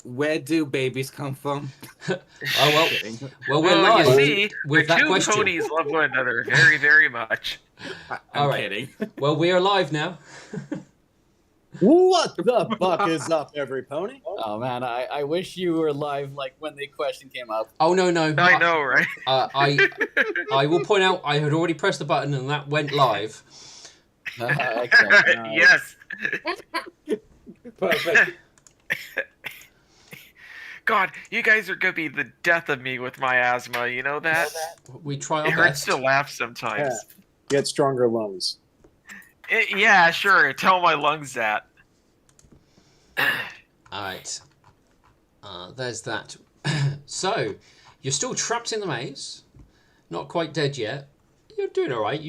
Where do babies come from? Oh well, Kidding. well we're Well, you live see, with the that two question. ponies love one another very, very much. I'm All right. kidding. Well, we are live now. What the fuck is up, every pony? Oh man, I wish you were live like when the question came up. Oh no. I know, right? I will point out I had already pressed the button and that went live. Excellent. Yes. Perfect. God, you guys are gonna be the death of me with my asthma. You know that? We try our It hurts best. to laugh sometimes. Get stronger lungs. Yeah, sure. Tell my lungs that. All right. There's that. So, you're still trapped in the maze. Not quite dead yet. You're doing all right.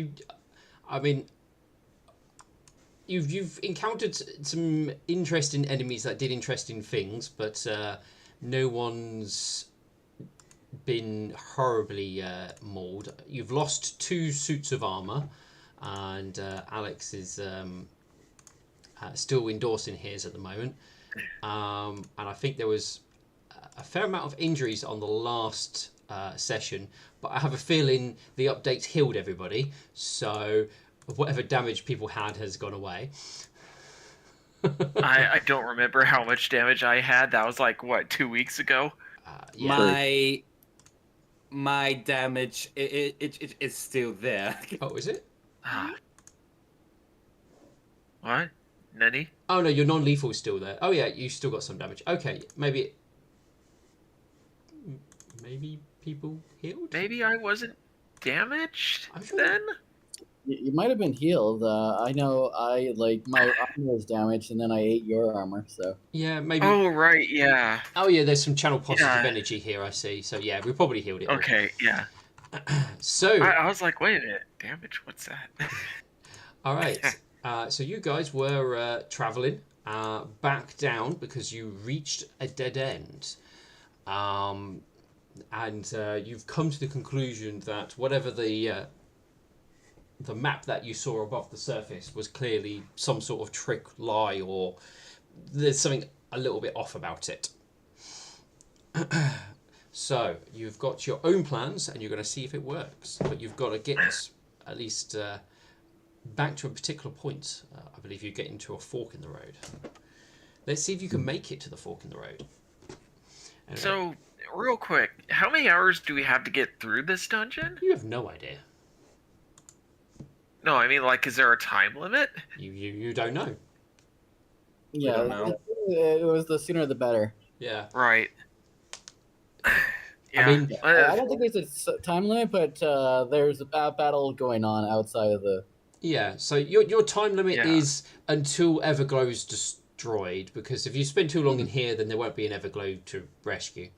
You've encountered some interesting enemies that did interesting things, but no one's been horribly mauled. You've lost 2 suits of armor, and Alex is still endorsing his at the moment. And I think there was a fair amount of injuries on the last session, but I have a feeling the updates healed everybody, so whatever damage people had has gone away. I don't remember how much damage I had. That was like, what, 2 weeks ago? Yeah. My damage it's still there. Oh, is it? Ah. What? Nanny? Oh no, your non-lethal is still there. Oh yeah, you still got some damage. Okay, maybe people healed. Maybe I wasn't damaged I'm sure then? You might have been healed. I know my armor was damaged and then I ate your armor, so. Yeah, maybe. Oh, right, yeah. Oh yeah, there's some channel positive Yeah. energy here. I see. So yeah, we probably healed it. all. Okay, yeah. So I was like, wait a minute. Damage? What's that? all right. So you guys were traveling back down because you reached a dead end, and you've come to the conclusion that whatever the map that you saw above the surface was clearly some sort of trick, lie, or there's something a little bit off about it. So you've got your own plans and you're going to see if it works, but you've got to get at least back to a particular point. I believe you get into a fork in the road. Let's see if you can make it to the fork in the road. Anyway, So, real quick, how many hours do we have to get through this dungeon? you have no idea. No, I mean, like, is there a time limit? You don't know. Yeah, don't know. it was the sooner the better. Yeah. Right. Yeah. I mean, I don't think there's a time limit, but there's a battle going on outside of the. yeah. So your time limit Yeah. is until Everglow is destroyed, because if you spend too long in here, then there won't be an Everglow to rescue.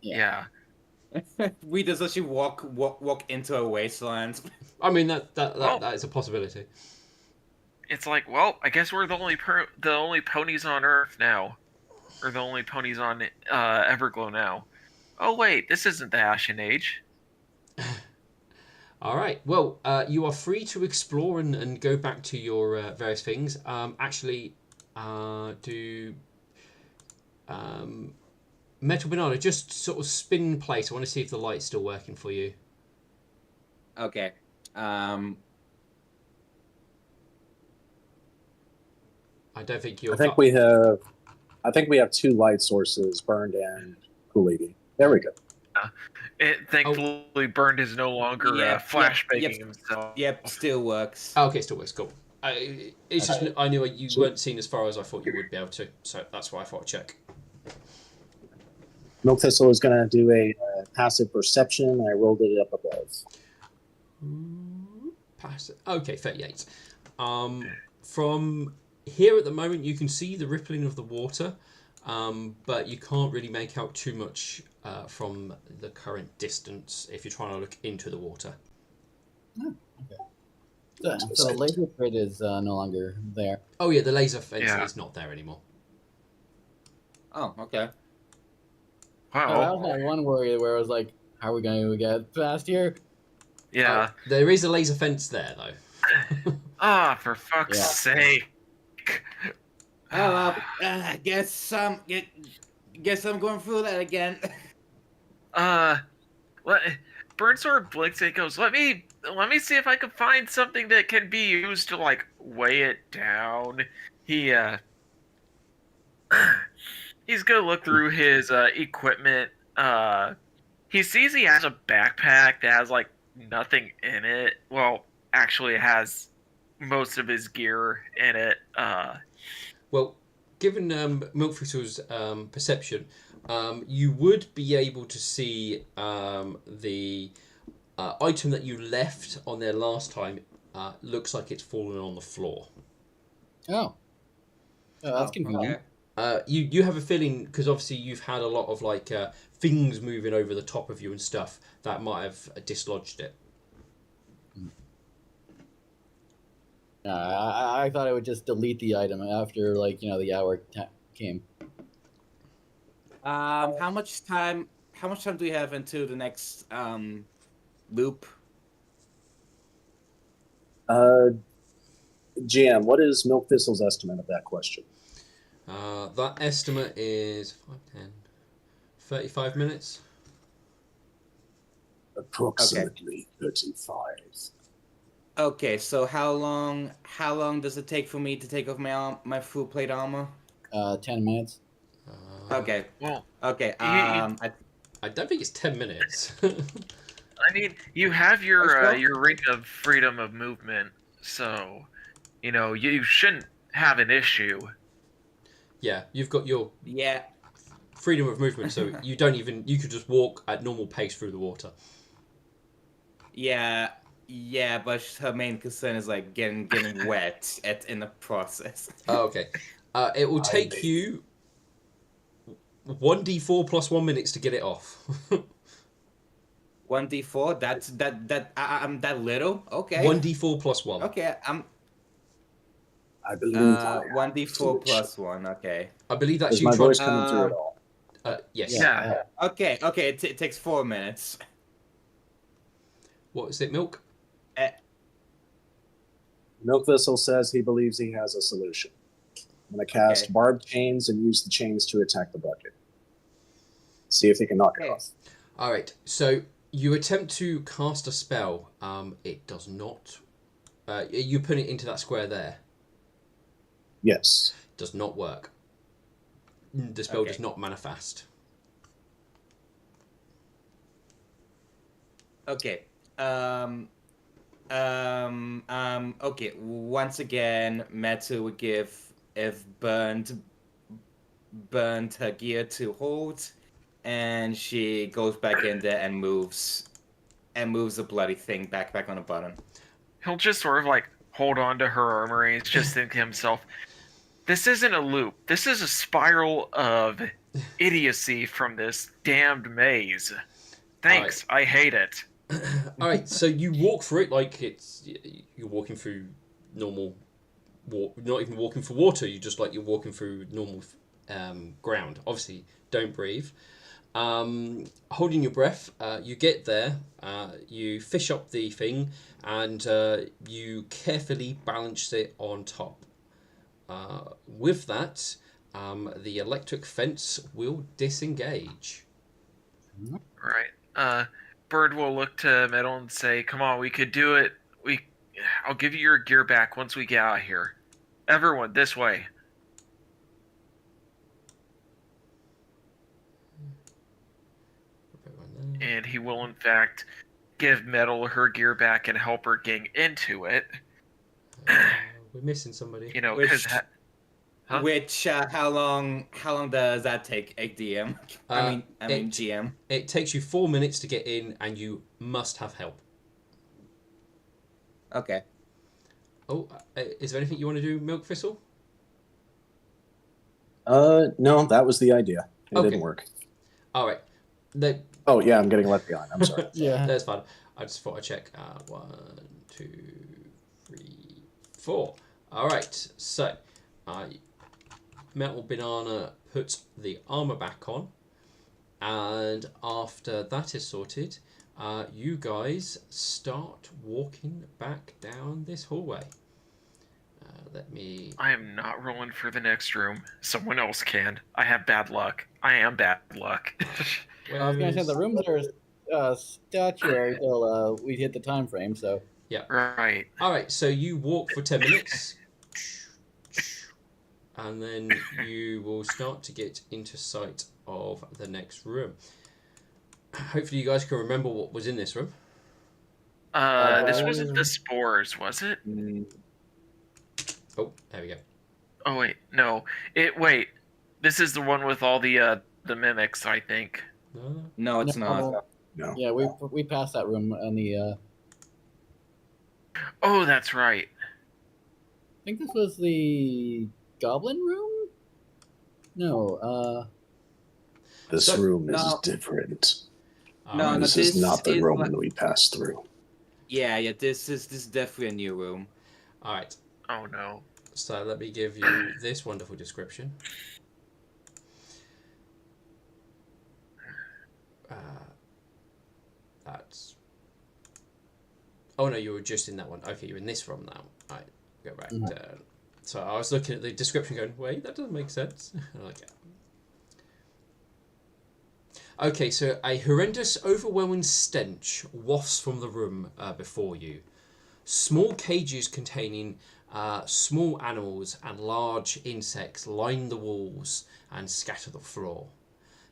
Yeah. We just actually walk into a wasteland. I mean that Well- that is a possibility. It's like, well, I guess we're the only ponies on Earth now, or the only ponies on Everglow now. Oh wait, this isn't the Ashen Age. All right. Well, you are free to explore and go back to your various things. Actually, do Metal Banana, just sort of spin place. I want to see if the light's still working for you. Okay. I don't think you're. I think we have 2 light sources, Burned and Coolady. There we go. It thankfully Burned is no longer flashbanging himself. Yep, still works. Oh, okay, still works. Cool. It's just I knew you weren't seen as far as I thought you would be able to, so that's why I thought I'd check. Milk Thistle is going to do a passive perception. I rolled it up above. Pass it. Okay, 38. From here at the moment, you can see the rippling of the water, but you can't really make out too much from the current distance if you're trying to look into the water. So the laser grid is no longer there. Oh yeah, the laser fence Yeah. is not there anymore. Oh, okay. That Wow. was my one worry where I was like, how are we going to get past here? Yeah. There is a laser fence there though. Ah, for fuck's Yeah. sake. I guess I'm going through that again. Uh, let, Burn sort of blinks and goes, let me see if I can find something that can be used to like weigh it down. He he's gonna look through his equipment. He sees he has a backpack that has like nothing in it. Well, actually, it has most of his gear in it. Well, given Milkfistle's perception, you would be able to see the item that you left on there last time. Looks like it's fallen on the floor. Oh, that's convenient. Okay. You have a feeling, because obviously you've had a lot of like things moving over the top of you and stuff that might have dislodged it. I thought I would just delete the item after the hour came. How much time? How much time do we have into the next loop? GM, what is Milk Thistle's estimate of that question? That estimate is 5, 10, 35 minutes. Approximately 35. Okay, so how long does it take for me to take off my full plate armor? 10 minutes. Okay. Well, Okay. I don't think it's 10 minutes. I mean, you have your Let's go. your ring of freedom of movement, so you shouldn't have an issue. Yeah, you've got your yeah. freedom of movement, so you could just walk at normal pace through the water. Yeah. Yeah, but her main concern is like getting wet in the process. Oh, okay. It will take you 1d4 plus 1 minutes to get it off. 1d4. I'm that little. Okay. 1d4 plus 1. Okay. I believe I have 1d4 solution. plus 1. Okay. I believe that's Is you my trying voice to... coming through at all? Yes. Yeah. Okay. Okay. It takes 4 minutes. What is it, Milk? Milk Thistle says he believes he has a solution. I'm going to cast Okay. barbed chains and use the chains to attack the bucket. See if he can knock it Okay. off. All right. So you attempt to cast a spell. It does not. You put it into that square there. Yes. Does not work. The spell does not manifest. Okay. Okay. Once again, Metu would give if burned her gear to hold, and she goes back in there and moves the bloody thing back on the button. He'll just sort of like hold on to her armor and he's just think to himself, this isn't a loop. This is a spiral of idiocy from this damned maze. Thanks, I hate it. All right, so you walk through it like you're walking through normal. You're not even walking for water. You're walking through normal ground. Obviously, don't breathe. Holding your breath, you get there. You fish up the thing, and you carefully balance it on top. With that, the electric fence will disengage. Right. Bird will look to Metal and say, "Come on, we could do it. I'll give you your gear back once we get out of here. Everyone, this way." And he will, in fact, give Metal her gear back and help her gang into it. We're missing somebody. Because Huh? Which how long does that take, DM? I mean GM. It takes you 4 minutes to get in, and you must have help. Okay. Oh, is there anything you want to do, Milk Thistle? No, that was the idea. It Okay. didn't work. All right. Oh, yeah, I'm getting left behind. I'm sorry. Yeah. That's fine. I just thought I'd check. 1, 2, 3, 4. All right. So, Metal Banana puts the armor back on, and after that is sorted, you guys start walking back down this hallway. Let me. I am not rolling for the next room. Someone else can. I have bad luck. I am bad luck. Where I was going to say is- the rooms are statuary till we hit the time frame. So Yeah. Right. All right. So you walk for 10 minutes, and then you will start to get into sight of the next room. Hopefully, you guys can remember what was in this room. This wasn't the spores, was it? Oh, there we go. Oh wait, no. Wait. This is the one with all the mimics, I think. No. No, it's not. No. yeah, we passed that room on the. Oh, that's right. I think this was the goblin room. No, This So- room is No. different. No, no, This is not the is room like- we passed through. Yeah, this is definitely a new room. All right. Oh no. So let me give you this wonderful description. That's. Oh no, you were just in that one. Okay, you're in this room now. Right, go back down. So I was looking at the description, going, "Wait, that doesn't make sense." Okay. Okay, so a horrendous, overwhelming stench wafts from the room before you. Small cages containing small animals and large insects line the walls and scatter the floor.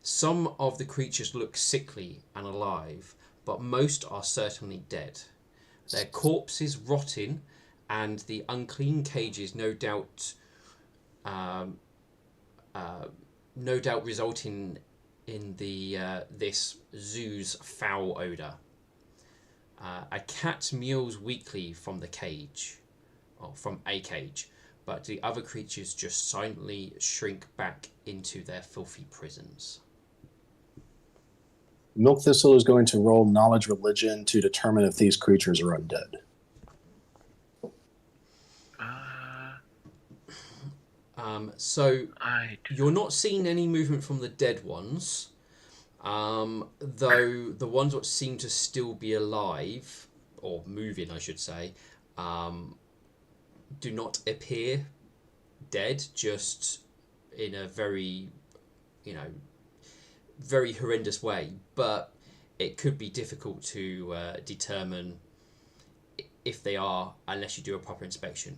Some of the creatures look sickly and alive, but most are certainly dead. Their corpses rotting, and the unclean cages no doubt resulting in this zoo's foul odour. A cat mews weakly from the cage, or from a cage, but the other creatures just silently shrink back into their filthy prisons. Milk Thistle is going to roll knowledge religion to determine if these creatures are undead. So I you're not seeing any movement from the dead ones, though the ones that seem to still be alive, or moving I should say, do not appear dead, just in a very, very horrendous way. But it could be difficult to determine if they are unless you do a proper inspection.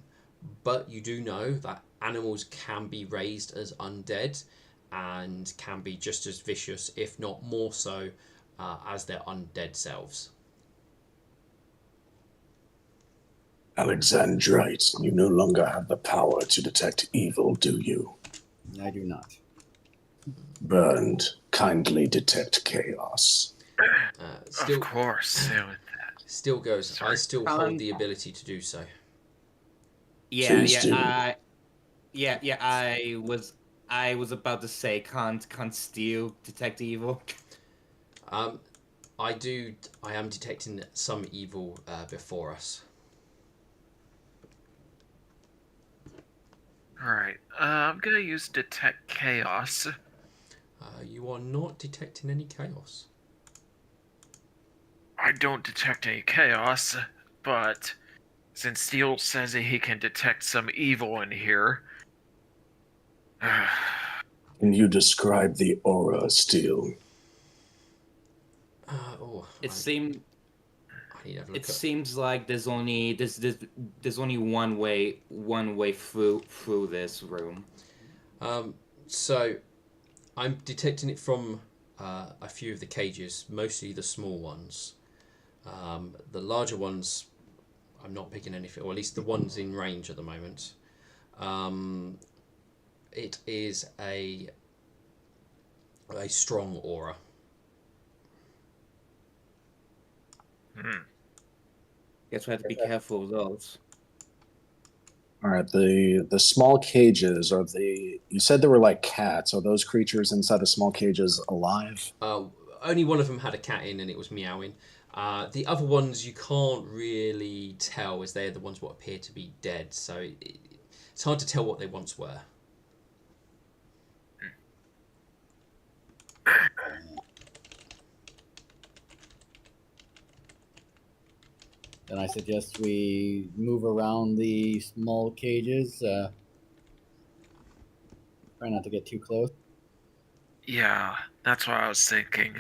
But you do know that animals can be raised as undead and can be just as vicious, if not more so, as their undead selves. Alexandrite, you no longer have the power to detect evil, do you? I do not. Burned, kindly detect chaos. Still, of course. still goes. I Sorry. still hold the ability to do so. Yeah, Please do. I was about to say can't steal detect evil. I am detecting some evil before us. Alright. I'm gonna use detect chaos. You are not detecting any chaos. I don't detect any chaos, but since Steel says that he can detect some evil in here. Can you describe the aura, Steel? It seemed I need to have a look it up. seems like there's only one way through this room. So, I'm detecting it from a few of the cages, mostly the small ones. The larger ones, I'm not picking anything, or at least the ones in range at the moment. It is a strong aura. Guess we have to be careful of those. All right, the small cages are the. You said they were like cats. Are those creatures inside the small cages alive? Only one of them had a cat in, and it was meowing. The other ones you can't really tell, as they're the ones what appear to be dead. So it's hard to tell what they once were. then I suggest we move around the small cages. Try not to get too close. Yeah, that's what I was thinking.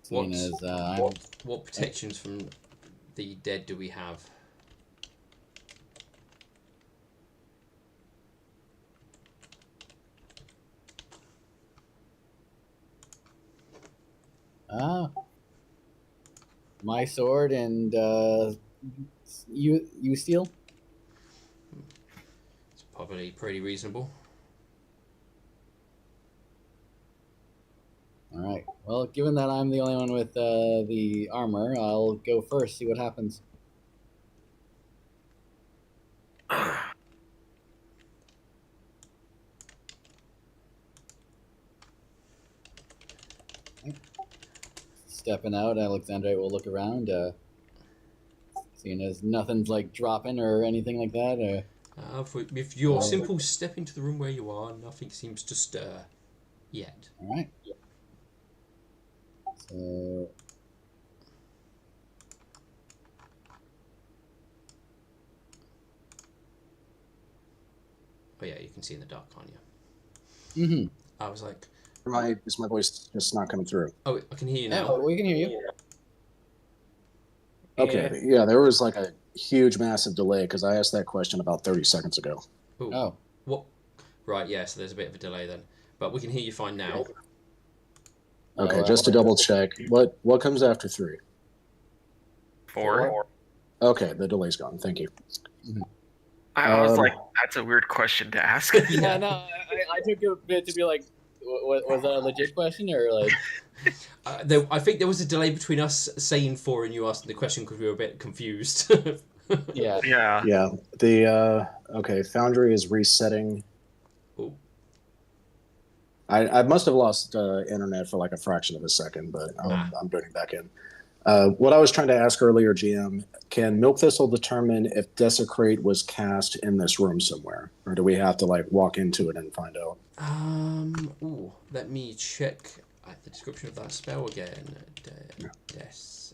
Seeing What's- as I'm What protections from the dead do we have? my sword and you steal. It's probably pretty reasonable. All right. Well, given that I'm the only one with the armor, I'll go first. See what happens. Stepping out, Alexandrite will look around. Seeing as nothing's like dropping or anything like that. If you're simple step into the room where you are, nothing seems to stir yet. All right. So. Oh yeah, you can see in the dark, can't you? Mm-hmm. I was like, Is my voice just not coming through? oh, I can hear you Yeah, now. we can hear you. Okay, yeah, there was like a huge, massive delay because I asked that question about 30 seconds ago. Ooh. Oh. What? Right, yeah. So there's a bit of a delay then, but we can hear you fine now. Okay, Oh, just to double check, what comes after 3? 4. Okay, the delay's gone. Thank you. I was like, that's a weird question to ask. Yeah, no, I took a bit to be like, was that a legit question or like? I think there was a delay between us saying 4 and you asking the question because we were a bit confused. Yeah. Yeah. Yeah, the okay, Foundry is resetting. Ooh. I must have lost internet for like a fraction of a second, but I'm booting back in. What I was trying to ask earlier, GM, can Milk Thistle determine if Desecrate was cast in this room somewhere, or do we have to like walk into it and find out? Ooh, let me check the description of that spell again. Desecrate,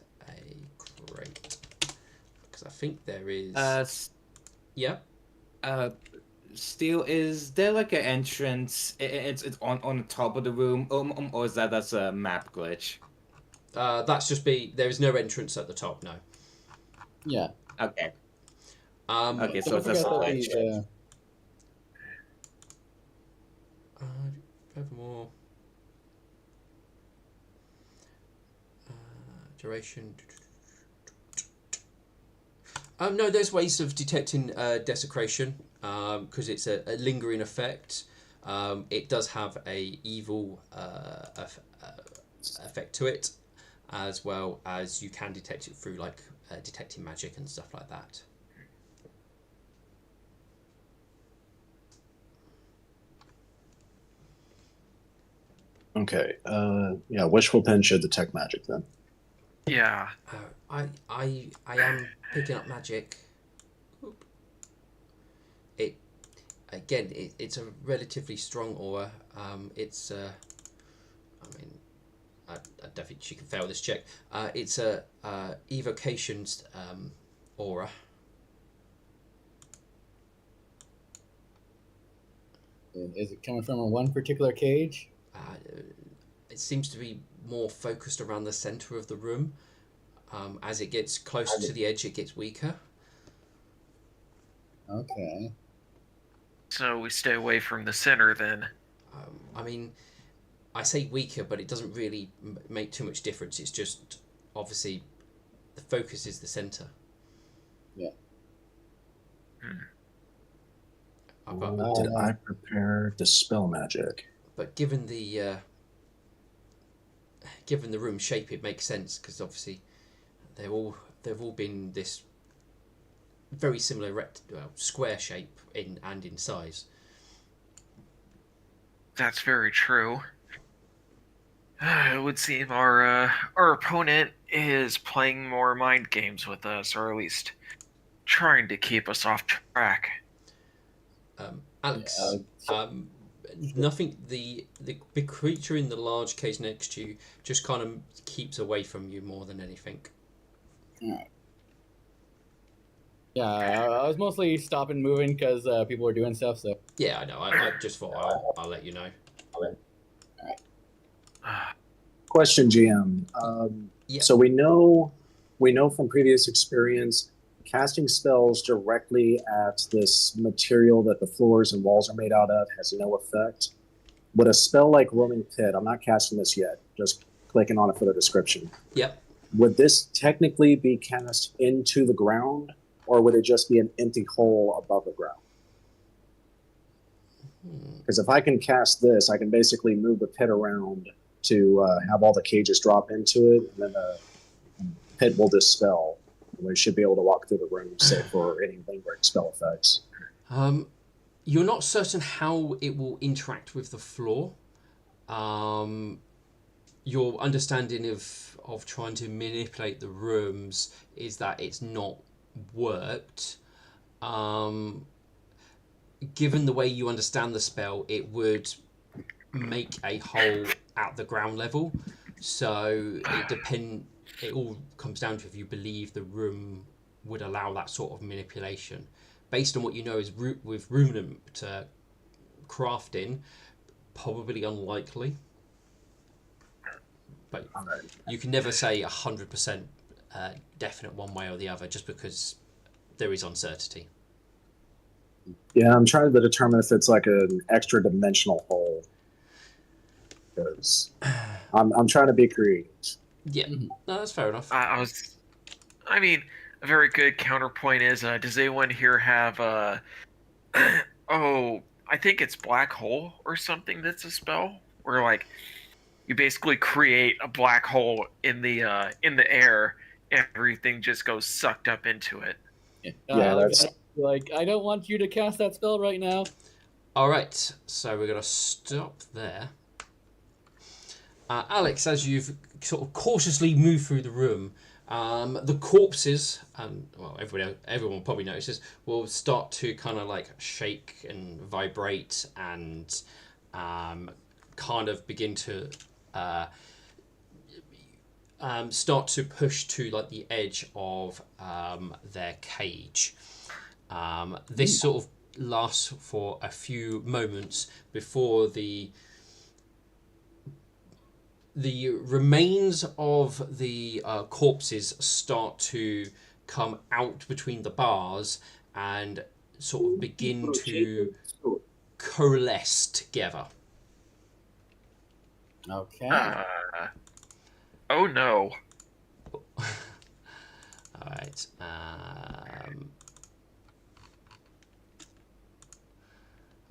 because I think there is. Yeah. Steel, is there like an entrance? It's on the top of the room, or is that's a map glitch? That's just there is no entrance at the top. No. Yeah. Okay. Okay. Okay, so it's just a glitch. Furthermore, duration. No, there's ways of detecting desecration because it's a lingering effect. It does have a evil effect to it, as well as you can detect it through like detecting magic and stuff like that. Okay. Yeah, Wishful Pen should detect magic then. Yeah. I am picking up magic. Oop. It's a relatively strong aura. It's I mean, I don't think she can fail this check. It's a evocation aura. Is it coming from one particular cage? It seems to be more focused around the center of the room. As it gets closer to the edge, it gets weaker. Okay. So we stay away from the center then. I mean, I say weaker, but it doesn't really make too much difference. It's just obviously the focus is the center. Yeah. Did I prepare Dispel Magic? But given the room shape, it makes sense because obviously they've all been this very similar square shape in size. That's very true. It would seem our opponent is playing more mind games with us, or at least trying to keep us off track. Alex, nothing. The big creature in the large cage next to you just kind of keeps away from you more than anything. Yeah, I was mostly stopping moving because people were doing stuff. So Yeah, I know. I just thought I'll let you know. Question, GM. Yeah. So we know from previous experience, casting spells directly at this material that the floors and walls are made out of has no effect. Would a spell like Roaming Pit, I'm not casting this yet, just clicking on it for the description. Yep. Would this technically be cast into the ground, or would it just be an empty hole above the ground? Because if I can cast this, I can basically move the pit around to have all the cages drop into it, and then the pit will dispel. And we should be able to walk through the room, save for any lingering spell effects. You're not certain how it will interact with the floor. Your understanding of trying to manipulate the rooms is that it's not worked. Given the way you understand the spell, it would make a hole at the ground level. So it all comes down to if you believe the room would allow that sort of manipulation. Based on what you know is with ruminant crafting, probably unlikely. But you can never say 100% definite one way or the other, just because there is uncertainty. Yeah, I'm trying to determine if it's like an extra dimensional hole. Because I'm trying to be creative. Yeah, no, that's fair enough. I mean, a very good counterpoint is, does anyone here have oh, I think it's black hole or something that's a spell where like you basically create a black hole in the air and everything just goes sucked up into it. Yeah, that's like I don't want you to cast that spell right now. All right, so we're gonna stop there. Alex, as you've sort of cautiously moved through the room, the corpses, and well, everyone probably notices, will start to kind of like shake and vibrate and kind of begin to start to push to like the edge of their cage. This sort of lasts for a few moments before the remains of the corpses start to come out between the bars and sort of begin to coalesce together. Okay. Oh no. All right.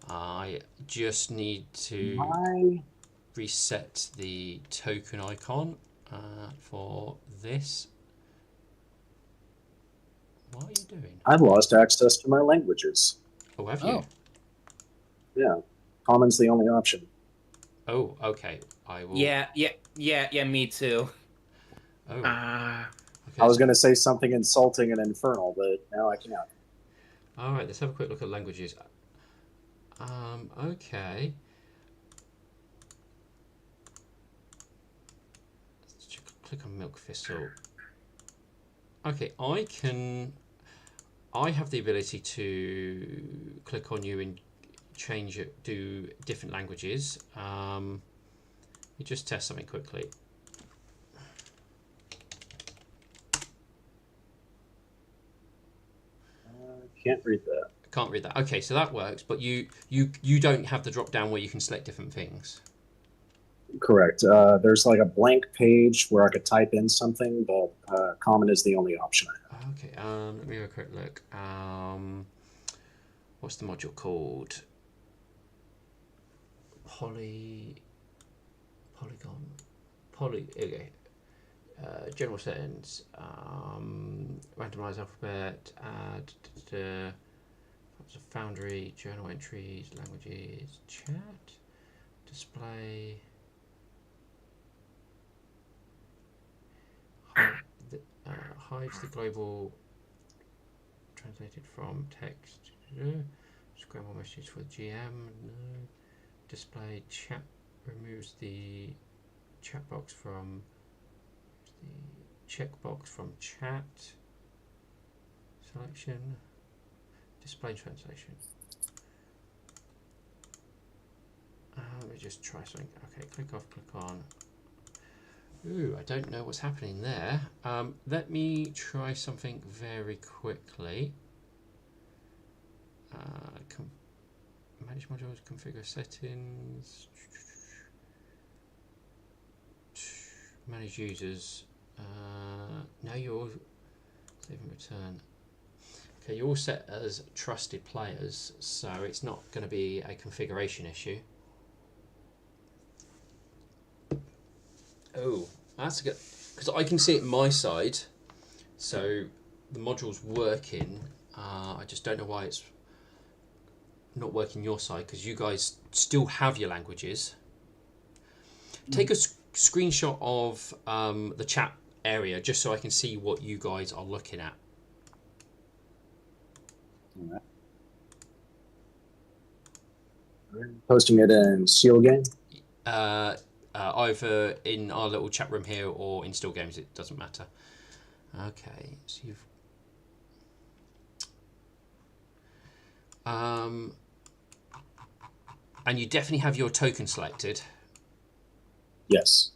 I just need to reset the token icon for this. What are you doing? I've lost access to my languages. Oh, have you? Yeah, common's the only option. Oh, okay. I will. Yeah, me too. Oh. Uh, Okay, I was going to say something insulting and infernal, but now I can't. all right, let's have a quick look at languages. Okay. Let's click on Milk Thistle. Okay, I have the ability to click on you and change it, do different languages. You just test something quickly. Can't read that. Can't read that. Okay, so that works, but you don't have the drop down where you can select different things. Correct. There's like a blank page where I could type in something, but common is the only option I have. Okay, let me have a quick look. What's the module called? Okay. General settings. Randomized alphabet. Add. Foundry. Journal entries. Languages. Chat. Display. Hides the global. Translated from text. Scramble messages for GM. No. display chat removes the chat box from the checkbox from chat selection. Display translation. Let me just try something. Okay, click off, click on. Ooh, I don't know what's happening there. Let me try something very quickly. Manage modules, configure settings, manage users. Now you're save and return. Okay, you're all set as trusted players, so it's not going to be a configuration issue. Oh, that's good, because I can see it my side, so the module's working. I just don't know why it's not working your side, because you guys still have your languages. Take a screenshot of the chat area just so I can see what you guys are looking at. All right. Posting it in Seal Game. Either in our little chat room here or in Still Games, it doesn't matter. Okay, so you've and you definitely have your token selected. Yes.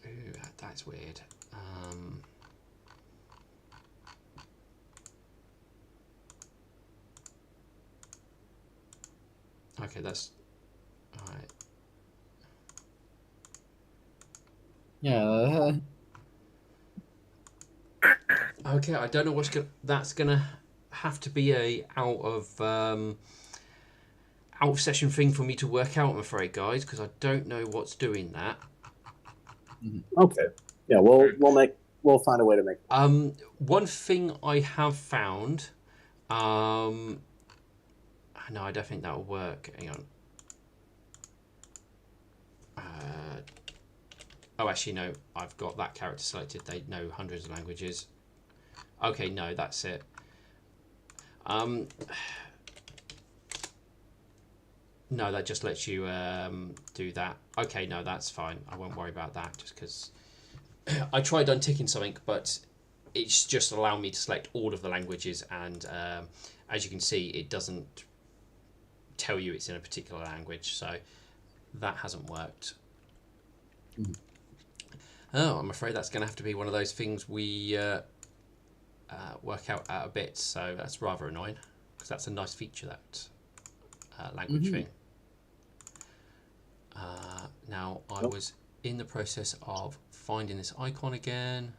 Ooh, that's weird. Okay, that's all right. Yeah. Okay, I don't know what's that's gonna have to be a out of session thing for me to work out, I'm afraid, guys, because I don't know what's doing that. Okay. Yeah, we'll find a way to make it. One thing I have found, no, I don't think that'll work. Hang on. Oh, actually, no, I've got that character selected. They know hundreds of languages. Okay, no, that's it. No, that just lets you do that. Okay, no, that's fine. I won't worry about that, just because I tried unticking something, but it's just allowing me to select all of the languages, and as you can see, it doesn't tell you it's in a particular language, so that hasn't worked. Oh, I'm afraid that's going to have to be one of those things we work out at a bit, so that's rather annoying, because that's a nice feature, that language thing. Now, I was in the process of finding this icon again.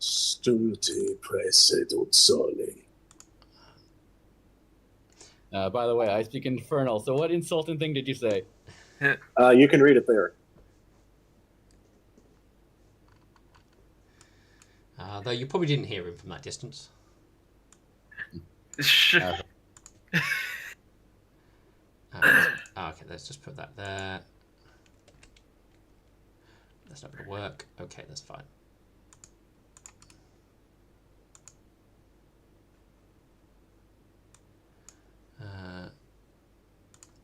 Stulti praesedut soli. By the way, I speak Infernal, so what insulting thing did you say? You can read it there. Though you probably didn't hear him from that distance. Okay, let's just put that there. That's not going to work. Okay, that's fine.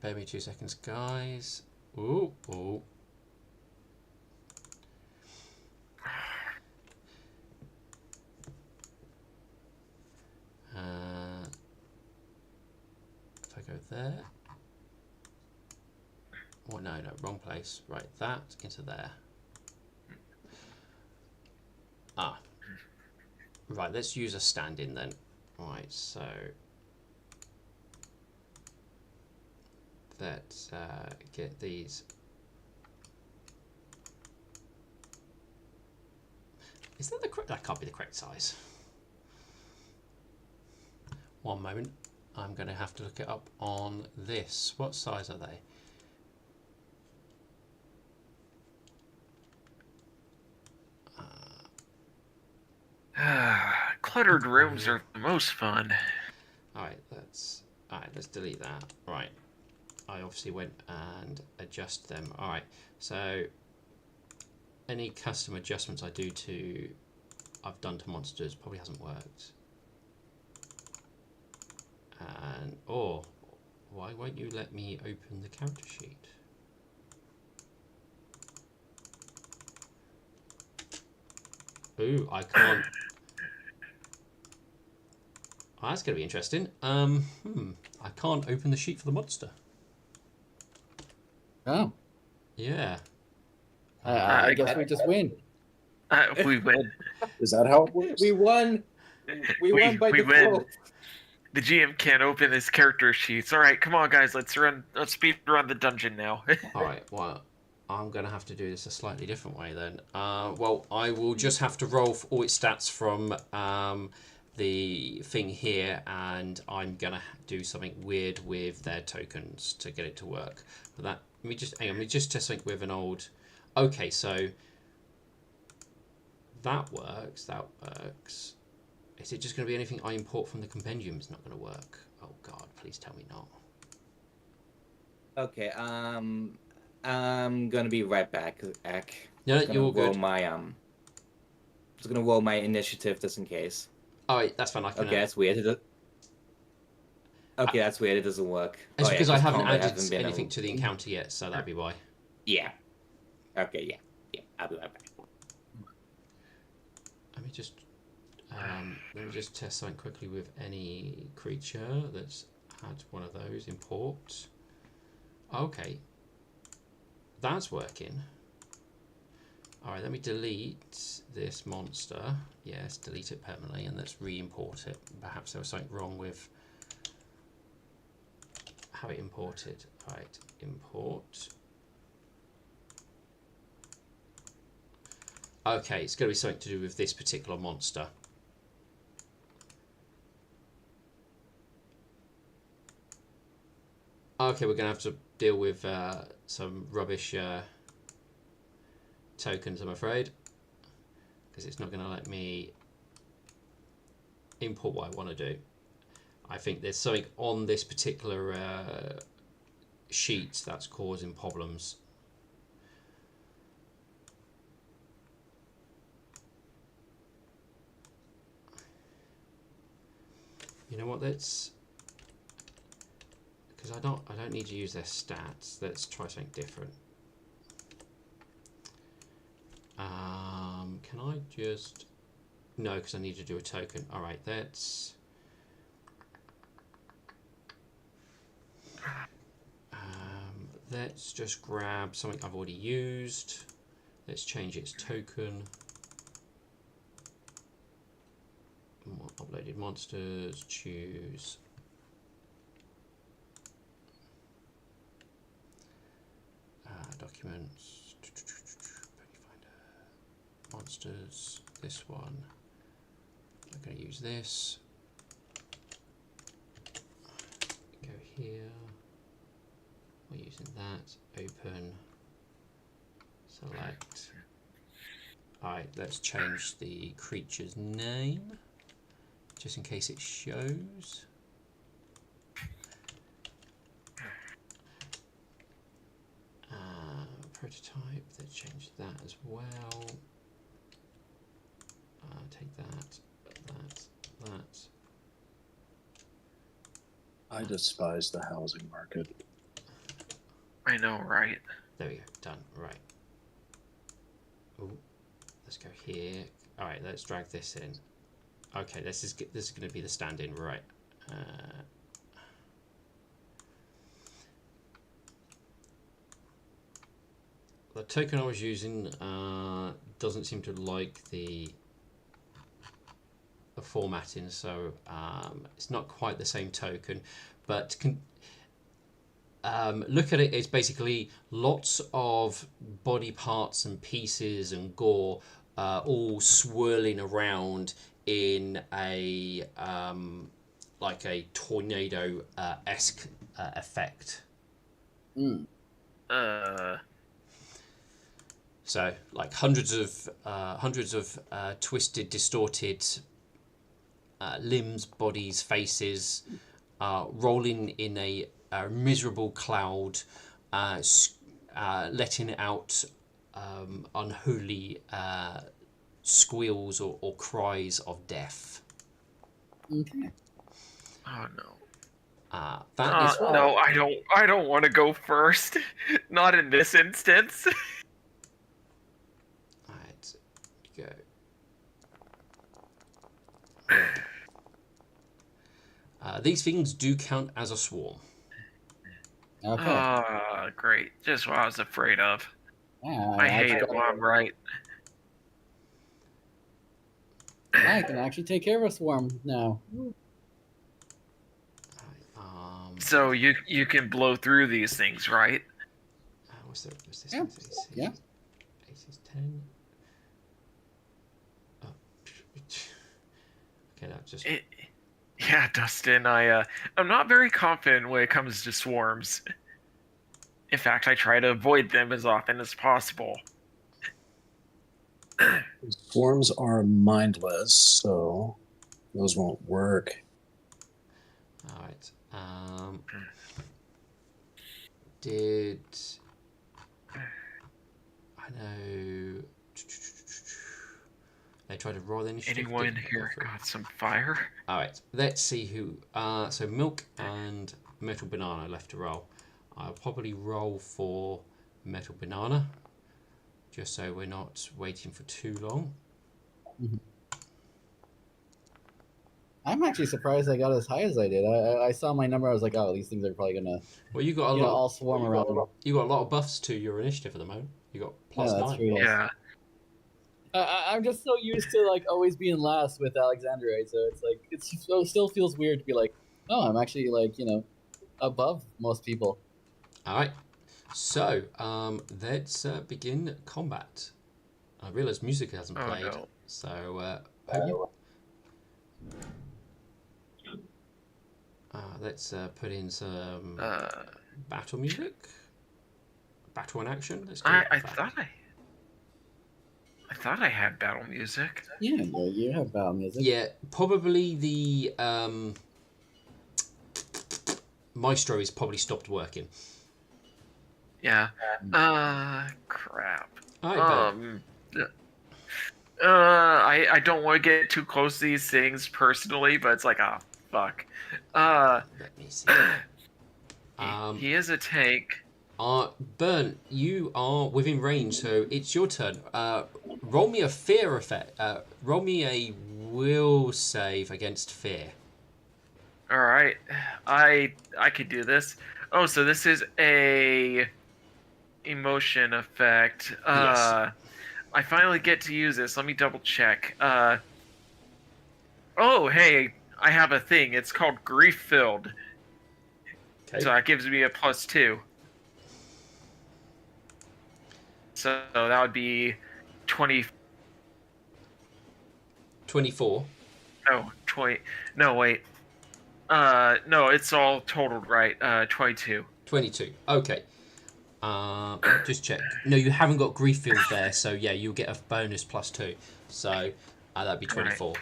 Bear me 2 seconds, guys. Ooh, ooh. If I go there. Oh, no, wrong place. Right, that into there. Right, let's use a stand-in then. Right, so let's get these. Is that the correct? That can't be the correct size. One moment. I'm going to have to look it up on this. What size are they? Cluttered rooms are the most fun. Alright, let's delete that. Right. I obviously went and adjust them. Alright, so any custom adjustments I've done to monsters probably hasn't worked. And why won't you let me open the character sheet? Ooh, I can't. Oh, that's going to be interesting. I can't open the sheet for the monster. Oh, Yeah. I guess we just win. We win. Is that how it works? We won. We won by we default. win. The GM can't open his character sheets. All right, come on, guys. Let's speed run the dungeon now. All right. Well, I'm going to have to do this a slightly different way then. Well, I will just have to roll for all its stats from the thing here, and I'm going to do something weird with their tokens to get it to work. But that, let me just test something with an old. Okay, so that works. Is it just going to be anything I import from the compendium is not going to work? Oh God, please tell me not. Okay. I'm gonna be right back. No, you're all good. Just gonna roll my initiative just in case. All right, that's fine. I can. Okay, that's weird. Okay, that's weird. It doesn't work. It's because I haven't combat added hasn't been anything to the encounter yet, so that'd be why. Yeah. Okay. Yeah. I'll be right back. Let me just test something quickly with any creature that's had one of those. Import. Okay. That's working. Alright, let me delete this monster. Yes, delete it permanently, and let's re-import it. Perhaps there was something wrong with how it imported. Alright, import. Okay, it's going to be something to do with this particular monster. Okay, we're going to have to deal with some rubbish tokens, I'm afraid, because it's not going to let me import what I want to do. I think there's something on this particular sheet that's causing problems. You know what? Let's, because I don't need to use their stats. Let's try something different. Can I just... No, because I need to do a token. All right, let's just grab something I've already used. Let's change its token. Uploaded monsters, choose. Documents, Ponyfinder, monsters, this one. I'm going to use this. Go here. We're using that. Open. Select. Alright, let's change the creature's name, just in case it shows. Prototype, let's change that as well. Take that. I despise the housing market. I know, right? There we go, done, right. Oh, let's go here. Alright, let's drag this in. Okay, this is going to be the stand-in, right. The token I was using doesn't seem to like the formatting, so it's not quite the same token, but look at it, it's basically lots of body parts and pieces and gore all swirling around in a like a tornado esque effect. So, like hundreds of twisted, distorted limbs, bodies, faces, rolling in a miserable cloud, letting out unholy squeals or cries of death. Okay. Oh no. That is No, I don't want to go first. Not in this instance. Alright, go. These things do count as a swarm. Okay. Great. Just what I was afraid of. Yeah, I hate it when I'm right. I can actually take care of a swarm now. So you can blow through these things, right? What's this? Yeah. Yeah. AC is 10. Oh. Okay, that just... Yeah, Dustin, I'm not very confident when it comes to swarms. In fact, I try to avoid them as often as possible. Swarms are mindless, so those won't work. Alright. Did... I know... They tried to roll the initiative. Anyone in here got some fire? Alright, let's see who... so Milk and Metal Banana left to roll. I'll probably roll for Metal Banana, just so we're not waiting for too long. I'm actually surprised I got as high as I did. I saw my number. I was like, oh, these things are probably gonna, Well, you got a lot. all swarm around. You got a lot of buffs to your initiative at the moment. You got plus Yeah, that's 9. true. Yeah. I'm just so used to like always being last with Alexandrite, so it's like it still feels weird to be like, oh, I'm actually like above most people. All right. So let's begin combat. I realise music hasn't played, no. so hope you... let's put in some battle music. Battle in action. Let's do I thought I had battle music. Yeah, you have battle music. Yeah, probably the Maestro is probably stopped working. Yeah. Crap. All right, I don't want to get too close to these things personally, but it's like, fuck. Let me see. He is a tank. Burn, you are within range, so it's your turn. Roll me a fear effect. Roll me a will save against fear. All right, I could do this. Oh, so this is a emotion effect. Yes. I finally get to use this. Let me double check. Oh, hey, I have a thing. It's called Grief Filled. Okay. So that gives me a +2. So that would be 20. 24. No, 20. No, wait. No, it's all totaled right. 22. 22. Okay. Just check. No, you haven't got grief field there, so yeah, you'll get a bonus +2. So that'd be 24.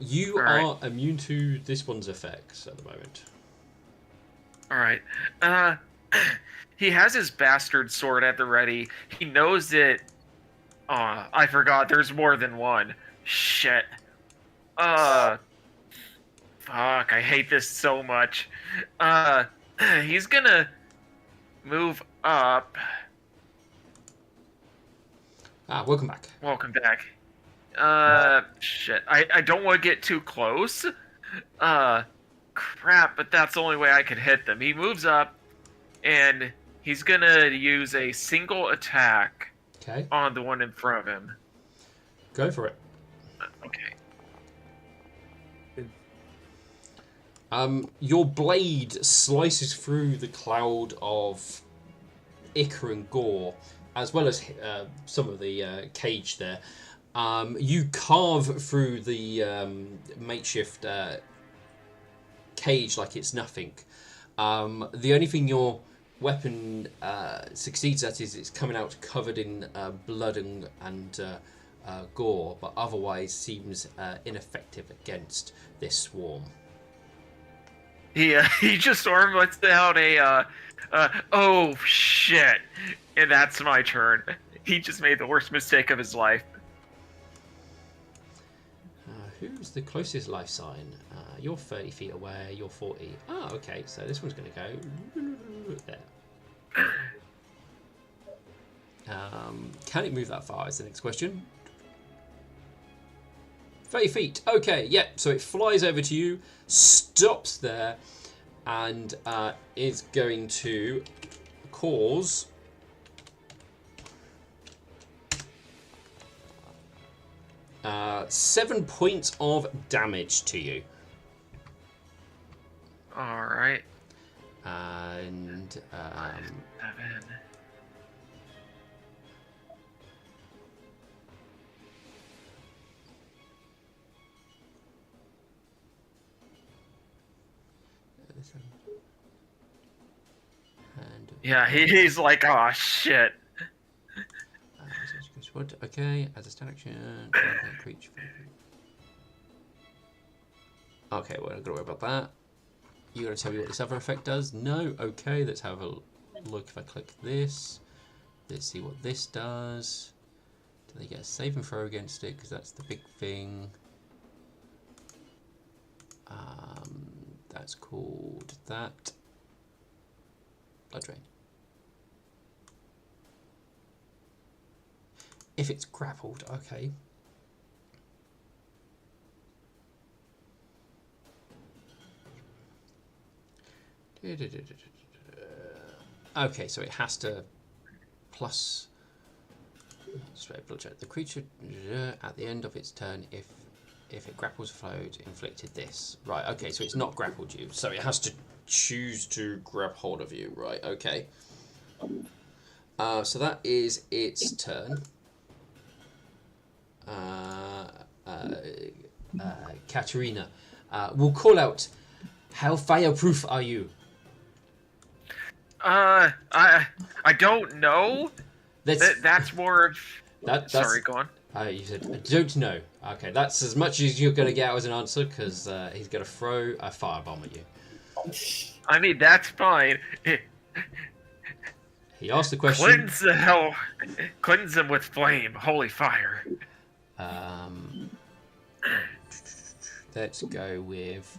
You are immune to this one's effects at the moment. All right. He has his bastard sword at the ready. He knows that. I forgot. There's more than one. Shit. Fuck. I hate this so much. He's gonna move up. Welcome back. Welcome back. Shit. I don't want to get too close. Crap, but that's the only way I could hit them. He moves up, and he's gonna use a single attack on the one in front of him. Go for it. Okay. Your blade slices through the cloud of ichor and gore, as well as some of the cage there. You carve through the makeshift cage like it's nothing. The only thing your weapon succeeds at is it's coming out covered in blood and gore, but otherwise seems ineffective against this swarm. He just sort of lets out a oh shit, and that's my turn. He just made the worst mistake of his life. Who's the closest life sign? You're 30 feet away. You're 40. Oh, okay. So this one's going to go there. Can it move that far? Is the next question. 30 feet. Okay. Yeah. So it flies over to you, stops there, and is going to cause. 7 points of damage to you. All right. And 7. and Yeah, he's like, oh shit. okay, as a stand action, creature. Okay, we're not gonna worry about that. You gotta tell me what this other effect does? No. Okay, let's have a look. If I click this, let's see what this does. Do they get a save and throw against it? Because that's the big thing. That's called that. Blood drain. If it's grappled, okay. Okay, so it has to plus straight blood check. The creature at the end of its turn, if it grapples flowed, inflicted this. Right, okay, so it's not grappled you. So it has to choose to grab hold of you. Right, okay. So that is its turn. Katerina will call out, how fireproof are you? I don't know. That's more of. That's, Sorry, go on. You said, I don't know. Okay, that's as much as you're going to get out as an answer, because he's going to throw a firebomb at you. I mean, that's fine. He asked the question. Cleanse the hell. Cleanse him with flame. Holy fire. Let's go with.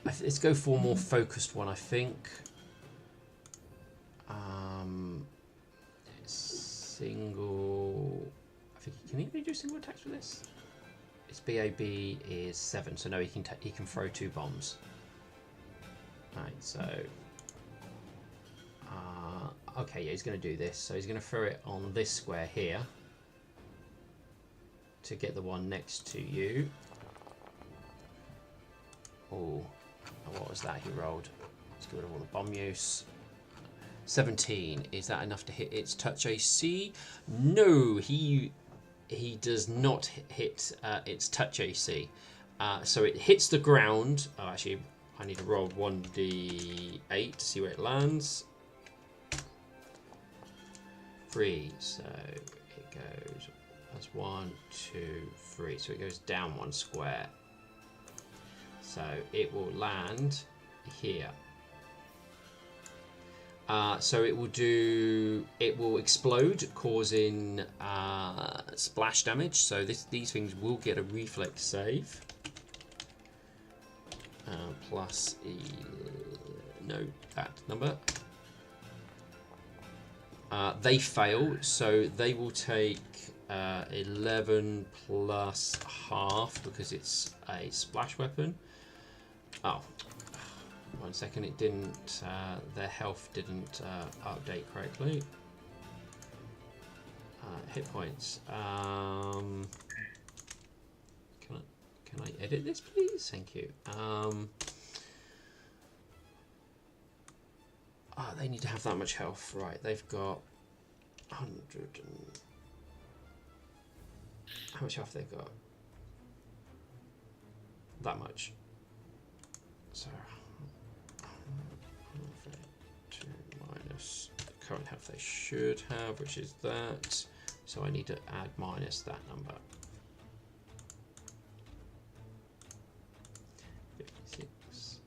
Let's go for a more focused one, I think. Single. I think can he do single attacks with this? His BAB is 7, so no, he can throw 2 bombs. Right, so. Okay, yeah, he's going to do this. So he's going to throw it on this square here to get the one next to you. Oh, what was that he rolled? Let's get rid of all the bomb use. 17. Is that enough to hit its touch AC? No, he does not hit its touch AC. So it hits the ground. Oh, actually, I need to roll 1d8 to see where it lands. 3. So it goes. That's 1, 2, 3. So it goes down 1 square. So it will land here. So it will do. It will explode, causing splash damage. So these things will get a reflex save. Plus no, that number. They fail, so they will take 11 plus half because it's a splash weapon. Oh, 1 second, it didn't. Their health didn't update correctly. Hit points. Can I edit this, please? Thank you. They need to have that much health, right? They've got 100 and how much health they got? That much. So 2 minus the current health they should have, which is that. So I need to add minus that number. 56.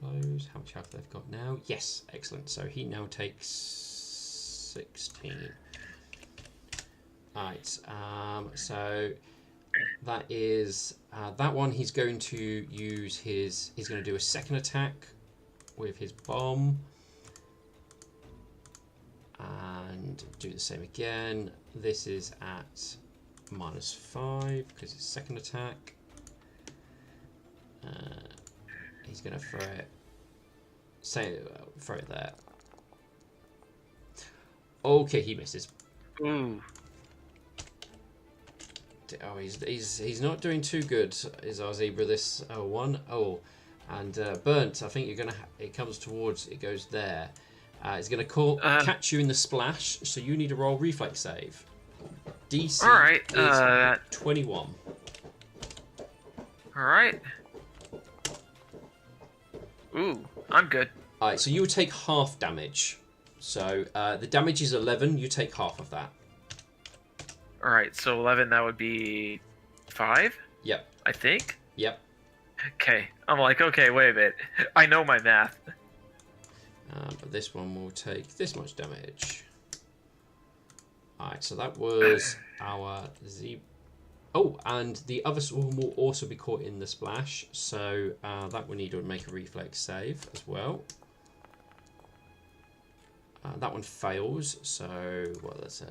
close. How much health they've got now? Yes, excellent. So he now takes 16. Alright, so that is that one. He's going to use his. He's going to do a second attack with his bomb, and do the same again. This is at -5 because it's second attack. He's going to throw it. Throw it there. Okay, he misses. Ooh. Oh, he's not doing too good. Is our zebra this one? Oh, and burnt. I think you're gonna. It comes towards. It goes there. It's gonna catch you in the splash. So you need to roll reflex save. DC All right. is 21. All right. Ooh, I'm good. All right. So you would take half damage. So the damage is 11. You take half of that. All right, so 11, that would be 5? Yep. I think? Yep. Okay. I'm like, okay, wait a minute. I know my math. But this one will take this much damage. Alright, so that was our zebra. Oh, and the other one will also be caught in the splash, so that will need to make a reflex save as well. That one fails, so well, that's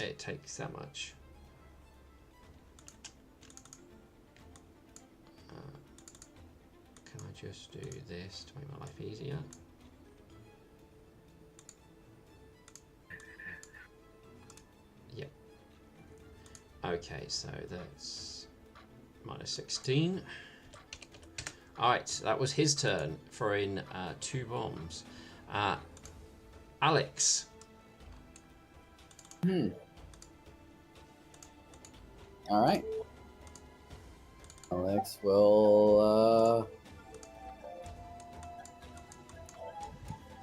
it takes that much. Can I just do this to make my life easier? Yep. Okay, so that's -16. Alright, that was his turn, throwing 2 bombs. Alex. All right. Alex will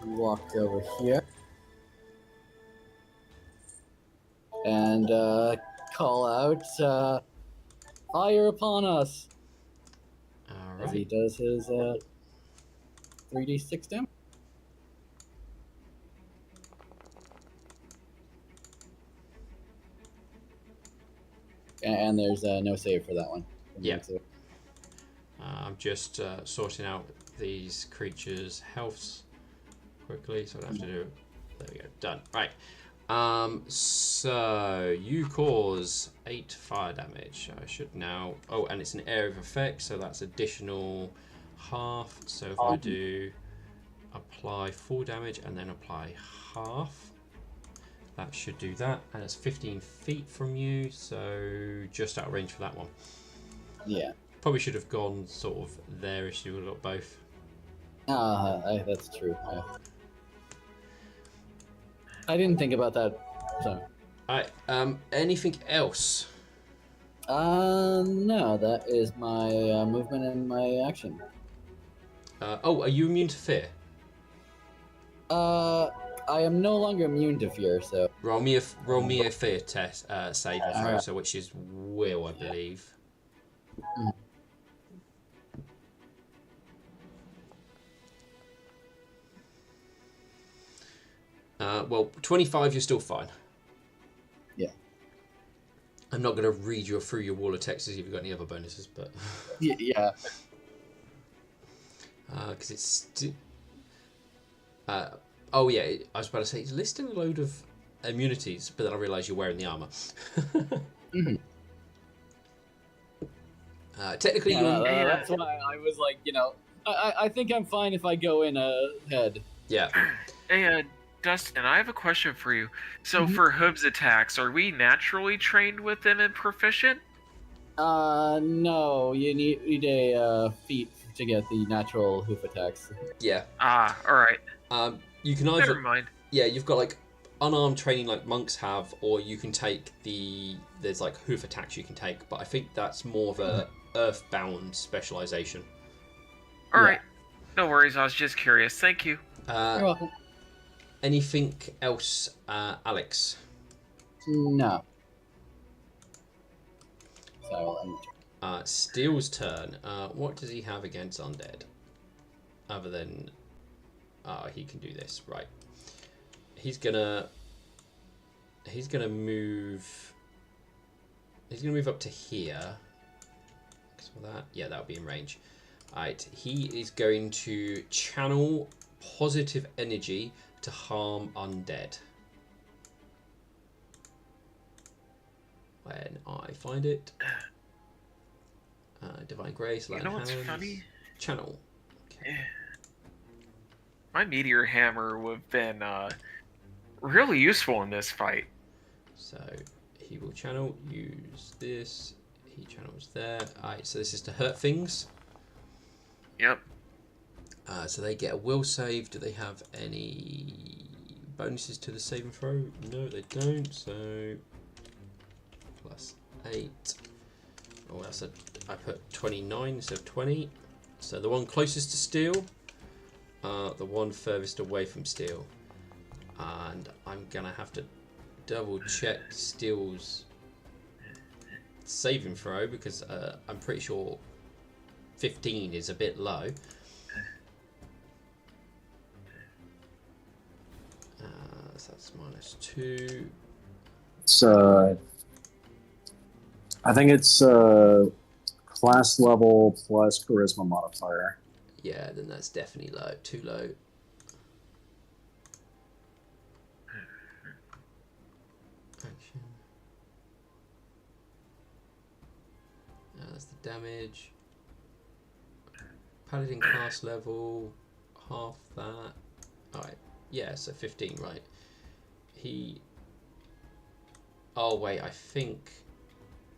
walk over here and call out, "Fire upon us!" As he Alright. does his 3d6 damage. And there's no save for that one. Yeah. I'm just sorting out these creatures' healths quickly, so I don't have to do it. There we go. Done. Right. So you cause 8 fire damage. I should now. Oh, and it's an area of effect, so that's additional half. So if I do apply full damage and then apply half, that should do that. And it's 15 feet from you, so just out of range for that one. Yeah. Probably should have gone sort of there if you would have got both. That's true. I didn't think about that. So. Alright, anything else? No, that is my movement and my action. Oh, are you immune to fear? I am no longer immune to fear, so. Roll me a fear test, save and throw, so which is will, I believe. Well, 25, you're still fine. Yeah. I'm not going to read you through your wall of text if you've got any other bonuses, but. Yeah. Because it's. Oh yeah, I was about to say it's listing a load of immunities, but then I realised you're wearing the armour. Technically, that's why I was like, I think I'm fine if I go in ahead. Yeah. Hey, Dustin, I have a question for you. So for Hoob's attacks, are we naturally trained with them and proficient? No, you need a feat to get the natural hoof attacks. Yeah. Ah, all right. You can either. Never mind. Yeah, you've got like unarmed training like monks have, or you can take there's like hoof attacks you can take, but I think that's more of a earthbound specialization. All right. No worries. I was just curious. Thank you. You're welcome. Anything else, Alex? No. So I will end Steel's turn. What does he have against undead? Other than... he can do this. Right. He's gonna move... He's gonna move up to here. For that. Yeah, that'll be in range. Alright, he is going to channel positive energy to harm undead. When I find it. Divine Grace, Light You know what's Hands, funny? Channel. Okay. Yeah. My Meteor Hammer would have been really useful in this fight. So he will channel, use this. He channels there. Alright, so this is to hurt things. Yep. So they get a will save. Do they have any bonuses to the saving throw? No, they don't. So +8. Oh, I put 29 instead of 20. So the one closest to steel, the one furthest away from steel. And I'm gonna have to double check steel's saving throw because I'm pretty sure 15 is a bit low. So that's -2. It's I think it's class level plus charisma modifier. Yeah, then that's definitely low. Too low. Action. That's the damage. Paladin class level, half that. Alright, yeah, so 15, right. Oh wait, I think...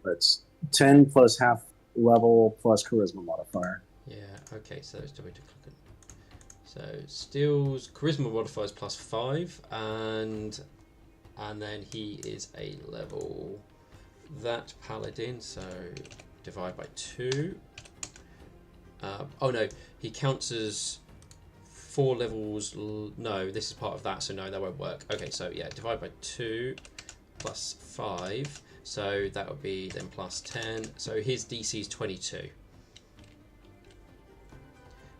It's 10 plus half level plus charisma modifier. Yeah, okay, so it's double to click it. So Steel's charisma modifier is +5, and then he is a level that paladin, so divide by 2. Oh no, he counts as 4 levels. No, this is part of that, so no, that won't work. Okay, so yeah, divide by 2 plus 5, so that would be then +10. So his DC is 22.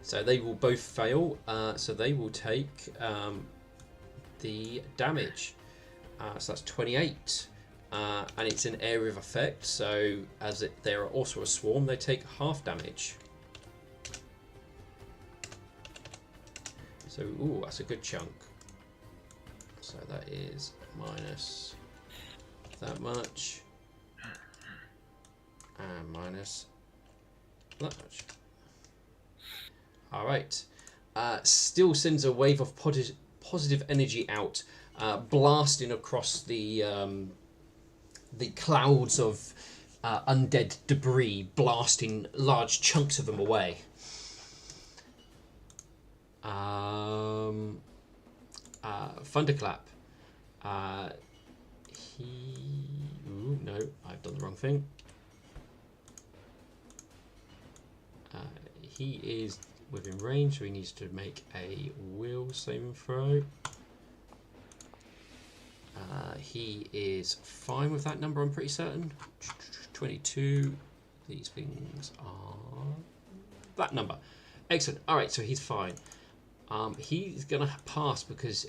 So they will both fail. So they will take the damage. So that's 28. And it's an area of effect. So as they're also a swarm, they take half damage. So, ooh, that's a good chunk. So that is minus that much. And minus that much. Alright. Still sends a wave of positive energy out, blasting across the clouds of undead debris, blasting large chunks of them away. Thunderclap. Ooh, no, I've done the wrong thing. He is within range, so he needs to make a will saving throw. He is fine with that number, I'm pretty certain. 22. These things are that number. Excellent. Alright, so he's fine. He's going to pass because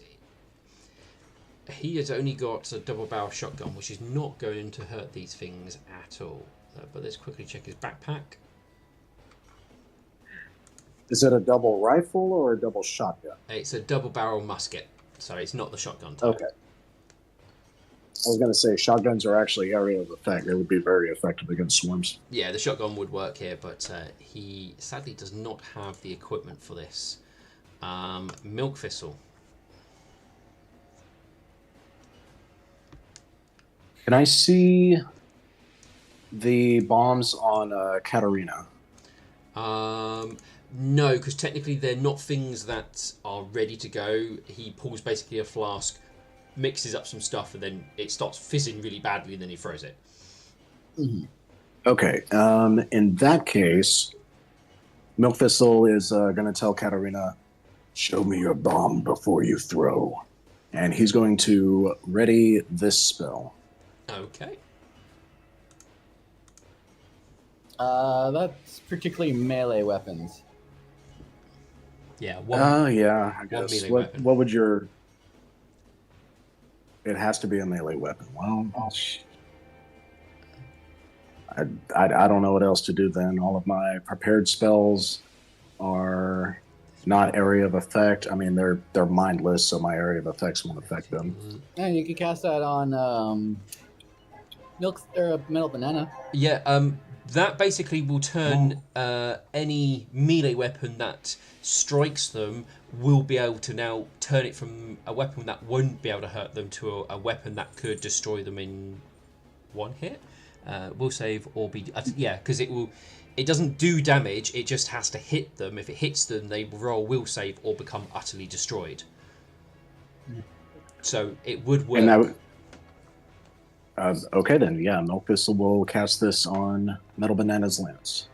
he has only got a double barrel shotgun, which is not going to hurt these things at all. But let's quickly check his backpack. Is it a double rifle or a double shotgun? It's a double barrel musket, so it's not the shotgun type. Okay. I was going to say shotguns are actually area of effect. They would be very effective against swarms. Yeah, the shotgun would work here, but he sadly does not have the equipment for this. Milk Thistle. Can I see the bombs on Katarina? No, because technically they're not things that are ready to go. He pulls basically a flask, mixes up some stuff, and then it starts fizzing really badly, and then he throws it. Mm-hmm. Okay. In that case, Milk Thistle is going to tell Katarina, "Show me your bomb before you throw," and he's going to ready this spell. Okay. That's particularly melee weapons. Yeah, Oh yeah, I one guess. melee What weapon. what would your? It has to be a melee weapon. Well, I don't know what else to do then. All of my prepared spells are not area of effect. I mean, they're mindless, so my area of effects won't affect them. Yeah, you could cast that on milk or metal banana. Yeah, that basically will turn any melee weapon that strikes them will be able to now turn it from a weapon that won't be able to hurt them to a weapon that could destroy them in one hit. Will save or be yeah, because it doesn't do damage. It just has to hit them. If it hits them, they roll will save or become utterly destroyed. So it would work. And that. Okay then, yeah. Milk Thistle will cast this on Metal Banana's lance.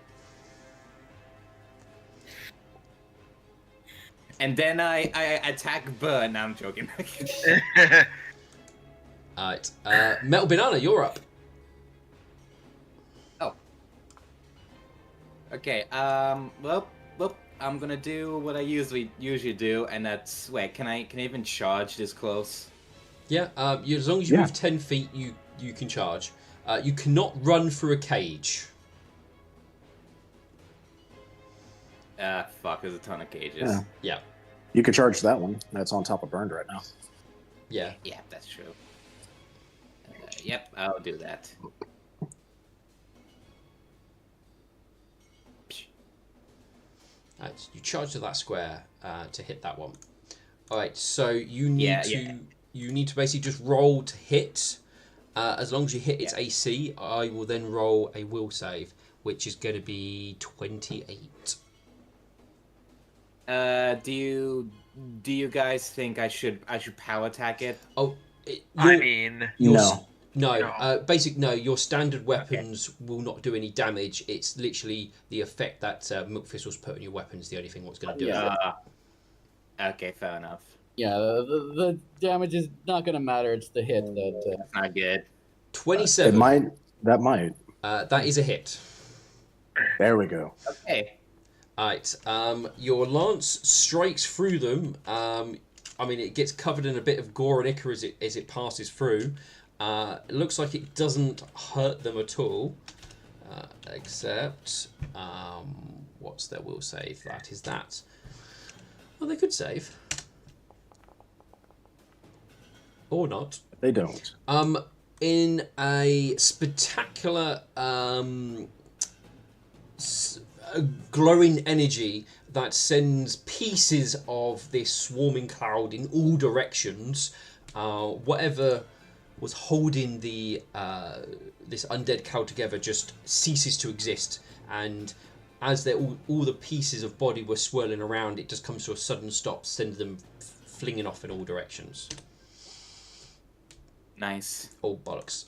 And then I attack Burn. No, I'm joking. Alright, Metal Banana, you're up. Oh. Okay. Well, I'm gonna do what I usually do, and that's wait. Can I even charge this close? Yeah. As long as you Yeah. move 10 feet, you can charge. You cannot run through a cage. Fuck. There's a ton of cages. Yeah. Yeah. You could charge that one. That's on top of Burned right now. Yeah. Yeah, that's true. Yep, I'll do that. You charge to that square to hit that one. All right. So you need you need to basically just roll to hit. As long as you hit its AC, I will then roll a will save, which is going to be 28. Do you guys think I should power attack it? Oh, I mean, No. No. Your standard weapons will not do any damage. It's literally the effect that Milk Thistle's put on your weapons. The only thing what's going to do it. Okay, fair enough. Yeah, the damage is not going to matter. It's the hit that. That's not good. 27. It might. That might. That is a hit. There we go. Okay. Alright, your lance strikes through them. I mean, it gets covered in a bit of gore and ichor as it passes through. It looks like it doesn't hurt them at all. Except, what's their will save? That is that. Well, they could save. Or not. They don't. In a spectacular glowing energy that sends pieces of this swarming cloud in all directions, whatever was holding the this undead cloud together just ceases to exist, and as all the pieces of body were swirling around, it just comes to a sudden stop, sending them flinging off in all directions. Nice. Oh, bollocks.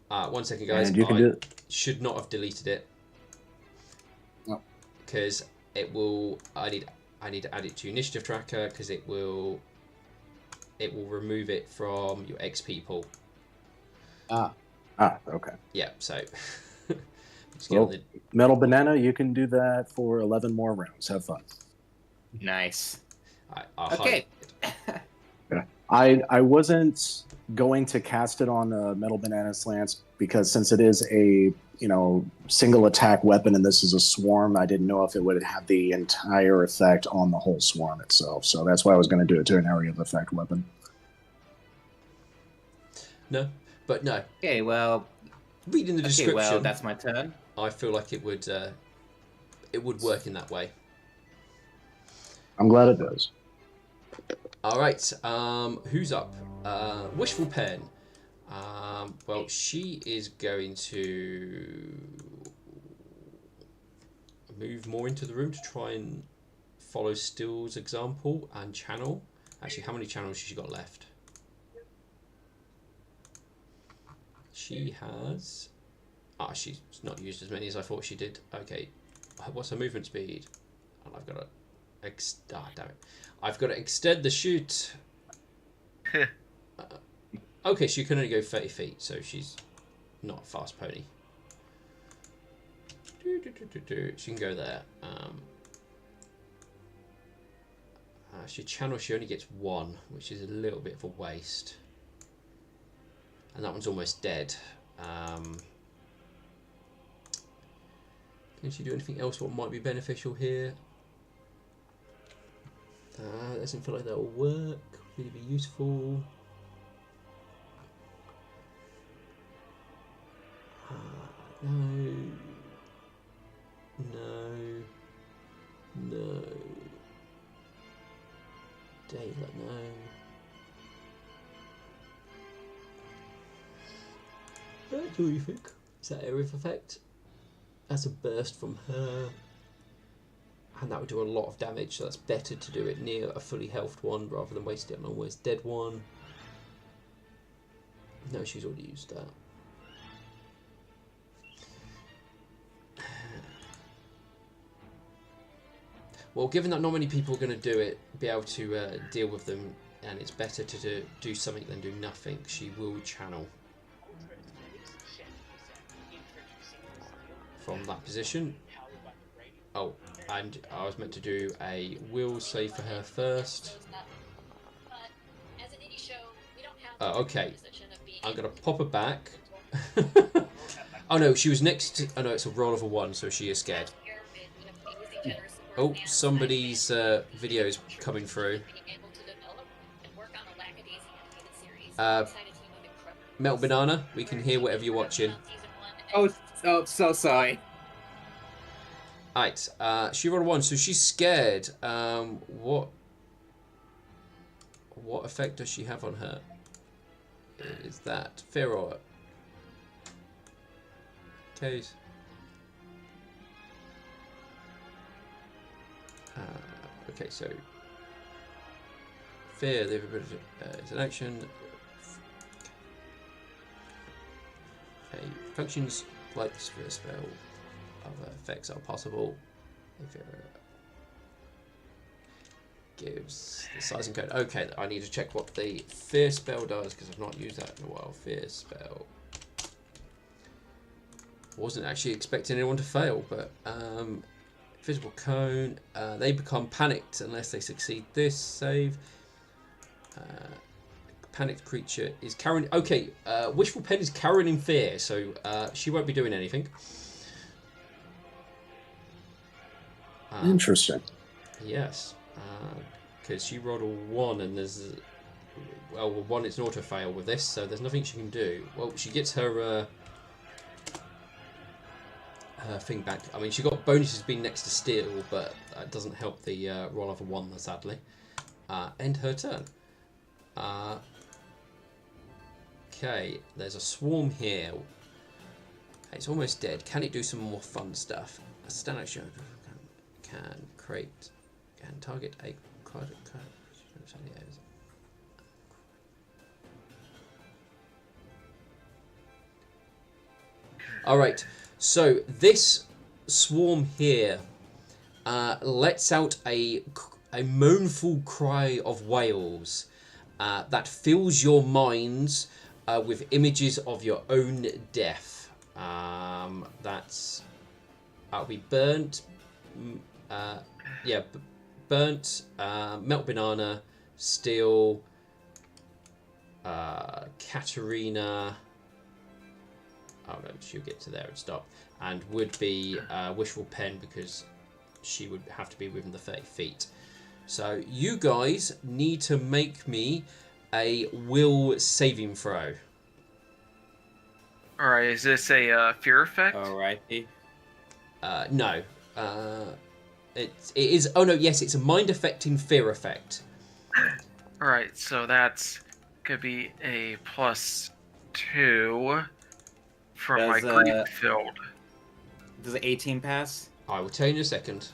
1 second, guys. And you can do it. Should not have deleted it. No. Because it will... I need to add it to initiative tracker, because it will remove it from your XP pool. Okay. Yeah, so... Well, Metal Banana, you can do that for 11 more rounds. Have fun. Nice. I'll Okay. I wasn't going to cast it on Metal Banana's lance because since it is a single attack weapon and this is a swarm, I didn't know if it would have the entire effect on the whole swarm itself. So that's why I was going to do it to an area of effect weapon. No, but no. Okay, well... Reading the description... Okay, well, that's my turn. I feel like it would work in that way. I'm glad it does. All right, who's up? Wishful Pen. Well, she is going to move more into the room to try and follow Still's example and channel. Actually, how many channels has she got left? She has... she's not used as many as I thought she did. Okay, what's her movement speed? And I've got to... damn it. I've got to extend the shoot. Okay, she can only go 30 feet, so she's not a fast pony. She can go there. She channel. She only gets 1, which is a little bit of a waste. And that one's almost dead. Can she do anything else? What might be beneficial here? Doesn't feel like that will work. Would it be useful? No. No. No. Daylight, no. What do you think? Is that area of effect? That's a burst from her. And that would do a lot of damage, so that's better to do it near a fully healthed one rather than waste it on a almost dead one. No, she's already used that. Well, given that not many people are going to be able to deal with them, and it's better to do something than do nothing, she will channel from that position. Oh, and I was meant to do a will save for her first. Okay, I'm going to pop her back. Oh no, she was next. Oh no, it's a roll of a 1, so she is scared. Oh, somebody's video is coming through. Melt Banana, we can hear whatever you're watching. Oh, so sorry. Right, she rolled a 1, so she's scared. What effect does she have on her? Is that fear or case? Okay, so fear, the ability is an action. Okay, functions like this for a spell. Other effects are possible. If it gives the size and code. Okay, I need to check what the fear spell does because I've not used that in a while. Fear spell. Wasn't actually expecting anyone to fail, but Visible cone. They become panicked unless they succeed this save. Panicked creature is carrying. Okay, Wishful Pen is carrying in fear, so she won't be doing anything. Interesting. Yes, because she rolled a 1, and there's well, 1 it's an auto fail with this, so there's nothing she can do. Well, she gets her thing back. I mean, she got bonuses being next to steel, but that doesn't help the roll of a 1, sadly. End her turn. Okay, there's a swarm here. It's almost dead. Can it do some more fun stuff? A standout show can create, can target a card. All right. So this swarm here lets out a mournful cry of wails that fills your minds with images of your own death. That'll be burnt. Burnt. Melt Banana, Steel, Katarina. Oh no, she'll get to there and stop. And would be Wishful Pen because she would have to be within the 30 feet. So you guys need to make me a will saving throw. Alright, is this a fear effect? Alrighty. No. It is. Oh no, yes, it's a mind affecting fear effect. Alright, so that's could be a +2 from my grief field. Does the 18 pass? I will tell you in a second.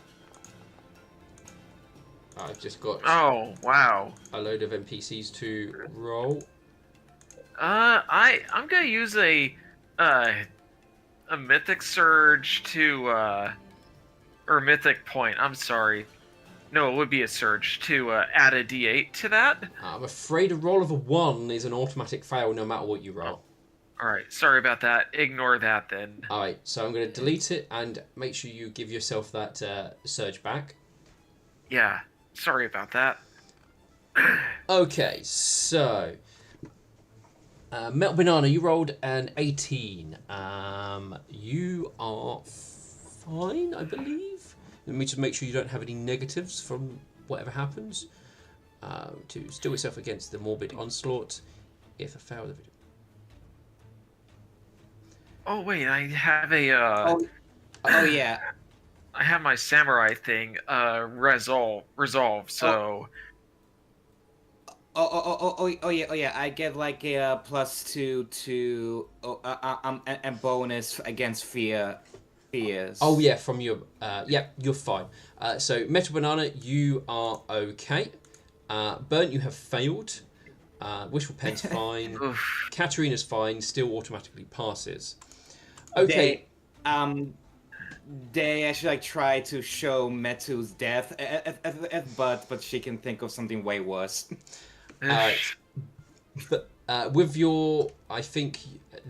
I've just got Oh wow. a load of NPCs to roll. I'm gonna use a mythic surge to or mythic point. I'm sorry. No, it would be a surge to add a D8 to that. I'm afraid a roll of a 1 is an automatic fail no matter what you roll. All right. Sorry about that. Ignore that then. All right, so I'm going to delete it and make sure you give yourself that surge back. Yeah. Sorry about that. Okay, so Melt Banana, you rolled an 18. You are fine, I believe. Let me just make sure you don't have any negatives from whatever happens. To steel yourself against the morbid onslaught. If a fail, the Oh wait, I have a. Oh yeah. I have my samurai thing. Resolve. So. Oh yeah. I get like a +2 to and bonus against fears. Oh yeah, from your yep, you're fine. So Metal Banana, you are okay. Burnt, you have failed. Wishful Pen's fine. Oof. Katarina's fine. Still automatically passes. Okay. They actually like try to show Metu's death, but she can think of something way worse. But with your, I think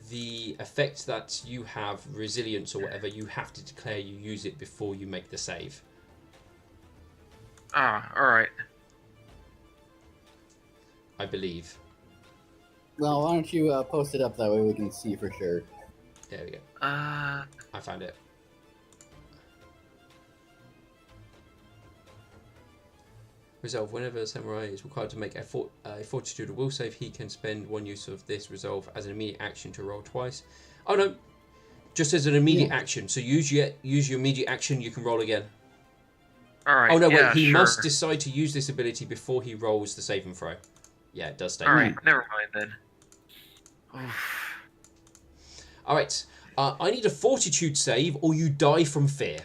the effect that you have, resilience or whatever, you have to declare you use it before you make the save. All right. I believe. Well, why don't you post it up that way we can see for sure. There we go. Uh. I found it. Resolve. Whenever a samurai is required to make a fortitude or will save, he can spend one use of this resolve as an immediate action to roll twice. Oh no, just as an immediate action. So use your immediate action. You can roll again. All right. Oh no, yeah, wait. He sure. must decide to use this ability before he rolls the save and throw. Yeah, it does stay. All right. Never mind then. Oof. All right. I need a fortitude save, or you die from fear.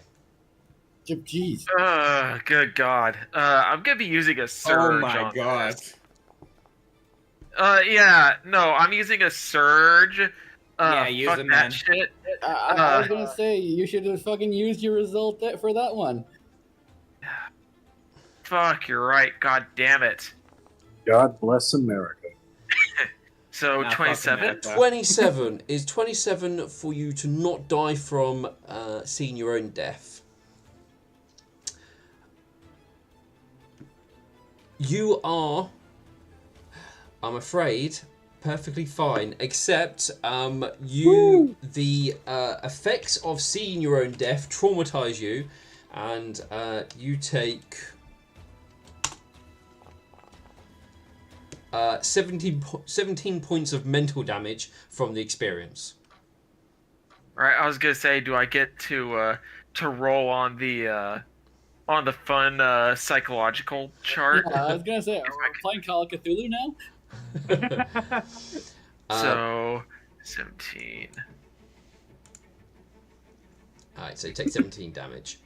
Jeez. Good God. I'm gonna be using a surge. Oh my on god. this. Yeah. No, I'm using a surge. Yeah, use fuck it, that man. shit. I was gonna say you should have fucking used your result for that one. Fuck, you're right. God damn it. God bless America. So Nah, fuck 27. America. 27 is 27 for you to not die from seeing your own death. You are, I'm afraid, perfectly fine, except the effects of seeing your own death traumatize you, and you take 17 points of mental damage from the experience. Right, I was gonna say, do I get to roll on the fun psychological chart? Yeah, I was gonna say, are we playing Call of Cthulhu now? So 17. Alright, so you take 17 damage.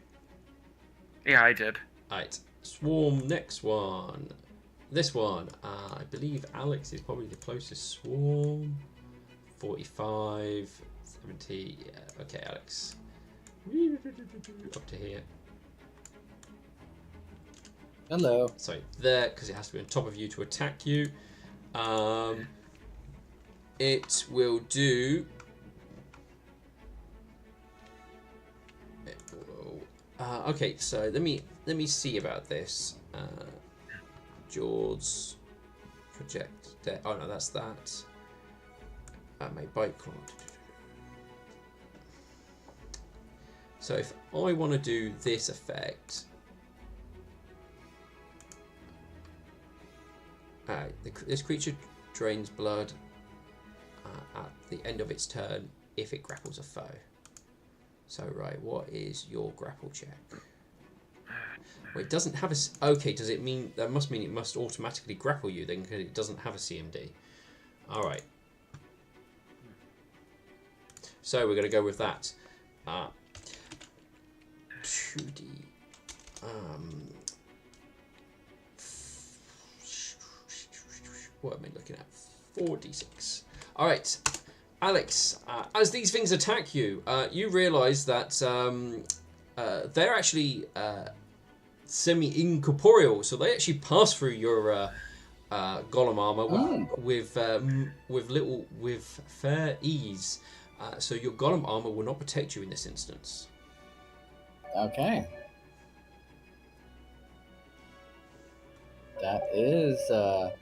Yeah, I did. Alright, Swarm, next one. This one, I believe Alex is probably the closest Swarm. 45, 70, yeah, okay, Alex. Up to here. Hello. Sorry, there, because it has to be on top of you to attack you. It will do. Okay, so let me see about this. Jaws project. Oh no, that's that. My bite claw. So if I want to do this effect. This creature drains blood at the end of its turn if it grapples a foe. So, right, what is your grapple check? Well, it doesn't have a... Okay, does it mean... That must mean it must automatically grapple you then, because it doesn't have a CMD. Alright. So, we're going to go with that. 2D... What am I looking at? 4d6. Alright, Alex, as these things attack you, you realise that they're actually semi-incorporeal, so they actually pass through your golem armor with fair ease. So your golem armor will not protect you in this instance. Okay. That is a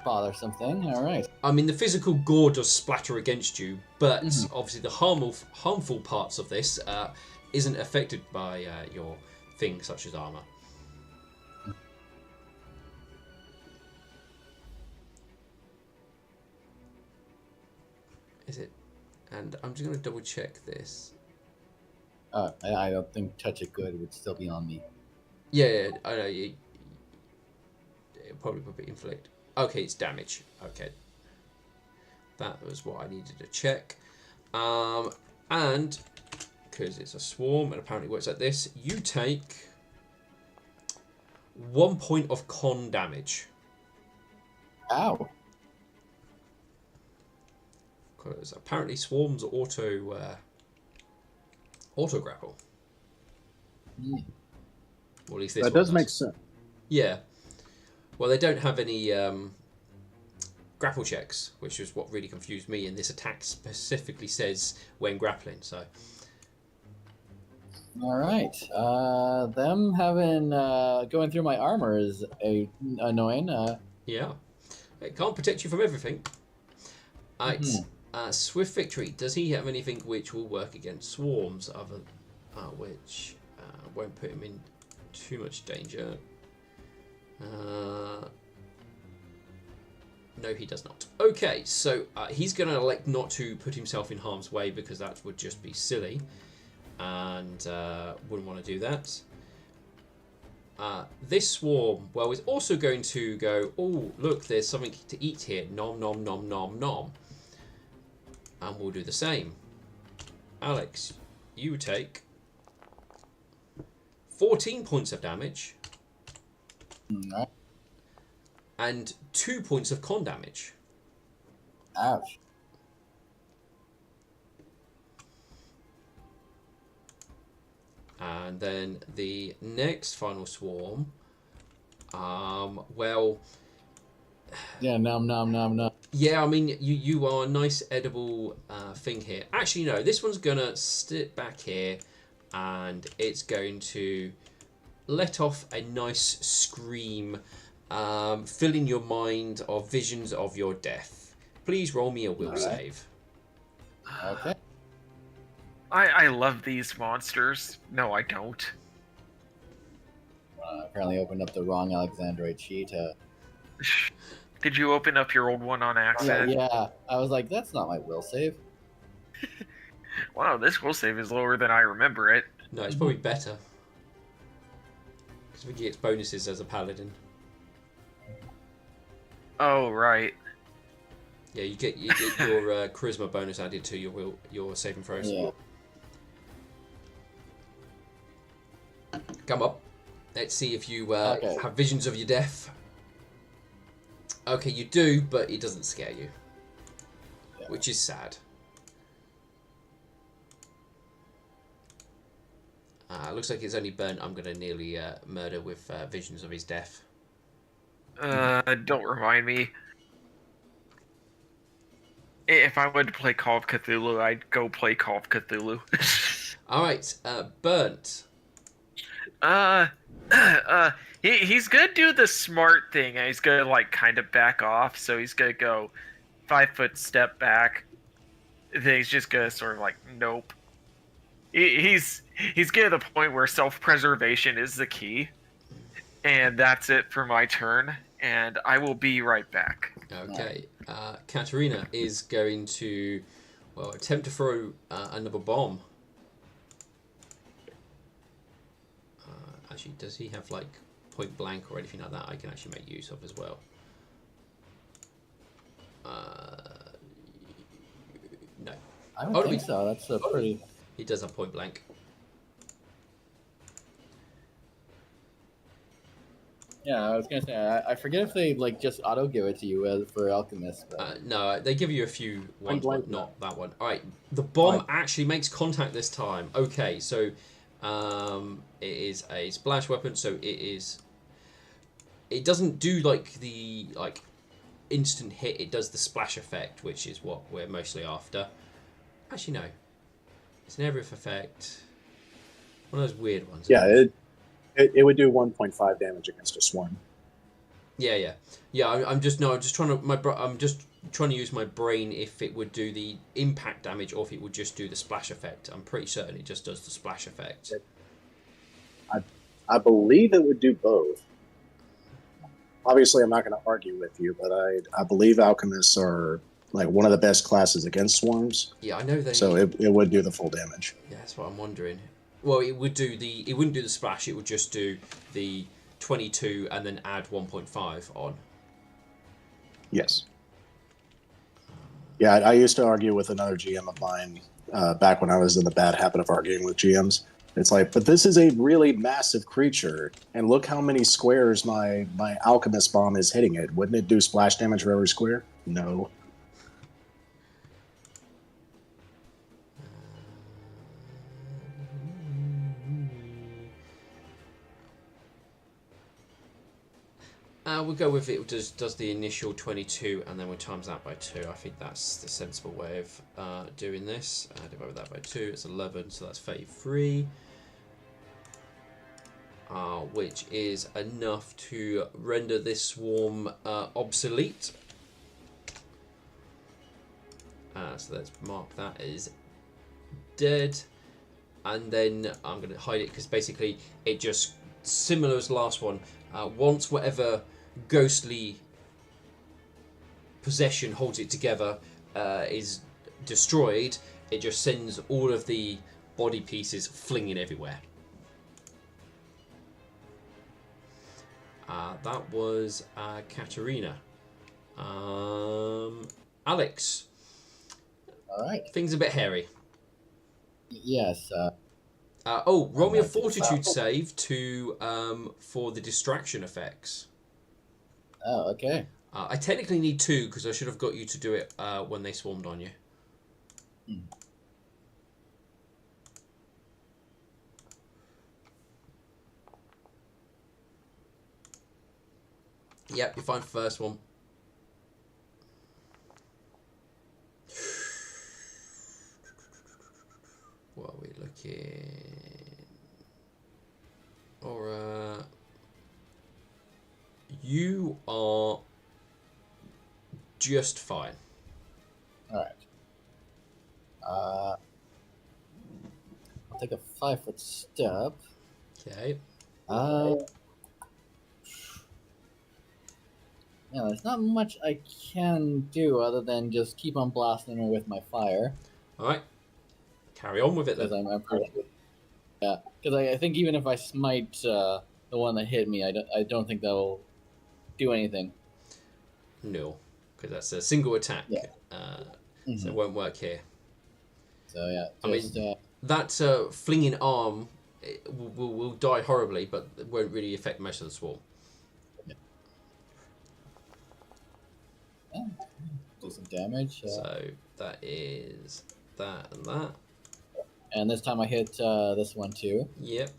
bothersome thing. All right. I mean, the physical gore does splatter against you, but obviously the harmful parts of this isn't affected by your things such as armor. Is it? And I'm just going to double check this. I don't think touch it good would still be on me. Yeah, I know. It'll probably inflict. Okay, it's damage. Okay. That was what I needed to check. And because it's a swarm and apparently works like this, you take 1 point of con damage. Ow. Because apparently swarms auto grapple. Mm. Or at least this That one does make sense. Yeah. Well, they don't have any grapple checks, which is what really confused me. And this attack specifically says when grappling. So. All right. Them having going through my armor is annoying. Yeah. It can't protect you from everything. Right. Swift Victory. Does he have anything which will work against swarms, other which won't put him in too much danger? No, he does not. Okay, so he's going to elect not to put himself in harm's way because that would just be silly, and wouldn't want to do that. This swarm, well, is also going to go, oh, look, there's something to eat here. Nom, nom, nom, nom, nom. And we'll do the same. Alex, you take 14 points of damage. Right. And 2 points of con damage. Ouch. And then the next final swarm, well... Yeah, nom, nom, nom, nom. Yeah, I mean, you are a nice edible thing here. Actually, no, this one's going to sit back here and it's going to let off a nice scream, filling your mind of visions of your death. Please roll me a will save. Okay. I love these monsters. No, I don't. Apparently opened up the wrong Alexandrite sheet. Did you open up your old one on accident? Yeah. I was like, that's not my will save. Wow, this will save is lower than I remember it. No, it's probably better. Because he gets bonuses as a paladin. Oh, right. Yeah, you get your charisma bonus added to your saving throws. Yeah. Come up. Let's see if you Okay. have visions of your death. Okay, you do, but it doesn't scare you. Yeah. Which is sad. Looks like it's only burnt. I'm going to nearly murder with visions of his death. Don't remind me. If I wanted to play Call of Cthulhu, I'd go play Call of Cthulhu. Alright, burnt. He's gonna do the smart thing, and he's gonna like kind of back off. So he's gonna go 5 foot step back. Then he's just gonna sort of like nope. He's getting to the point where self-preservation is the key, and that's it for my turn. And I will be right back. Okay, Katerina is going to, well, attempt to throw another bomb. Actually, does he have like point blank or anything like that I can actually make use of as well? No. I don't think so. That's a pretty... He does have point blank. Yeah, I was gonna say, I forget if they like just auto give it to you for alchemist. But... No, they give you a few ones, blank, but not that one. All right, the bomb actually makes contact this time. Okay, so it is a splash weapon, so it it doesn't do like the instant hit. It does the splash effect, which is what we're mostly after. Actually, no, it's an area of effect. One of those weird ones. Yeah, it would do 1.5 damage against a swarm. Yeah. I'm just trying to I'm just trying to use my brain if it would do the impact damage or if it would just do the splash effect. I'm pretty certain it just does the splash effect. I believe it would do both. Obviously, I'm not going to argue with you, but I believe alchemists are like one of the best classes against swarms. Yeah, I know they. So it would do the full damage. Yeah, that's what I'm wondering. Well, it wouldn't do the splash. It would just do the 22 and then add 1.5 on. Yes. Yeah, I used to argue with another GM of mine back when I was in the bad habit of arguing with GMs. It's like, but this is a really massive creature, and look how many squares my alchemist bomb is hitting it. Wouldn't it do splash damage for every square? No. We'll go with it does the initial 22 and then we'll times that by 2. I think that's the sensible way of doing this. Divide that by 2, it's 11, so that's 33. Which is enough to render this swarm obsolete. So let's mark that as dead. And then I'm going to hide it because basically it just, similar as the last one, once whatever ghostly possession holds it together is destroyed, it just sends all of the body pieces flinging everywhere. That was Katerina. Alex. All right. Things a bit hairy. Yes. Roll me a fortitude save for the distraction effects. Oh, okay. I technically need 2 because I should have got you to do it when they swarmed on you. Yep, you're fine for first one. What are we looking? Aura. You are just fine. All right. I'll take a 5-foot step. Okay. Yeah, there's not much I can do other than just keep on blasting her with my fire. All right. Carry on with it then. Because I'm pretty good. Yeah, because I think even if I smite the one that hit me, I don't think that will do anything. No, because that's a single attack. Yeah. So it won't work here. So yeah, just, that flinging arm will die horribly, but it won't really affect most of the swarm. do some damage. So that is that and that. And this time I hit this one too. Yep.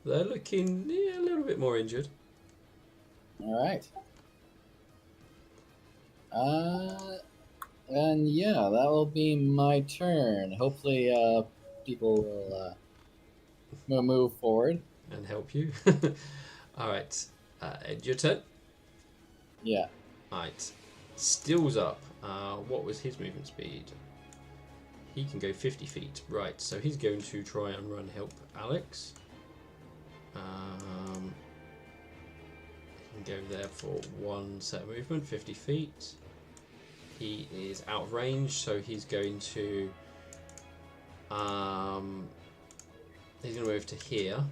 They're looking a little bit more injured. All right. And yeah, that will be my turn. Hopefully, people will move forward. And help you. All right. Ed, your turn. Yeah. All right. Still's up. What was his movement speed? He can go 50 feet. Right. So he's going to try and run help Alex. He can go there for one set of movement, 50 feet. He is out of range, so he's going to move to here.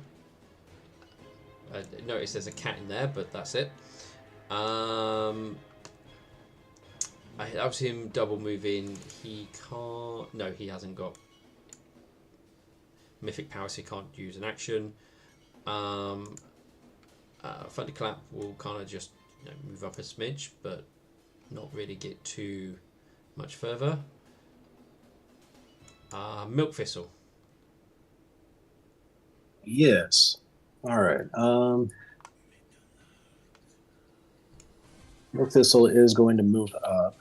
Notice there's a cat in there, but that's it. That was him double moving. He can't. No, he hasn't got mythic power, so he can't use an action. Thunderclap will kind of just move up a smidge, but not really get too much further. Milk Thistle. Yes. All right. Milk Thistle is going to move up.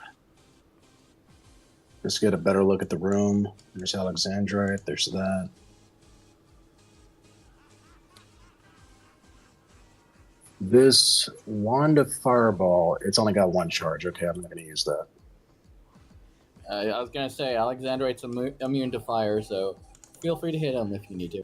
Just get a better look at the room. There's Alexandrite. There's that. This Wand of Fireball, it's only got one charge. Okay, I'm not going to use that. I was gonna say Alexandrite's immune to fire, so feel free to hit him if you need to.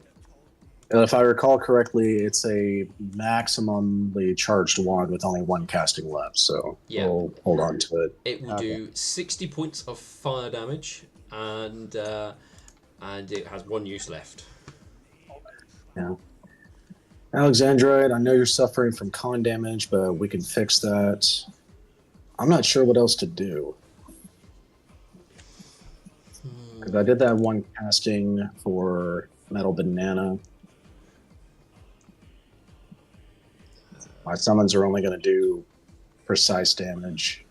If I recall correctly, it's a maximally charged wand with only one casting left, so Yeah. we'll hold on to it. It will Okay. do 60 points of fire damage, and it has one use left. Yeah. Alexandrite, I know you're suffering from con damage, but we can fix that. I'm not sure what else to do. Because I did that one casting for Metal Banana. My summons are only going to do precise damage.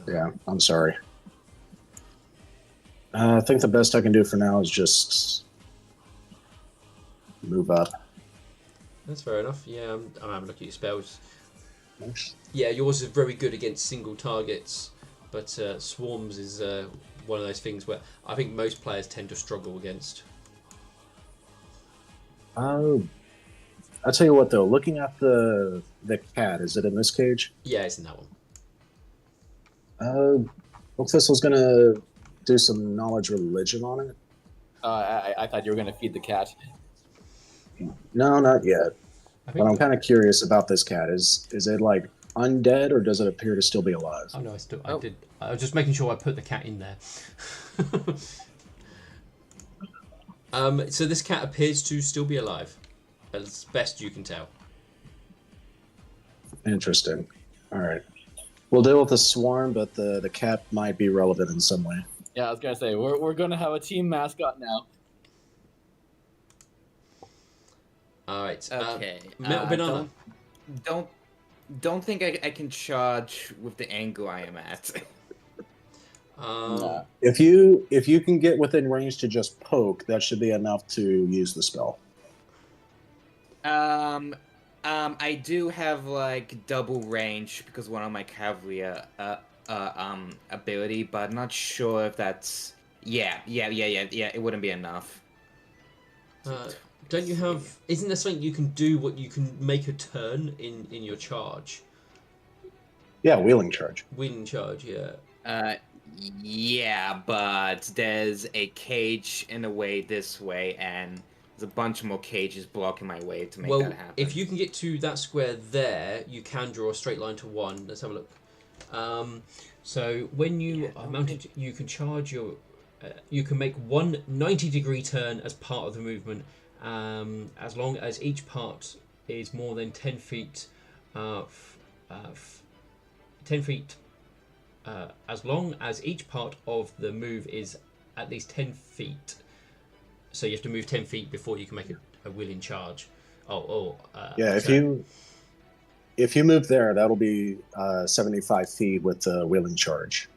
Yeah, I'm sorry. I think the best I can do for now is just move up. That's fair enough. Yeah, I'm having a look at your spells. Yeah, yours is very good against single targets, but swarms is one of those things where I think most players tend to struggle against. I'll tell you what, though. Looking at the cat, is it in this cage? Yeah, it's in that one. Oak Thistle's gonna do some knowledge religion on it. I thought you were gonna feed the cat. No, not yet. I But think. I'm kind of curious about this cat. Is it like undead or does it appear to still be alive? Oh no, I did. I was just making sure I put the cat in there. So this cat appears to still be alive, as best you can tell. Interesting. All right. We'll deal with the swarm, but the cat might be relevant in some way. Yeah, I was gonna say we're gonna have a team mascot now. All right. Okay. Metal Banana. Don't think I can charge with the angle I am at. Nah. If you can get within range to just poke, that should be enough to use the spell. I do have like double range because one of my cavalry ability, but I'm not sure if that's yeah. It wouldn't be enough. Don't you have? Isn't there something you can do? What you can make a turn in your charge? Yeah, wheeling charge. Win charge, yeah. Yeah, but there's a cage in the way this way, and there's a bunch more cages blocking my way to make Well, that happen. if you can get to that square there, you can draw a straight line to one. Let's have a look. So when you are mounted, you can charge your. You can make one 90-degree turn as part of the movement, as long as each part is more than 10 feet. 10 feet. As long as each part of the move is at least 10 feet. So you have to move 10 feet before you can make a willing charge. Yeah, so- if you move there, that'll be 75 feet with the wheeling charge.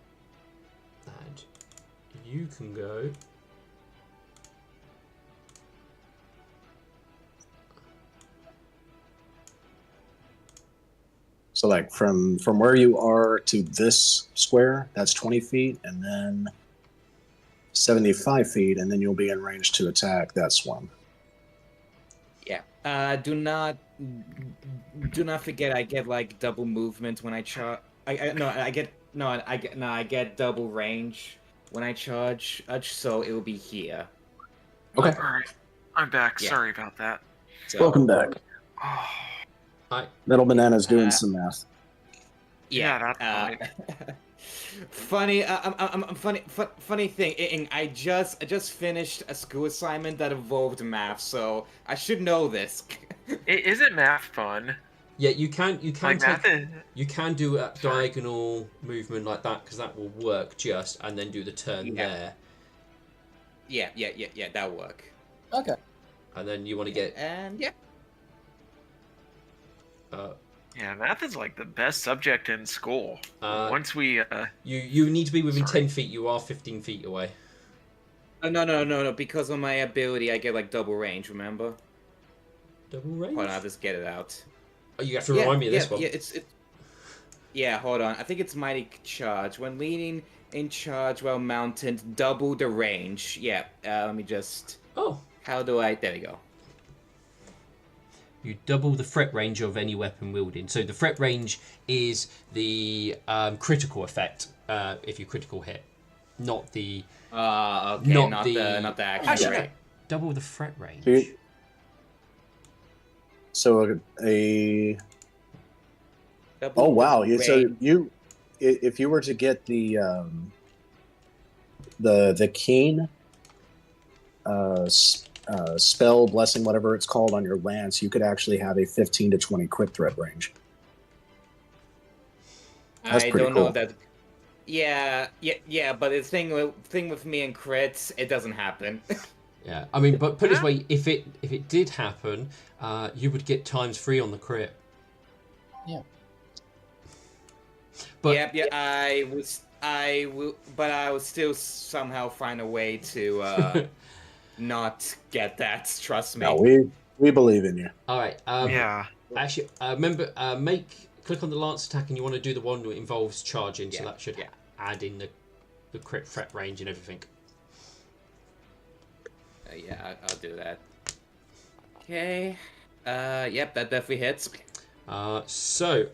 And you can go. So like from where you are to this square, that's 20 feet, and then 75 feet, and then you'll be in range to attack that swarm. Yeah. Do not forget I get like double movement when I charge. I get double range when I charge. So it will be here. Okay. Alright. I'm back. Yeah. Sorry about that. So, Welcome back. Oh, Metal Banana's doing some math. Yeah, Yeah, that's funny. Funny thing. I just finished a school assignment that involved math, so I should know this. isn't math fun? Yeah, you can Like math take, is... you can do a Sorry. diagonal movement like that because that will work just, and then do the turn Yeah. there, Yeah. That'll work. Okay. and then you want to get. And yeah. Yeah, math is like the best subject in school. Uh, Once we... You need to be within Sorry. 10 feet. You are 15 feet away. No. Because of my ability, I get like double range. Remember? Double range? Hold on, I'll just get it out. Oh, you have to remind me of this one. Yeah. Yeah. Hold on. I think it's mighty charge. When leaning in charge while mounted, double the range. Yeah. Let me just. Oh. How do I? There we go. You double the threat range of any weapon wielding. So the threat range is the critical effect if you critical hit, not the. Okay. Not the action. Actually, Right. double the threat range. So a. Double Oh wow! the So range. you, if you were to get the keen spell, blessing, whatever it's called, on your lance, you could actually have a 15 to 20 quick threat range. That's I pretty don't cool. know that. Yeah. But the thing with me and crits, it doesn't happen. Yeah, I mean, but put it this way: if it did happen, you would get ×3 on the crit. Yeah. But yeah. I will, but I will still somehow find a way to not get that. Trust me. No, we believe in you. all right. Yeah. Actually, remember, click on the lance attack, and you want to do the one that involves charging. So that should add in the crit threat range and everything. Yeah, I'll do that. Okay. Yep, that definitely hits. So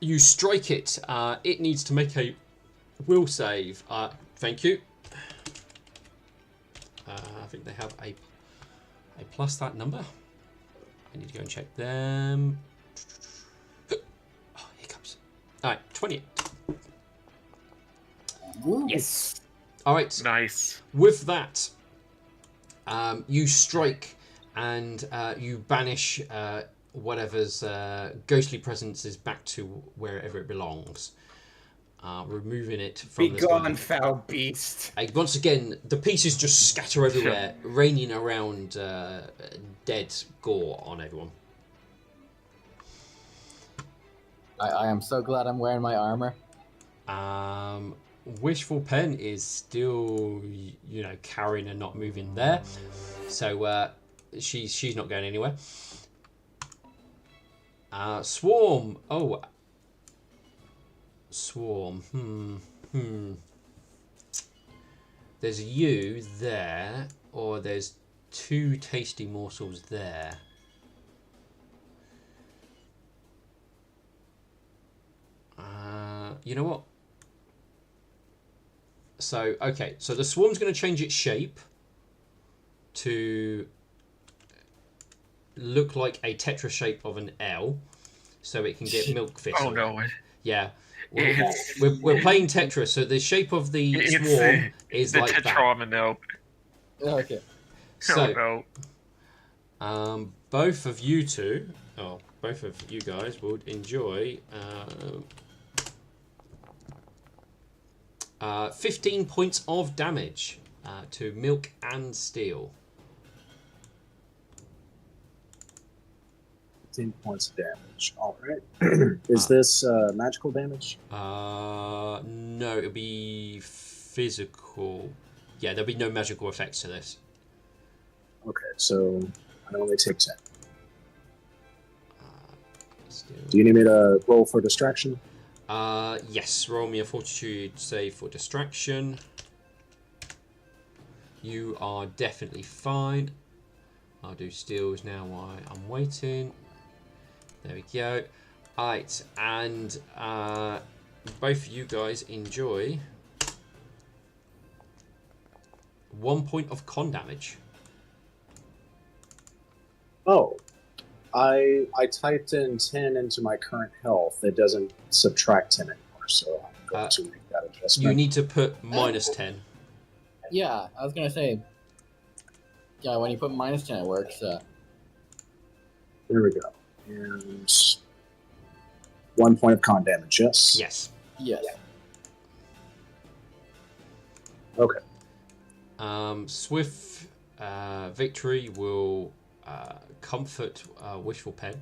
you strike it. It needs to make a will save. Thank you. I think they have a plus that number. I need to go and check them. Oh, here comes. All right, 20. Yes. All right. Nice. With that, you strike and you banish whatever's ghostly presence is back to wherever it belongs, removing it from Be the gone, sky. foul beast. Once again, the pieces just scatter everywhere, raining around dead gore on everyone. I am so glad I'm wearing my armor. Wishful Pen is still, carrying and not moving there, so she's not going anywhere. Swarm. Oh, Swarm. There's you there, or there's 2 tasty morsels there. You know what? So, okay. So the swarm's going to change its shape to look like a tetra shape of an L, so it can get Milk Thistle. Oh no. Yeah. We're playing Tetris, so the shape of the swarm is the like Tetramino. Okay. So, Oh no. both of you guys would enjoy 15 points of damage to Milk and Steel. 15 points of damage. All right. Is this magical damage? No, it'll be physical. Yeah, there'll be no magical effects to this. Okay, so I only take 10. Steel. Do you need me to roll for distraction? Yes, roll me a fortitude save for distraction. You are definitely fine. I'll do steals now while I'm waiting. There we go. Alright, and both of you guys enjoy 1 point of con damage. Oh, I typed in 10 into my current health. It doesn't subtract 10 anymore, so I'm going to make that adjustment. You need to put -10. Yeah, I was gonna say. Yeah, when you put -10, it works. There we go. And 1 point of con damage, yes? Yes. Yes. Okay. Swift Victory will comfort Wishful Pen,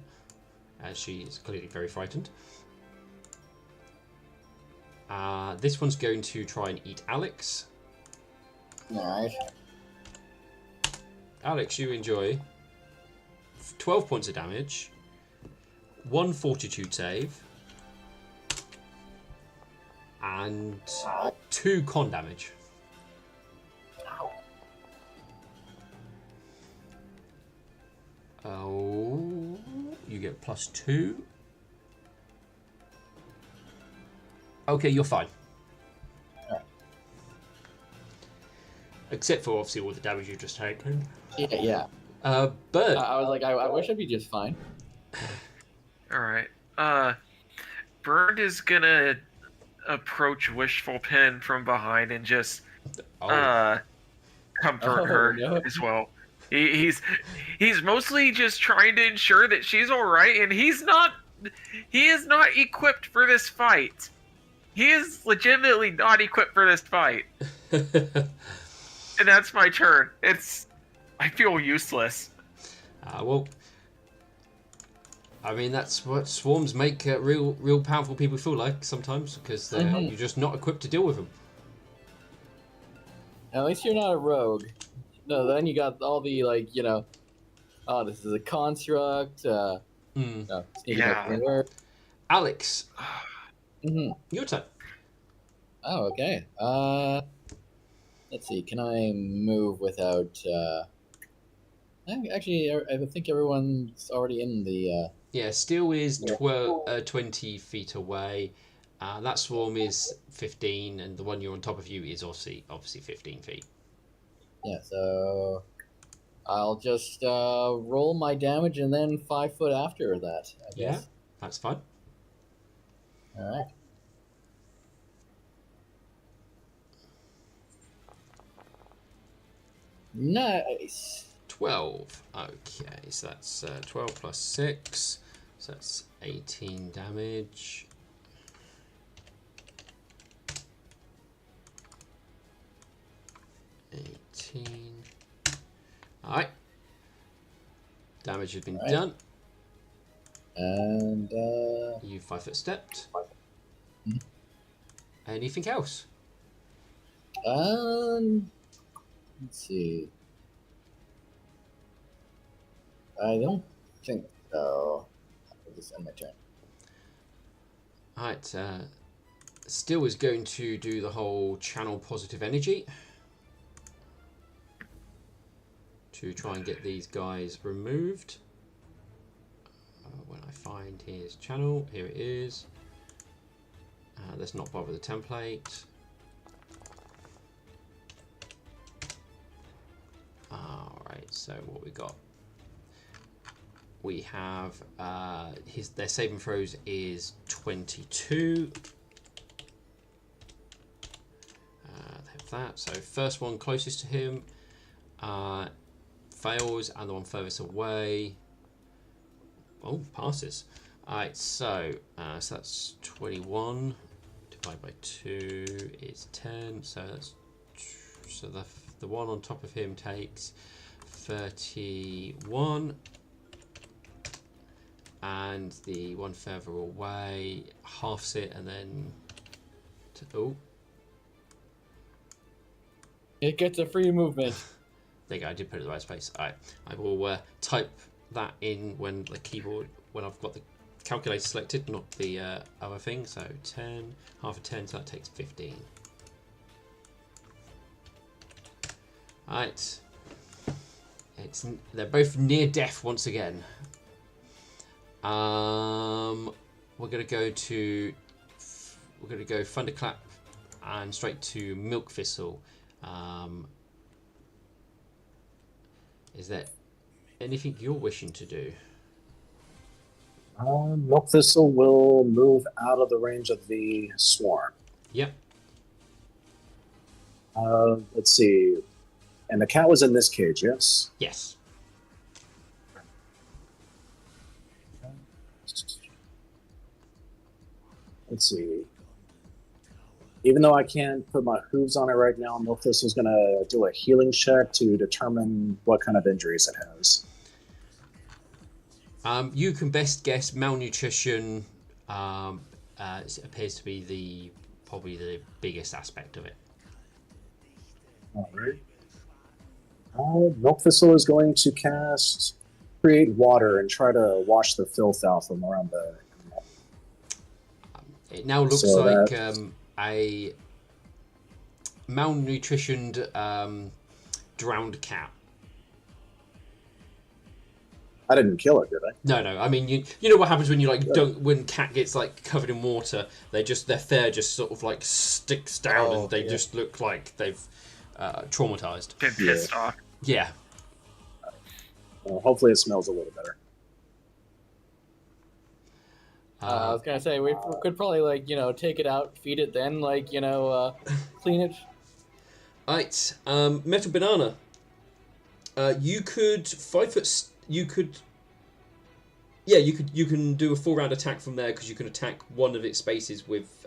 as she is clearly very frightened. This one's going to try and eat Alex. Alright. Alex, you enjoy 12 points of damage, 1 fortitude save, and 2 con damage. Oh, you get +2. Okay, you're fine. Except for obviously all the damage you just taken. Yeah. But I was like, I wish I'd be just fine. Alright. Bird is gonna approach Wishful Pin from behind and just comfort her no. as well. He's mostly just trying to ensure that she's alright, and he is not equipped for this fight. He is legitimately not equipped for this fight. And that's my turn. I feel useless. Well, I mean that's what swarms make real powerful people feel like sometimes, because you're just not equipped to deal with them. At least you're not a rogue. No, then you got all the oh, this is a construct. No, sneaking up doesn't work. Alex, Mm-hmm. your turn. Oh, okay. Let's see. Can I move without? Actually, I think everyone's already in the. Yeah, Steel is 20 feet away. That swarm is 15, and the one you're on top of you is obviously 15 feet. Yeah, so I'll just roll my damage and then 5 foot after that, I guess. Yeah, that's fine. All right. Nice. 12. Okay, so that's 12 plus 6. So that's 18 damage. Alright. Damage has been done. And You 5 foot stepped. Mhm. Anything else? let's see. I don't think so. I'll just end my turn. Alright, Still is going to do the whole channel positive energy to try and get these guys removed. When I find his channel, here it is. Let's not bother the template. Alright, so what we got? We have their saving throws is 22. They have that. So first one closest to him fails, and the one furthest away passes. Alright, so that's 21 divided by 2 is 10. So the one on top of him takes 31. And the one further away halves it, and then It gets a free movement. there you go. I did put it in the right space. All right, I will type that in when I've got the calculator selected, not the other thing. So 10, half of 10, so that takes 15. All right, they're both near death once again. We're gonna go Thunderclap and straight to Milk Thistle. Is there anything you're wishing to do? Milk Thistle will move out of the range of the swarm. Yep. Let's see. And the cat was in this cage, yes? Yes. Let's see. Even though I can't put my hooves on it right now, Milk Thistle's going to do a healing check to determine what kind of injuries it has. You can best guess malnutrition appears to be probably the biggest aspect of it. All right. Milk Thistle is going to cast Create Water and try to wash the filth out from around the. It now looks So like that- a malnutritioned, drowned cat. I didn't kill it, did I? No. I mean, you know what happens when you like don't when cat gets like covered in water? Their fur just sort of like sticks down, Oh, and they yeah. just look like they've traumatized. Been pissed off. Yeah. Hopefully, it smells a little better. I was gonna say we could probably like take it out, feed it, then like clean it. Right, Metal Banana. You could 5 foot. You could. Yeah, you can do a 4-round attack from there because you can attack one of its spaces with,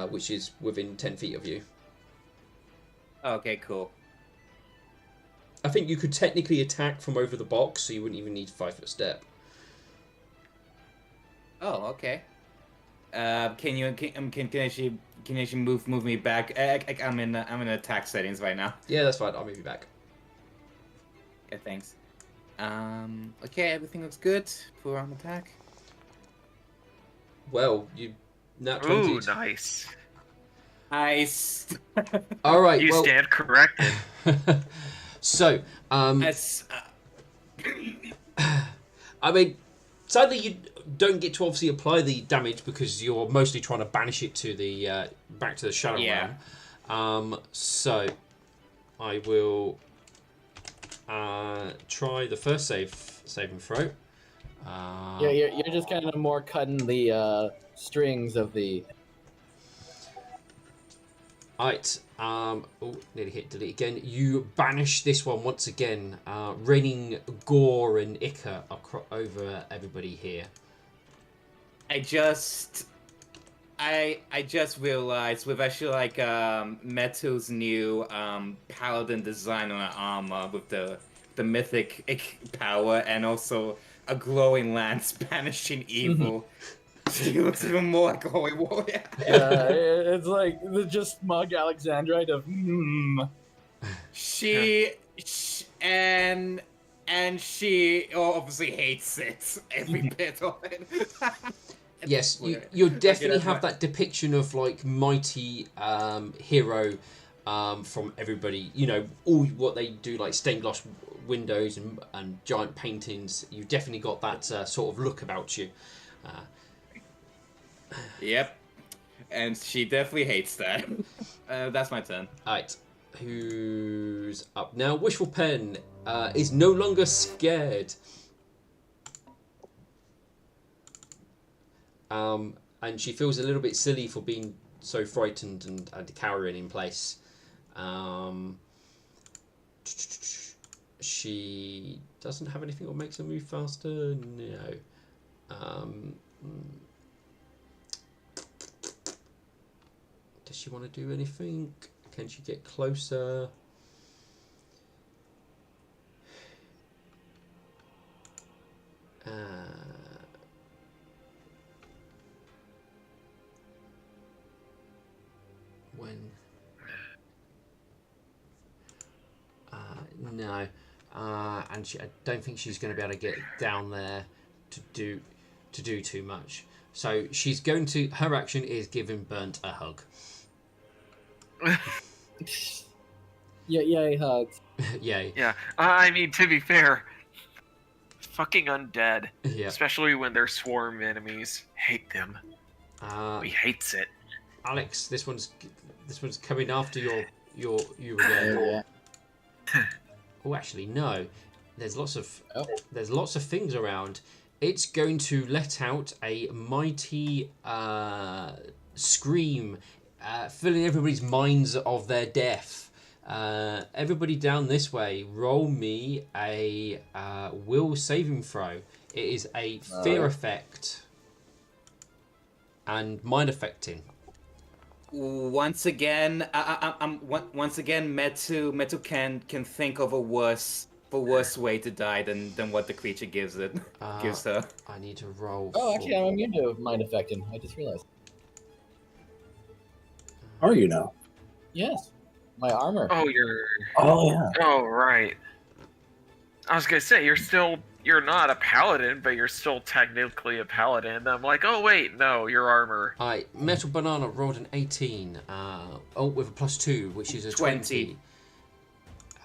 which is within 10 feet of you. Okay, cool. I think you could technically attack from over the box, so you wouldn't even need 5 foot step. Oh, okay. Can you actually move me back? I'm in attack settings right now. Yeah, that's fine. I'll move you back. Okay, thanks. Okay, everything looks good. Full round attack. Well, you nat Ooh, 20'd. nice. Nice. All right. You well, stand corrected. so, That's, I mean, sadly, you don't get to obviously apply the damage because you're mostly trying to banish it to the back to the Shadow Yeah. Realm. So, I will try the first saving throw. Yeah, you're just kind of more cutting the strings of the. Right. Oh, nearly hit delete again. You banish this one once again, raining gore and ichor over everybody here. I just realized with actually like Metal's new paladin design on her armor with the mythic power and also a glowing lance banishing evil. She looks even more like a holy warrior. It's like the just smug Alexandrite of. And she obviously hates it every bit of it. Yes, weird. you definitely that's have my- that depiction of like mighty hero from everybody. You know, all what they do, like stained glass windows and giant paintings. You've definitely got that sort of look about you. Yep. And she definitely hates that. That's my turn. Right, who's up now? Wishful Pen is no longer scared. And she feels a little bit silly for being so frightened and cowering in place. She doesn't have anything that makes her move faster. No. Does she want to do anything? Can she get closer? When? No. And I don't think she's going to be able to get down there to do too much. So she's going to. Her action is giving Burnt a hug. Yay, hugs. Yay. Yeah. I mean, to be fair, fucking undead, Yeah. especially when they're swarm enemies, hate them. We hates it. Alex, this one's coming after you again. Yeah. Oh, actually, no. There's lots of things around. It's going to let out a mighty scream, filling everybody's minds of their death. Everybody down this way, roll me a will saving throw. It is a fear effect and mind affecting. Once again, Metu can think of a worse way to die than what the creature gives her. I need to roll. Oh, actually, I'm immune to mind affecting. I just realized. Are you now? Yes. my armor. Oh, you're. Oh yeah. Oh, right. I was gonna say you're not a paladin, but you're still technically a paladin. I'm like, oh wait, no, your armor. Alright, Metal Banana rolled an 18. With a +2, which is a 20.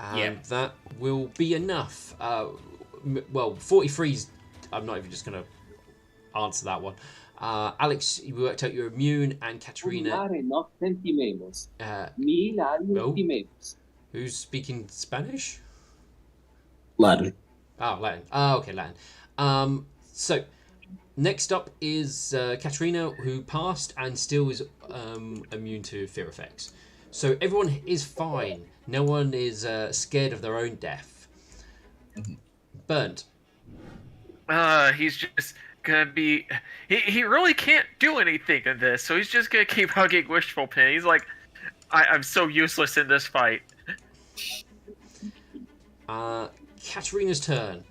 And Yep. that will be enough. 43's. I'm not even just going to answer that one. Alex, you worked out you're immune, and Katerina. No sentimos. Uh, Mi la Oh. sentimos. who's speaking Spanish? Latin. Oh, Latin. Oh, okay, Latin. So, next up is Katerina, who passed and still is immune to fear effects. So everyone is fine. No one is scared of their own death. Burnt. He's just gonna be. He really can't do anything in this, so he's just gonna keep hugging Wishful Pin. He's like, I'm so useless in this fight. Katerina's turn.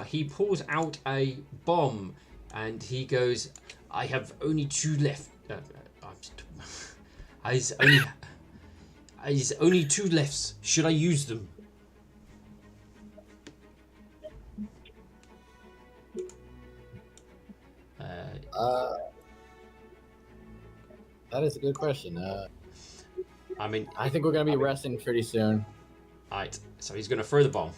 He pulls out a bomb and he goes, I have only 2 left. He's only 2 lefts. Should I use them? That is a good question. I mean, I think we're gonna be resting pretty soon. alright, so he's going to throw the bomb.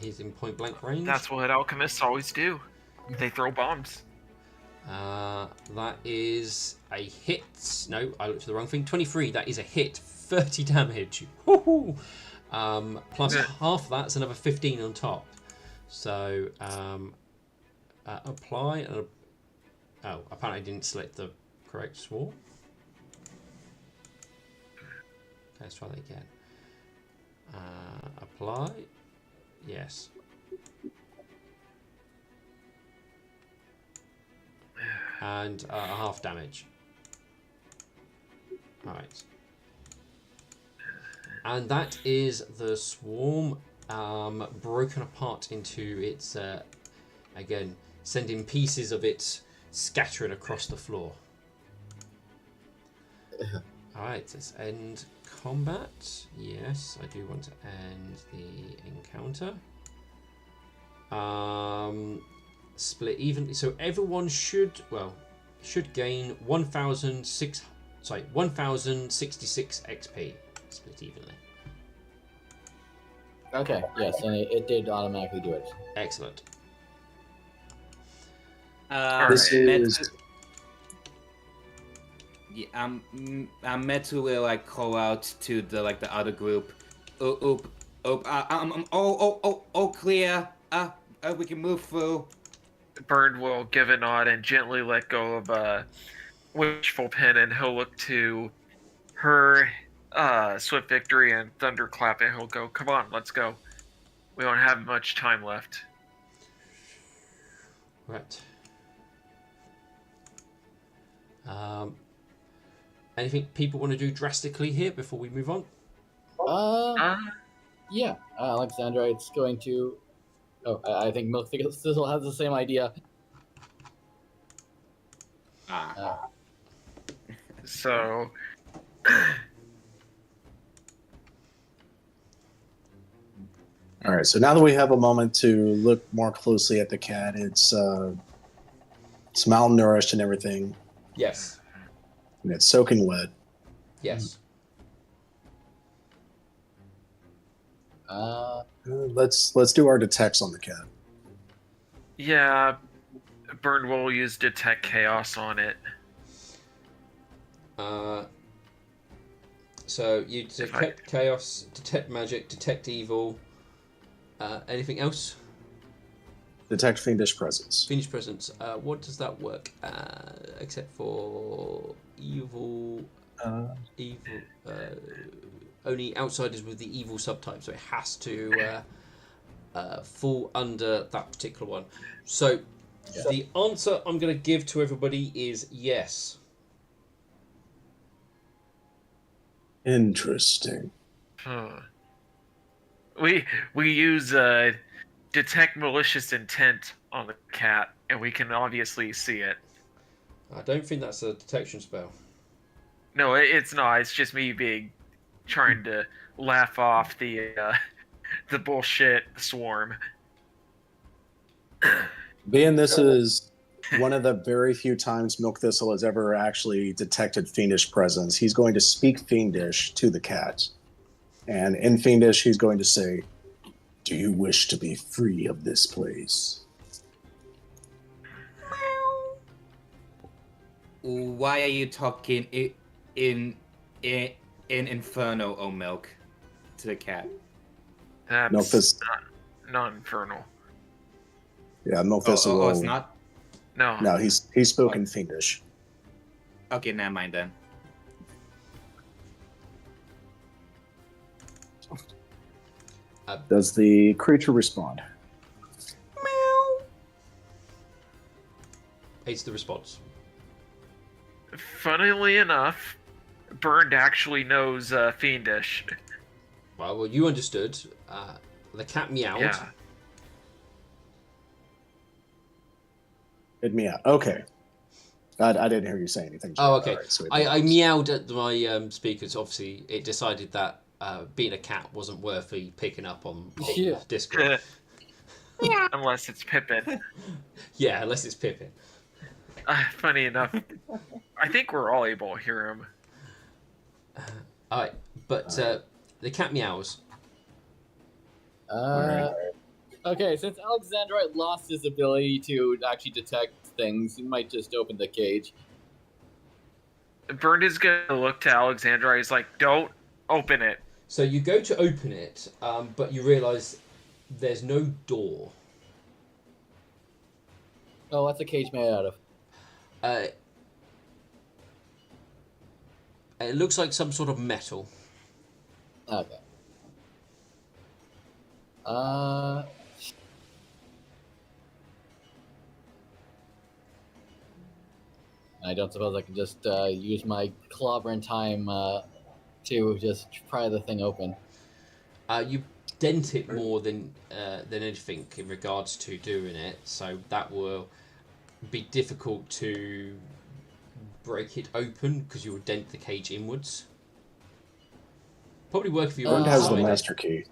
He's in point blank range. That's what alchemists always do. They throw bombs. That is a hit. No, I looked at the wrong thing. 23, that is a hit. 30 damage. Woohoo! Plus half that's another 15 on top. So, apply. Oh, apparently I didn't select the correct swarm. Okay, let's try that again. Apply. Yes. And half damage. Alright. And that is the swarm broken apart into its, again, sending pieces of it scattering across the floor. Alright, let's end combat. Yes, I do want to end the encounter. Split evenly. So everyone should gain 1066 XP. Split evenly. Okay, yes, and it did automatically do it. Excellent. This is. Yeah, Metu will like call out to the other group. Oh, clear. We can move through. Bird will give a nod and gently let go of Wishful Pin, and he'll look to her Swift Victory and Thunderclap, and he'll go, come on, let's go. We don't have much time left. Right. Anything people want to do drastically here before we move on? Yeah, Alexandra, it's going to. Oh, I think Milk Sizzle has the same idea. So, All right. So now that we have a moment to look more closely at the cat, it's malnourished and everything, Yes. and it's soaking wet. Yes. Let's do our detects on the cat. yeah, Bird will use Detect Chaos on it. So you detect chaos, detect magic, detect evil. Anything else? Detect fiendish presence. Fiendish presence. What does that work? Except for evil. Only outsiders with the evil subtype, so it has to fall under that particular one. So the answer I'm going to give to everybody is yes. Interesting. Huh. We use Detect Malicious Intent on the cat, and we can obviously see it. I don't think that's a detection spell. No, it's not. It's just me trying to laugh off the bullshit swarm. Being this is one of the very few times Milk Thistle has ever actually detected fiendish presence, he's going to speak fiendish to the cat. And in fiendish, he's going to say, "Do you wish to be free of this place?" Why are you talking in Inferno, oh Milk, to the cat? That's Milk Thistle. not infernal. Yeah, Milk Thistle Oh, will. it's not? No. No, he's spoken fiendish. Okay, never mind then. Does the creature respond? It's the response. Funnily enough, Burned actually knows Fiendish. Well, you understood. The cat meowed. Yeah. It meowed. Okay. I didn't hear you say anything. Oh, okay. All right, so I meowed at my speakers. Obviously, it decided that being a cat wasn't worth picking up on Yeah. Discord. Unless it's Pippin. Yeah, unless it's Pippin. Funny enough, I think we're all able to hear him. Alright, but the cat meows. Okay, since Alexandrite lost his ability to actually detect things, he might just open the cage. Burned is gonna look to Alexandra. He's like, "Don't open it." So you go to open it, but you realise there's no door. Oh, what's a cage made out of? It looks like some sort of metal. Okay. I don't suppose I can just use my clobbering time to just pry the thing open. You dent it more than anything in regards to doing it, so that will be difficult to break it open because you will dent the cage inwards. Probably work if you Burned were has the inside it. master key.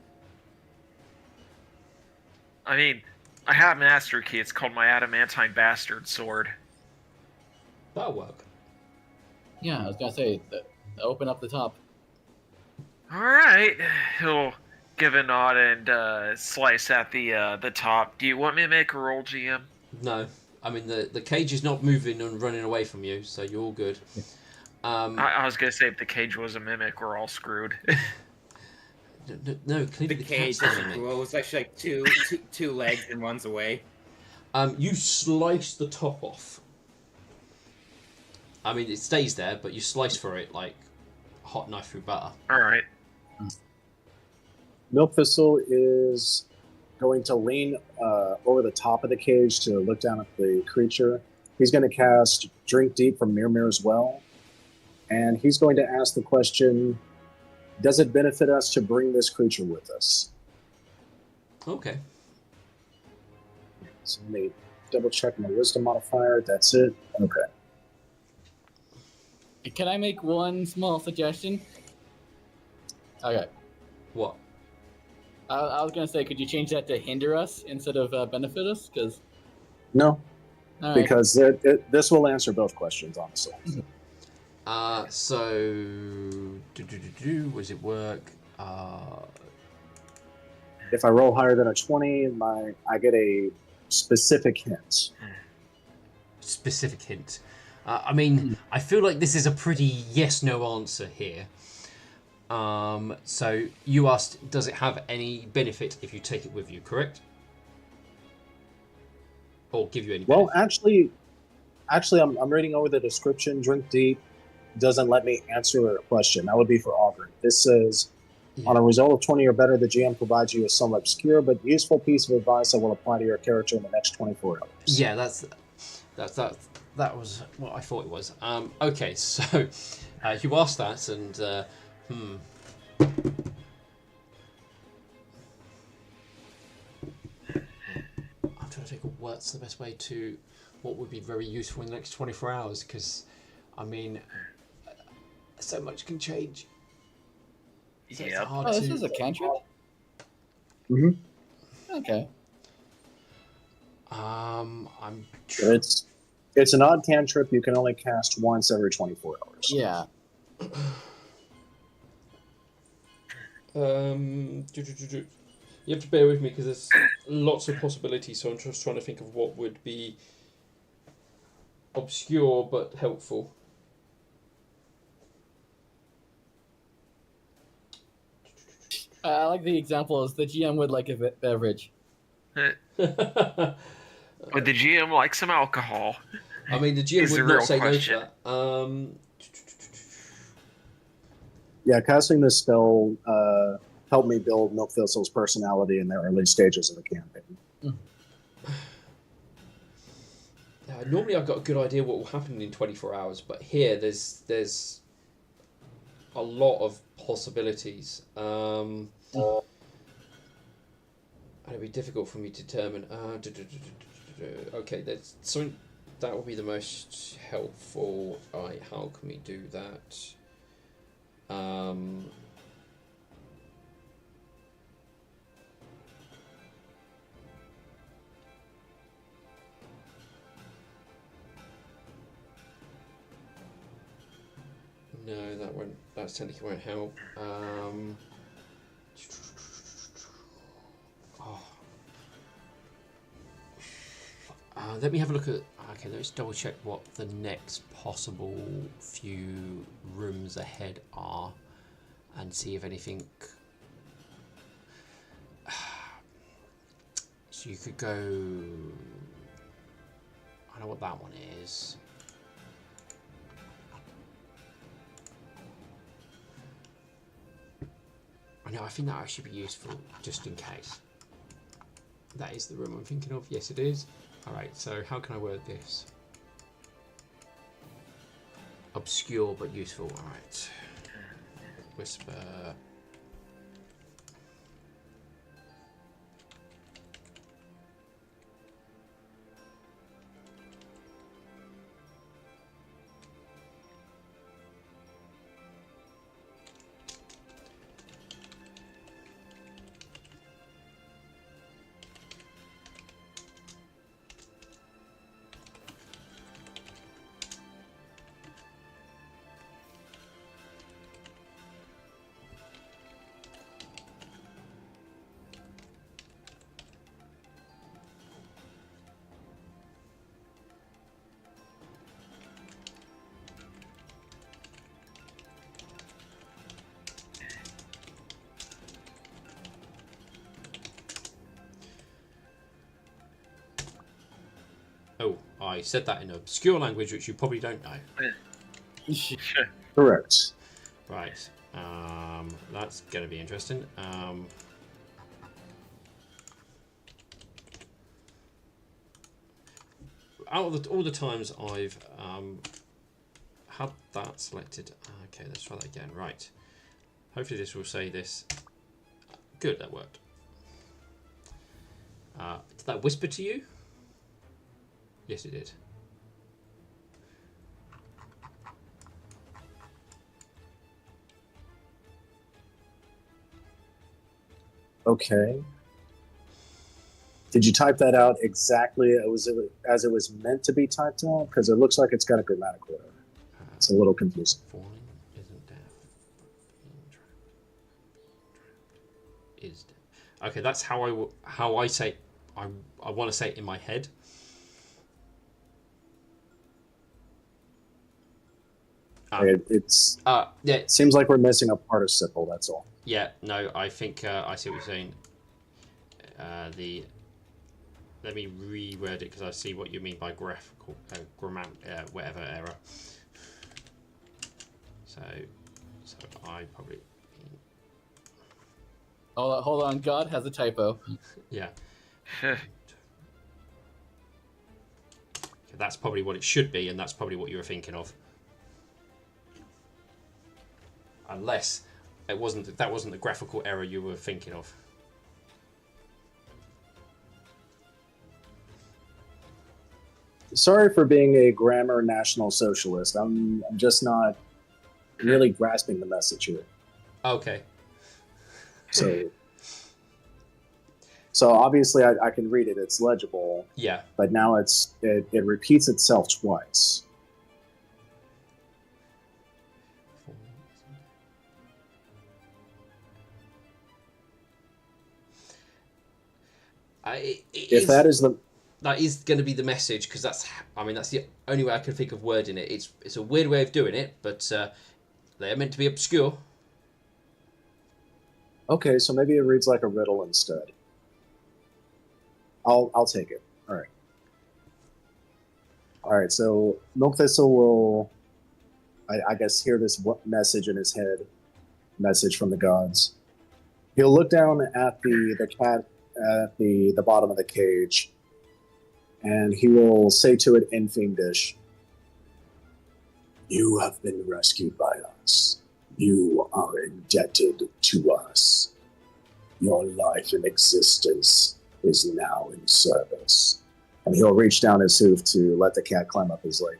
I mean, I have Master Key. It's called my Adamantine Bastard Sword. That'll work. Yeah, I was gonna say, open up the top. Alright. He'll give a nod and slice at the top. Do you want me to make a roll, GM? No, I mean the cage is not moving and running away from you, so you're all good. I was gonna say if the cage was a mimic, we're all screwed. No, clearly The the cage cat's just not in it. grows actually like two legs and runs away. You slice the top off. I mean, it stays there, but you slice for it like a hot knife through butter. Alright. Milk Thistle is going to lean over the top of the cage to look down at the creature. He's going to cast Drink Deep from Mirmir's Well. And he's going to ask the question, does it benefit us to bring this creature with us? Okay. So let me double check my wisdom modifier. That's it. Okay. Can I make one small suggestion? Okay. What? I was gonna say, could you change that to hinder us instead of benefit us? Because No, all right. because this will answer both questions, honestly. Was it work? If I roll higher than a 20, I get a specific hint. Specific hint. I mean, I feel like this is a pretty yes/no answer here. So you asked, does it have any benefit if you take it with you? Correct? Or give you any benefit? Well, actually, I'm reading over the description. Drink Deep doesn't let me answer a question. That would be for Auburn. This says, on a result of 20 or better, the GM provides you a somewhat obscure but useful piece of advice that will apply to your character in the next 24 hours. Yeah, that was what I thought it was. Okay, so you asked that, and I'm trying to think of what's the best way to, what would be very useful in the next 24 hours, because, I mean, So much can change. So it's Yep. hard Oh, this to. is a cantrip? Mhm. Okay. I'm. It's an odd cantrip you can only cast once every 24 hours. Yeah. You have to bear with me because there's lots of possibilities, so I'm just trying to think of what would be obscure but helpful. I like the example is the GM would like a beverage. Would the GM like some alcohol? I mean, the GM Is the would not real say question. no to that. Yeah, casting this spell helped me build Milk Thistle's personality in the early stages of the campaign. Normally, I've got a good idea what will happen in 24 hours, but here there's a lot of possibilities. And it'd be difficult for me to determine. Okay, there's something that will be the most helpful. Right, how can we do that? No, that won't. That technically won't help. Let me have a look at. Okay, let's double check what the next possible few rooms ahead are, and see if anything. So you could go. I know what that one is. I know. I think that actually be useful just in case. That is the room I'm thinking of. Yes, it is. All right. So how can I word this? Obscure but useful. All right. Whisper. Oh, I said that in an obscure language which you probably don't know. Correct. Right. That's going to be interesting. Out of all the times I've had that selected. Okay, let's try that again. Right. Hopefully this will say this. Good, that worked. Did that whisper to you? Yes, it did. Okay. Did you type that out exactly as it was meant to be typed out? Because it looks like it's got a grammatical error. It's a little confusing. Falling isn't death. Being trapped is death. Okay, that's how I say. I want to say it in my head. It's Yeah. it seems like we're missing a participle. That's all. Yeah. No, I think I see what you're saying. Let me reword it because I see what you mean by graphical, whatever error. So I probably. Hold on. God has a typo. Yeah. That's probably what it should be, and that's probably what you were thinking of. Unless that wasn't the graphical error you were thinking of. Sorry for being a grammar National Socialist. I'm just not really grasping the message here. Okay. So obviously I can read it. It's legible. Yeah. But now it repeats itself twice. If that is the that is going to be the message, because that's the only way I can think of wording it. It's a weird way of doing it, but they are meant to be obscure. okay, so maybe it reads like a riddle instead. I'll take it. All right. So Milk Thistle will, I guess, hear this message in his head, message from the gods. He'll look down at the cat at the bottom of the cage, and he will say to it in Fiendish, "You have been rescued by us. You are indebted to us. Your life and existence is now in service." And he'll reach down his hoof to let the cat climb up his leg.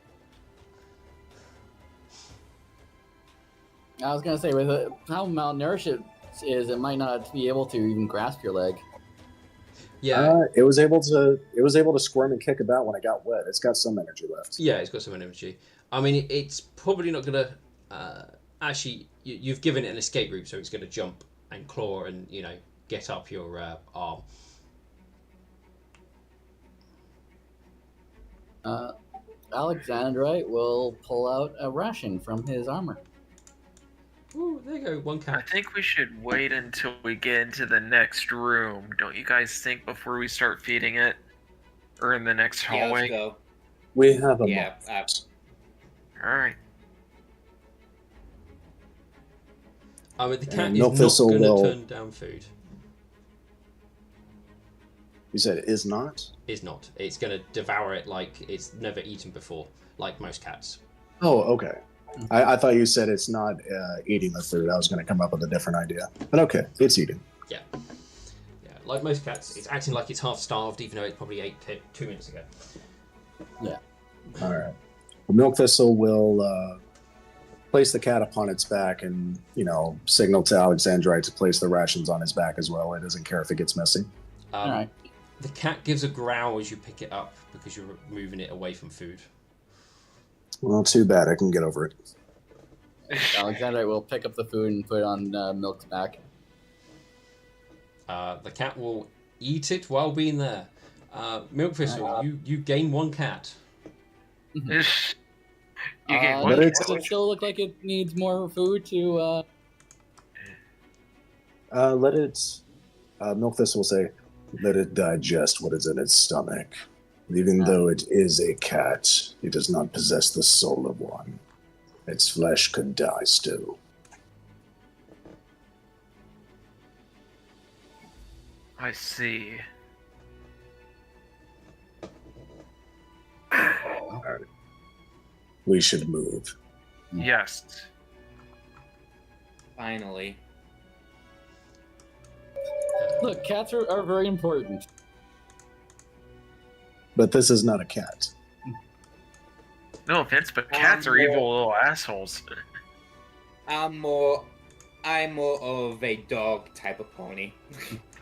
I was gonna say, with how malnourished it is, it might not be able to even grasp your leg. Yeah. It was able to squirm and kick about when it got wet. It's got some energy left. Yeah, it's got some energy. I mean, it's probably not going to... actually, you've given it an escape route, so it's going to jump and claw and, get up your arm. Alexandrite will pull out a ration from his armor. Ooh, there you go, one I cat. think we should wait until we get into the next room. Don't you guys think, before we start feeding it? Or in the next Yeah, hallway? let's go. We have a Yeah, month. Alright. I mean, the cat And is Milk not Thistle going to will- turn down food. You said it is not? Is not. It's going to devour it like it's never eaten before, like most cats. Oh, okay. I thought you said it's not eating the food. I was going to come up with a different idea. But okay, it's eating. Yeah, like most cats, it's acting like it's half starved, even though it probably ate 2 minutes ago. All right. Well, Milk Thistle will place the cat upon its back and, signal to Alexandrite to place the rations on his back as well. It doesn't care if it gets messy. All right. The cat gives a growl as you pick it up because you're moving it away from food. Well, too bad. I can get over it. Alexandrite will pick up the food and put it on Milk's back. The cat will eat it while being there. Milk Thistle, you gain one cat. You get But one. it's- Does it still look like it needs more food to... Let it... Milk Thistle will say, let it digest what is in its stomach. Even though it is a cat, it does not possess the soul of one. Its flesh could die still. I see. Alright. We should move. Yes. Finally. Look, cats are very important. But this is not a cat. No offense, but cats are evil little assholes. I'm more of a dog type of pony.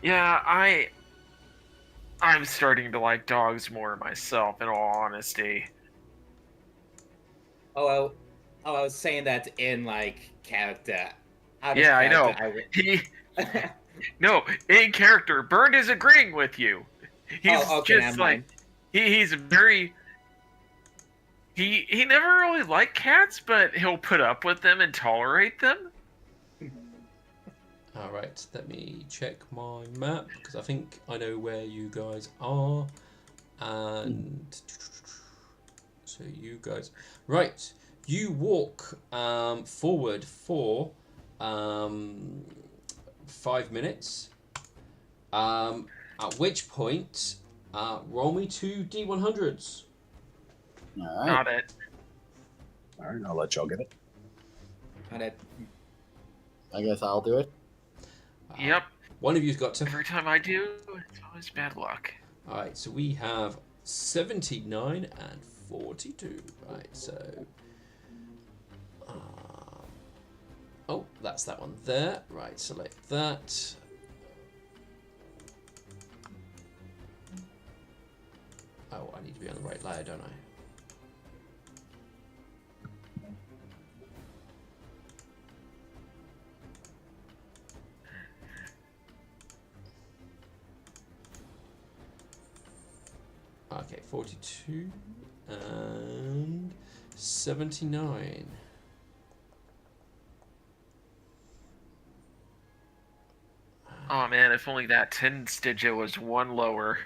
Yeah, I'm starting to like dogs more myself, in all honesty. I was saying that in character. Out of Yeah, I know. character, He, no, in character, Bernd is agreeing with you. He's okay, just like, he's very. He never really liked cats, but he'll put up with them and tolerate them. Alright, let me check my map because I think I know where you guys are. And so you guys, right, you walk forward for 5 minutes, at which point roll me 2 D100s. All right. Got it. Alright, I'll let y'all get it. I guess I'll do it. Yep. One of you's got to. Every time I do, it's always bad luck. Alright, so we have 79 and 42. Right, so Oh, that's that one there. Right, select that. Oh, I need to be on the right layer, don't I? Okay, 42 and 79. Oh man, if only that 10 Stygia was one lower.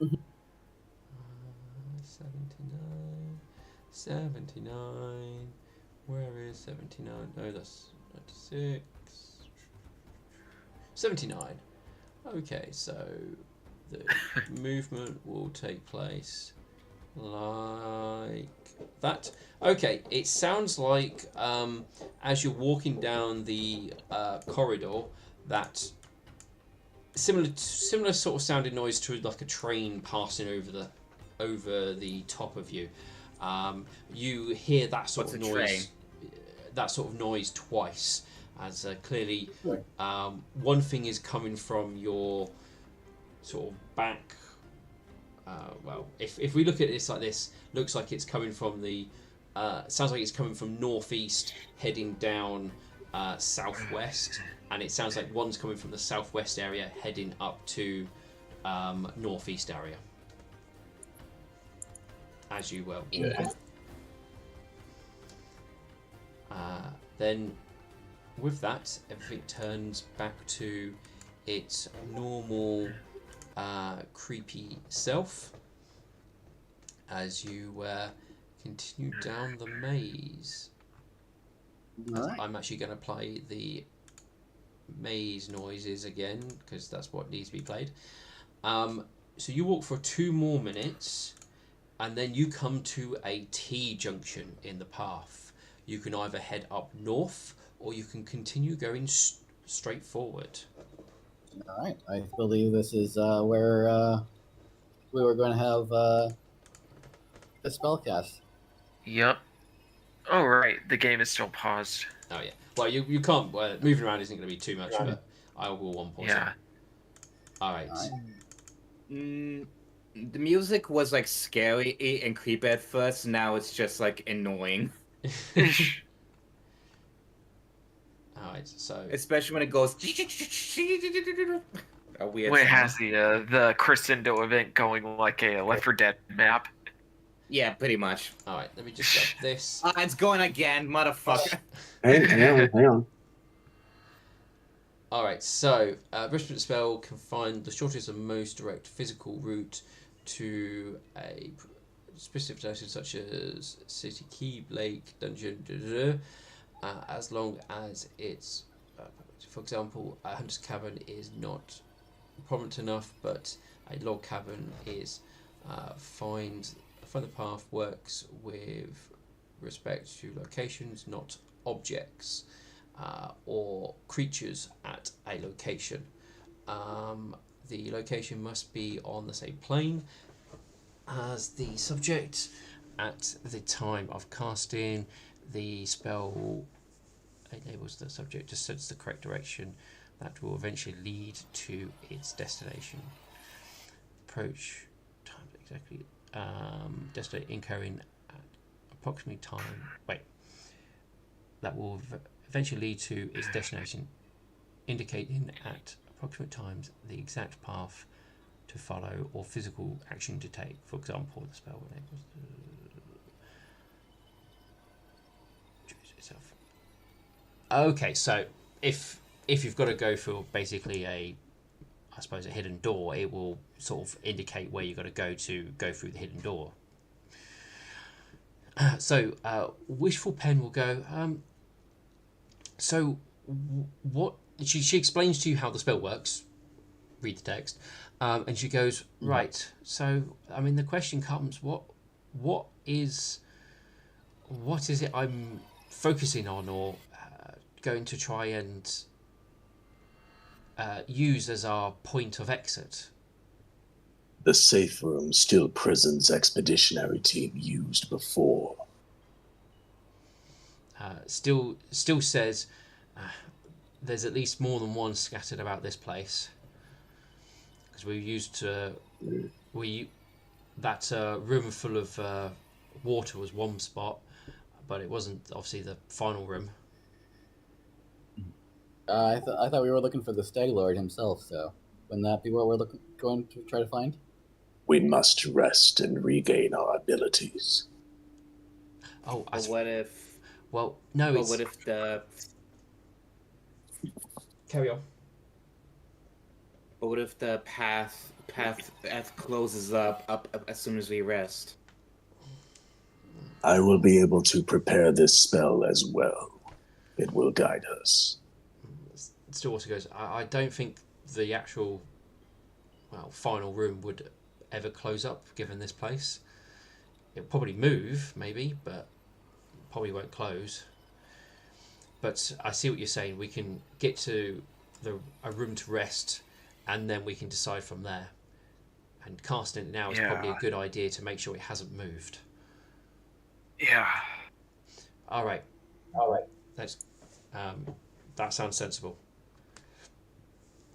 79. 79. Where is 79? No, that's 96. 79. Okay, so the movement will take place like that. Okay, it sounds like as you're walking down the corridor, that similar sort of sounding noise to like a train passing over the top of you. You hear that sort What's of a noise. train? That sort of noise twice, as clearly one thing is coming from your sort of back. Well, if we look at this like this, looks like it's coming from the. Sounds like it's coming from northeast, heading down southwest, and it sounds like one's coming from the southwest area, heading up to northeast area. As you will. Yeah. Then, with that, everything turns back to its normal, creepy self as you continue down the maze. Alright. I'm actually going to play the maze noises again because that's what needs to be played. So you walk for 2 more minutes, and then you come to a T-junction in the path. You can either head up north, or you can continue going straight forward. Alright. I believe this is where we were going to have the spellcast. Yep. Oh right, the game is still paused. Oh yeah. Well, you can't. Moving around isn't going to be too much, but I will one pause. Yeah. All right. The music was like scary and creepy at first. Now it's just like annoying. All right. So. Especially when it goes. A weird When it sound. has the crescendo event going like a Left 4 Dead map. Yeah, pretty much. All right. Let me just grab this. It's going again, motherfucker. Hang on. All right. So, respirant spell can find the shortest and most direct physical route to a specific location such as city, keep, lake, dungeon, as long as it's, for example, a hunter's cabin is not prominent enough, but a log cabin is. Find the path works with respect to locations, not objects or creatures at a location. The location must be on the same plane as the subject at the time of casting. The spell enables the subject to sense the correct direction that will eventually lead to its destination. Approach times exactly. Destination incurring at approximately time. Wait. That will eventually lead to its destination, indicating at approximate times the exact path to follow or physical action to take. For example, the spell enables choose itself. Okay, so if you've got to go for basically a hidden door, it will sort of indicate where you've got to go through the hidden door. So Wishful Pen will go. So what she explains to you how the spell works. Read the text, and she goes, right. So I mean, the question comes: what is it I'm focusing on or going to try and use as our point of exit? The safe room still prison's expeditionary team used before. still says there's at least more than one scattered about this place. Because we used that room full of water was one spot, but it wasn't obviously the final room. I thought we were looking for the Stag Lord himself. So wouldn't that be what we're going to try to find? We must rest and regain our abilities. Oh, But what if? well, no, But it's what if the? carry on. But what if the path closes up as soon as we rest? I will be able to prepare this spell as well. It will guide us. Stillwater goes, I don't think the actual final room would ever close up given this place. It'll probably move, maybe, but probably won't close. But I see what you're saying. We can get to a room to rest, and then we can decide from there. And casting it now is probably a good idea to make sure it hasn't moved. Yeah. All right. That's that sounds sensible.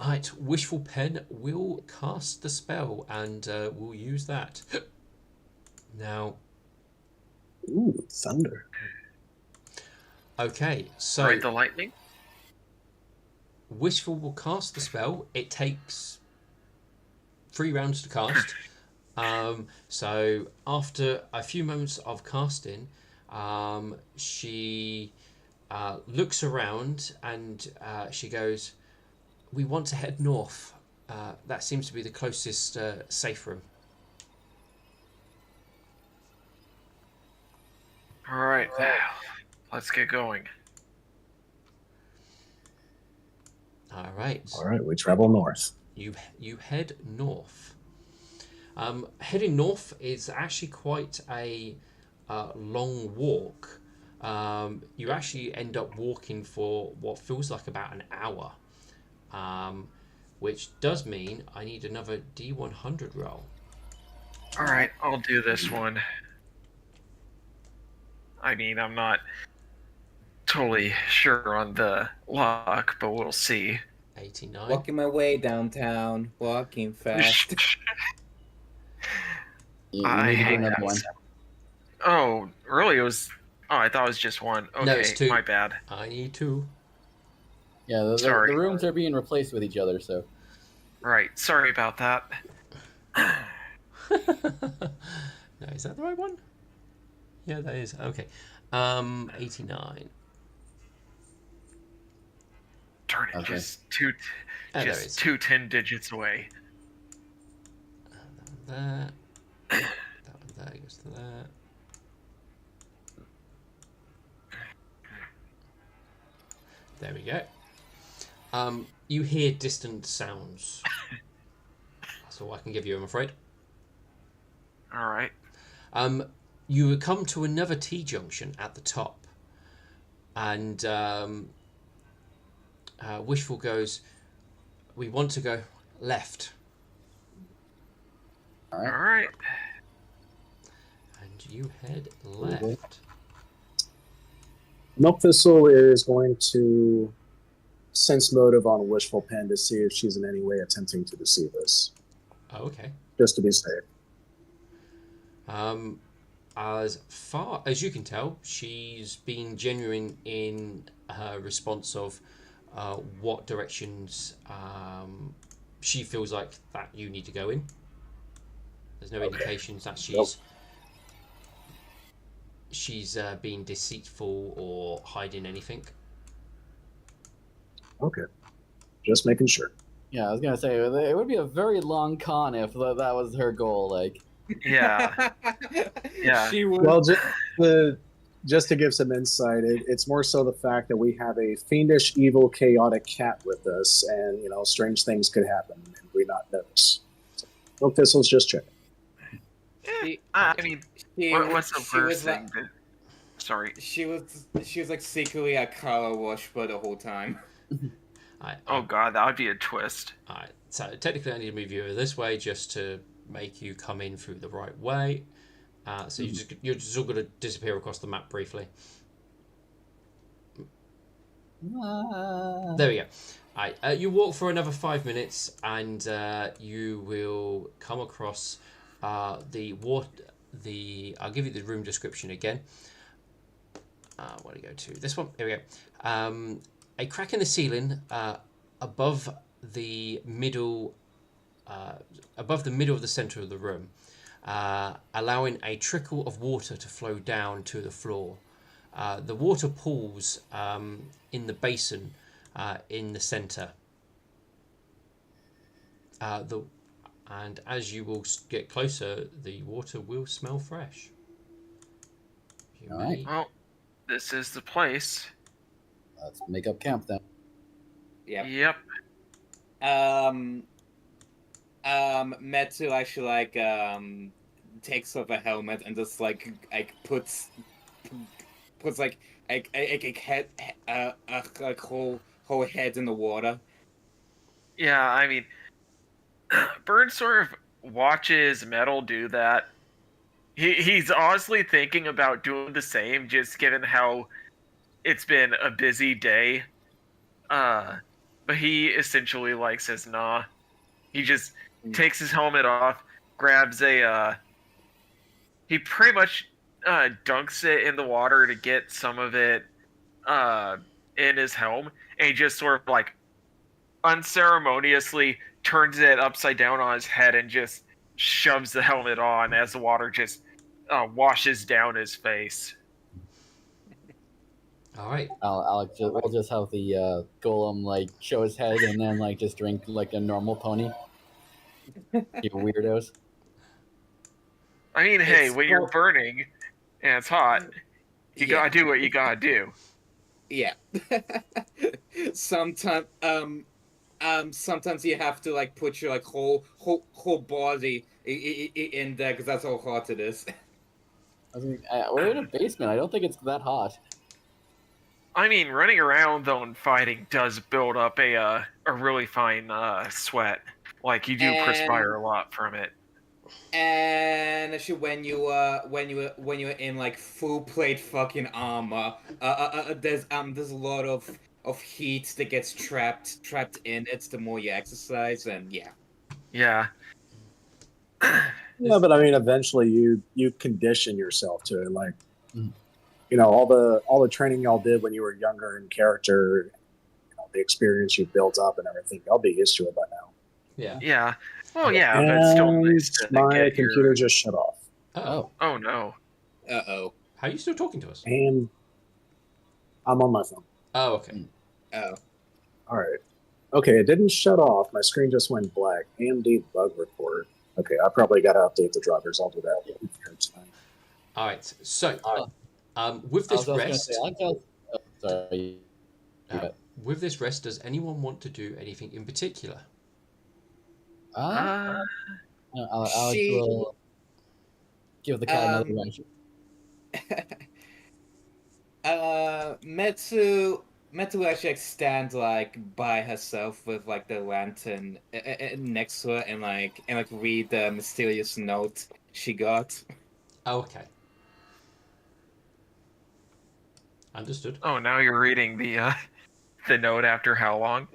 All right, Wishful Pen will cast the spell, and we'll use that. Now. Ooh, thunder. Okay, so Ride the lightning. Wishful will cast the spell. It takes 3 rounds to cast. So after a few moments of casting, she looks around and she goes, "We want to head north. That seems to be the closest safe room." All right. Let's get going. All right. All right, we travel north. You head north. Heading north is actually quite a long walk. You actually end up walking for what feels like about an hour, which does mean I need another D100 roll. All right, I'll do this one. I mean, I'm not totally sure on the luck, but we'll see. 89. Walking my way downtown, walking fast. You need to do another one. Oh, really? It was. Oh, I thought it was just one. Okay, No, it's 2. My bad. I need 2. Yeah, the Sorry. rooms are being replaced with each other, so. Right. Sorry about that. No, is that the right one? Yeah, that is. Okay. 89. Darn it! Okay. Just two, there just is. 2 10 digits away. That one there goes to that. There we go. You hear distant sounds. That's all I can give you, I'm afraid. All right. You would come to another T-junction at the top, and Wishful goes, "We want to go left." All All right. right. And you head left. Milk Thistle is going to sense motive on Wishful Pen to see if she's in any way attempting to deceive us, Oh, okay. just to be safe. As far as you can tell, she's been genuine in her response of what directions she feels like that you need to go in. There's no indications that she's being deceitful or hiding anything. Okay, just making sure. Yeah, I was gonna say it would be a very long con if that was her goal. Like, Yeah. Yeah. She would. Well, just to give some insight, it's more so the fact that we have a fiendish, evil, chaotic cat with us, and strange things could happen, and we not notice. So, Milk Thistle's just checking. I mean, what's the she worst was thing? Sorry. She was like secretly a color worshiper the whole time. Oh god, that would be a twist. Alright, so technically I need to move you over this way just to make you come in through the right way. So you're just all going to disappear across the map briefly. There we go. Alright, you walk for another 5 minutes, and you will come across the water. I'll give you the room description again. Where do you go to? This one. Here we go. A crack in the ceiling above the middle, above the middle of the center of the room, allowing a trickle of water to flow down to the floor. The water pools in the basin in the center. And as you will get closer, the water will smell fresh. You All may- right. Well, this is the place. Let's make up camp then. Yep. Yep. Metsu actually takes off a helmet and just puts head whole head in the water. Yeah, I mean, Burn sort of watches Metal do that. He's honestly thinking about doing the same, just given how it's been a busy day. But he essentially says nah. He just takes his helmet off, grabs he pretty much dunks it in the water to get some of it in his helm, and he just sort of unceremoniously turns it upside down on his head and just shoves the helmet on as the water just washes down his face. All right. Alex, we'll just have the golem show his head and then just drink like a normal pony. You weirdos. I mean, hey, It's when you're burning and it's hot, you Yeah. gotta do what you gotta do. Yeah. Sometimes sometimes you have to put your whole body in there because that's how hot it is. I mean, we're in a basement. I don't think it's that hot. I mean, running around though and fighting does build up a really fine sweat. You do perspire a lot from it. And actually, when you're in full plate fucking armor, there's a lot of heat that gets trapped in it the more you exercise, and yeah. Yeah. Yeah, but I mean, eventually you condition yourself to it. All the training y'all did when you were younger in character, the experience you built up and everything. Y'all be used to it by now. Yeah. Yeah. Well, yeah, but it's still nice to my get computer just shut off, Oh. Oh no. Uh-oh. How are you still talking to us? and I'm on my phone. Oh, okay. Oh. All right. Okay, it didn't shut off. My screen just went black. AMD bug report. Okay, I probably got to update the drivers. I'll do that. All right. So, with I this was gonna rest, say, Alex, sorry. with this rest, does anyone want to do anything in particular? Alex She- will give the cat another wrench. Metsu actually stand by herself with the lantern next to her and read the mysterious note she got. Oh, okay. Understood. Oh, now you're reading the note after how long?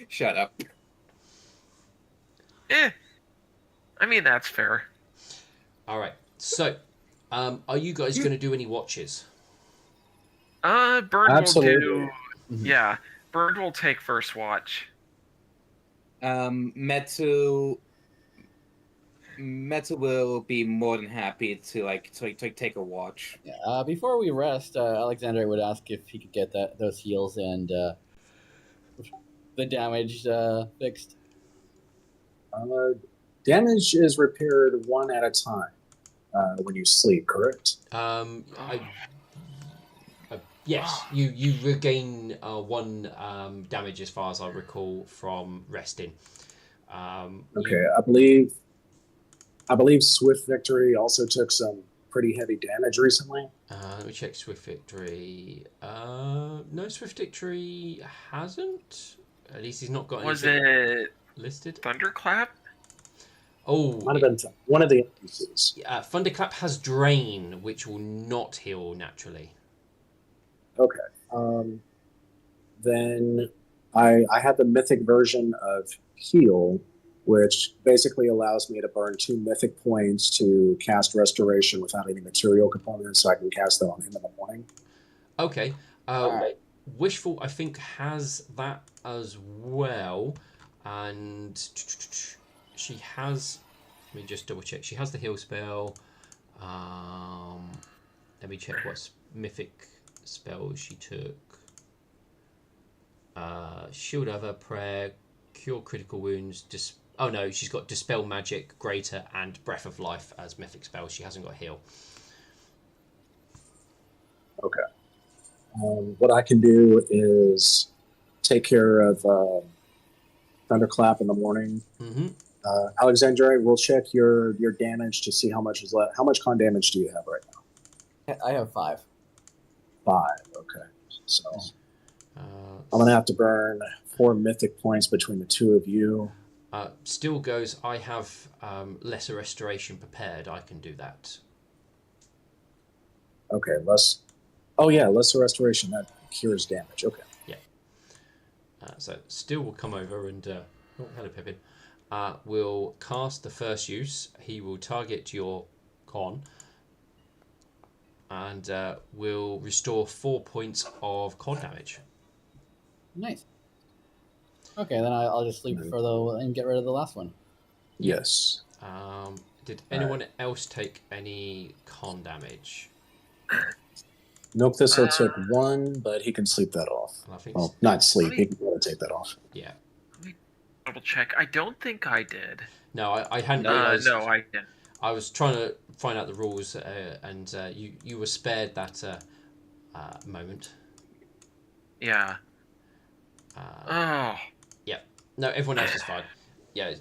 Shut up. I mean, that's fair. All right. So, are you guys going to do any watches? Burn Absolutely. will do. Yeah, Burn will take first watch. Metsu will be more than happy to take a watch. Yeah, before we rest, Alexander would ask if he could get those heals and the damage fixed. Damage is repaired one at a time when you sleep, correct? Yes, you regain one damage as far as I recall from resting. Okay, I believe Swift Victory also took some pretty heavy damage recently. Let me check Swift Victory. No, Swift Victory hasn't. At least he's not got Was anything it listed. Thunderclap? Oh, Might have been one of the NPCs. Thunderclap has Drain, which will not heal naturally. Okay. Then I have the mythic version of heal, which basically allows me to burn 2 mythic points to cast restoration without any material components, so I can cast that on him in the morning. Okay. Alright. Wishful, I think, has that as well, and she has. Let me just double check. She has the heal spell. Let me check what mythic spells she took. Shield Over, Prayer, Cure Critical Wounds. Oh no, she's got Dispel Magic, Greater, and Breath of Life as mythic spells. She hasn't got Heal. Okay. What I can do is take care of Thunderclap in the morning. Mm-hmm. Alexandre, we'll check your damage to see how much is left. How much con damage do you have right now? I have 5. 5. Okay. So Uh, I'm gonna have to burn 4 mythic points between the two of you. Still goes. I have lesser restoration prepared. I can do that. Okay. Lesser restoration that cures damage. Okay. Yeah. So Still will come over and oh, hello Pippin. Will cast the first use. He will target your con and will restore 4 points of con damage. Nice. Okay, then I'll just sleep for and get rid of the last one. Yes. Did anyone else take any con damage? Milk Thistle took 1, but he can sleep that off. And I think Well, not sleep. He can take that off. yeah. Let me double check. I don't think I did. No, I hadn't realised. No, I didn't. I was trying to find out the rules, and you were spared that moment. Yeah. Oh. Yeah. No, everyone else is fine. Yeah,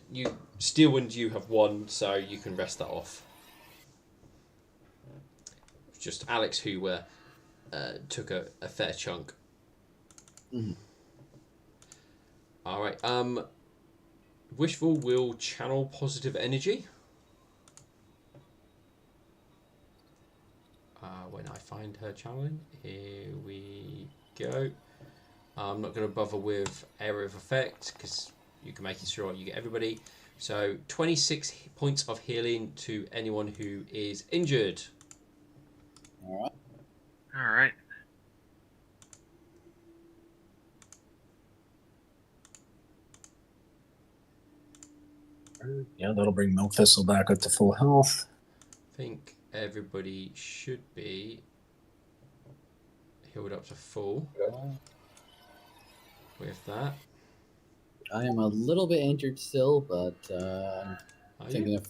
Steel and you have won, so you can rest that off. Just Alex who took a fair chunk. Mm-hmm. All right. Wishful will channel positive energy. When I find her channeling, here we go. I'm not going to bother with area of effect because you can make it sure you get everybody. So 26 points of healing to anyone who is injured. All right. All right. Yeah, that'll bring Milk Thistle back up to full health. I think everybody should be healed up to full with that. I am a little bit injured still, but I'm thinking of.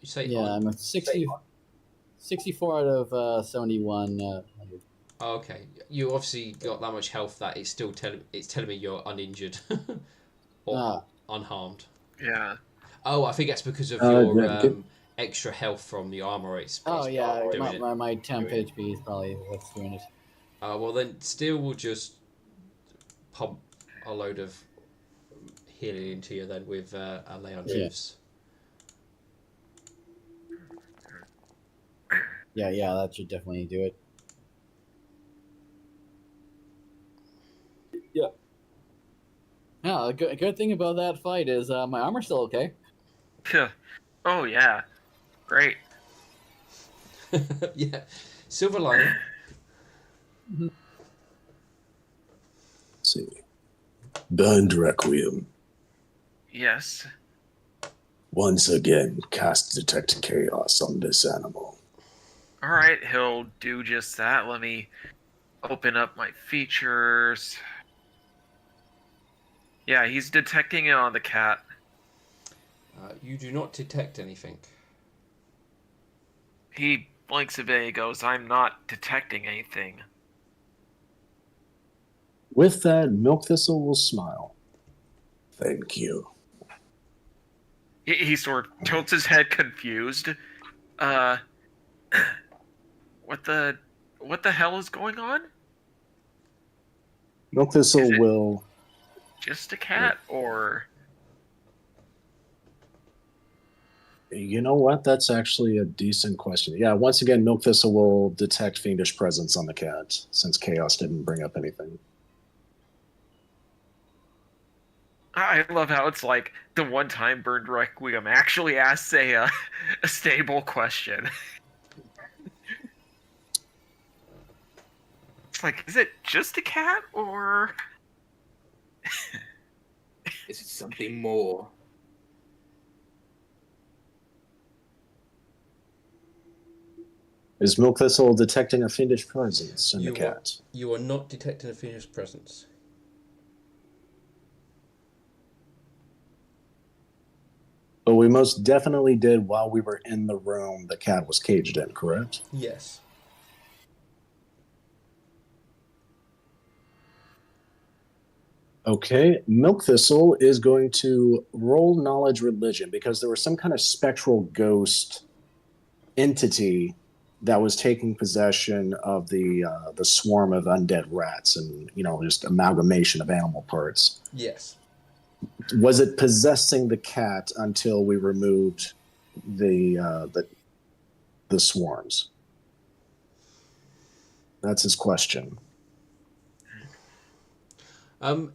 You say I'm a 64 out of 71. Oh, okay, you obviously got that much health that it's still telling me you're uninjured or unharmed. Yeah. Oh, I think that's because of yeah, extra health from the armor. Oh yeah, doing it. my temp HP is probably what's doing it. Well then, Steel will just pump a load of healing into you then with a lay on juice. Yeah, that should definitely do it. Yeah. Yeah, a good thing about that fight is my armor's still okay. Oh yeah. Great. Yeah, silver lining. Let's see. Burned Requiem. Yes. Once again, cast Detect Chaos on this animal. All right, he'll do just that. Let me open up my features. Yeah, he's detecting it on the cat. You do not detect anything. He blinks a bit and he goes, I'm not detecting anything. With that, Milk Thistle will smile. Thank you. He sort of tilts his head confused. What the hell is going on? Milk Thistle will... Just a cat, or... You know what? That's actually a decent question. Yeah, once again, Milk Thistle will detect fiendish presence on the cat, since Chaos didn't bring up anything. I love how it's like the one time Burned Requiem actually asks a stable question. It's like, is it just a cat or? Is it something more? Is Milk Thistle detecting a fiendish presence in the cat? You are not detecting a fiendish presence. But we most definitely did while we were in the room the cat was caged in, correct? Yes. Okay, Milk Thistle is going to roll knowledge religion because there was some kind of spectral ghost entity that was taking possession of the swarm of undead rats and just amalgamation of animal parts. Yes. Was it possessing the cat until we removed the swarms? That's his question.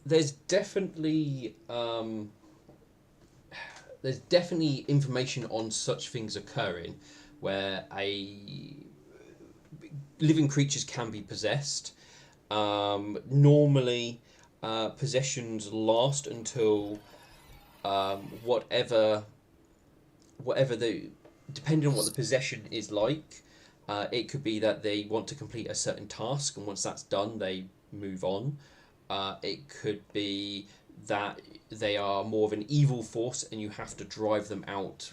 There's definitely information on such things occurring where living creatures can be possessed. Normally, possessions last until whatever the depending on what the possession is like. It could be that they want to complete a certain task, and once that's done, they move on. It could be that they are more of an evil force, and you have to drive them out,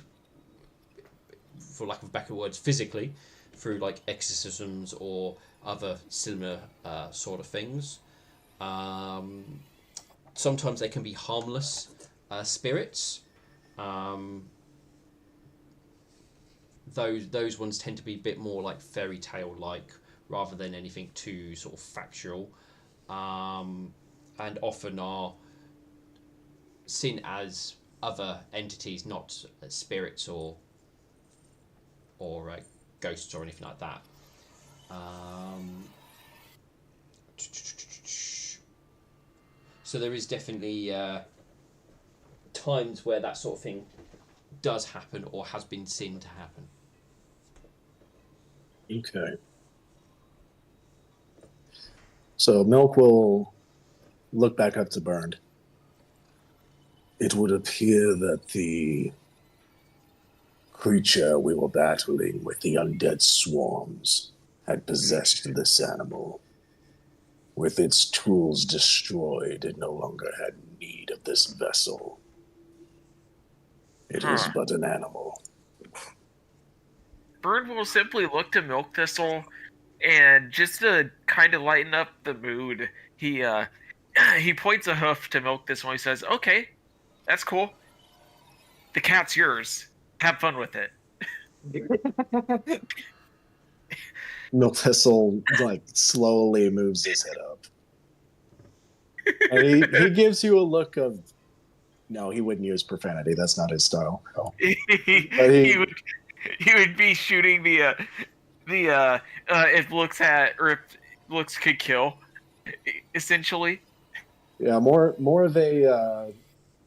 for lack of better words, physically, through like exorcisms or other similar sort of things. Um, Sometimes they can be harmless spirits. Um, those ones tend to be a bit more like fairy tale like rather than anything too sort of factual, and often are seen as other entities, not spirits or ghosts or anything like that. So there is definitely times where that sort of thing does happen or has been seen to happen. Okay. So Milk will look back up to Burned. It would appear that the creature we were battling with the undead swarms had possessed this animal. With its tools destroyed, it no longer had need of this vessel. It is but an animal. Bird will simply look to Milk Thistle, and just to kind of lighten up the mood, he points a hoof to Milk Thistle and he says, "Okay, that's cool. The cat's yours. Have fun with it." Milk Thistle slowly moves his head up. And he gives you a look of, no, he wouldn't use profanity. That's not his style. Oh. he would be shooting if looks could kill, essentially. Yeah, more of a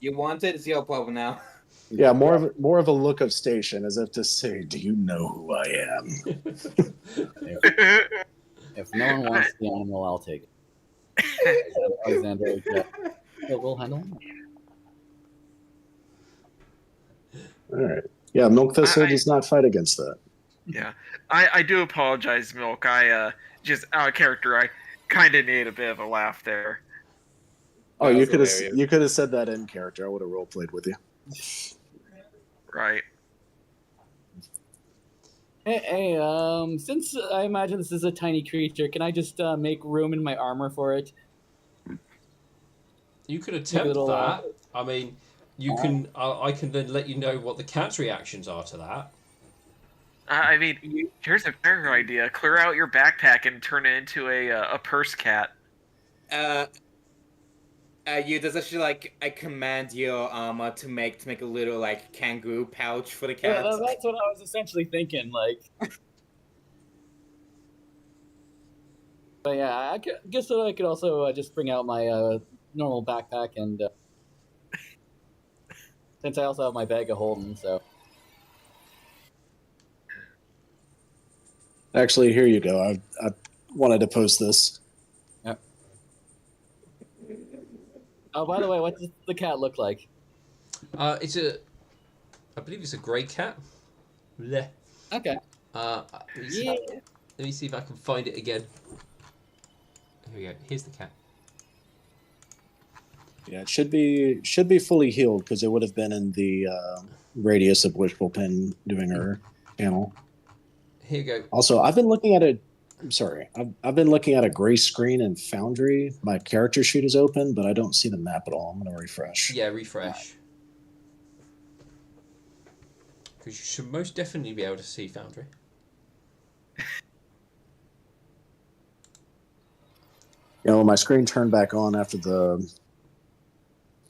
You want it? It's your problem now. yeah, more of a look of station, as if to say, "Do you know who I am?" If no one wants the animal, I'll take it. Alexander, we'll handle him. All right. Yeah, Milk Thistle does not fight against that. Yeah, I do apologize, Milk. I just out of character. I kind of need a bit of a laugh there. Oh, you could have said that in character. I would have role played with you. Right. Hey, since I imagine this is a tiny creature, can I just make room in my armor for it? You could attempt that. I mean, you can. I can then let you know what the cat's reactions are to that. I mean, here's a better idea: clear out your backpack and turn it into a purse cat. You does actually like I command your armor to make a little like kangaroo pouch for the Yeah, cat. that's what I was essentially thinking. Like, but yeah, guess that I could also just bring out my normal backpack, and since I also have my bag of holding, so Actually, here you go. I wanted to post this. yeah. Oh, by the way, what does the cat look like? It's I believe it's a grey cat. Bleh. Okay. Let me Yeah. see if I can find it again. Here we go. Here's the cat. Yeah, it should be fully healed because it would have been in the radius of Wishful Pin doing her channel. Here you go. Also, I've been looking at it. I'm sorry. I've been looking at a gray screen in Foundry. My character sheet is open, but I don't see the map at all. I'm going to refresh. Yeah, refresh. Because you should most definitely be able to see Foundry. You know, my screen turned back on after the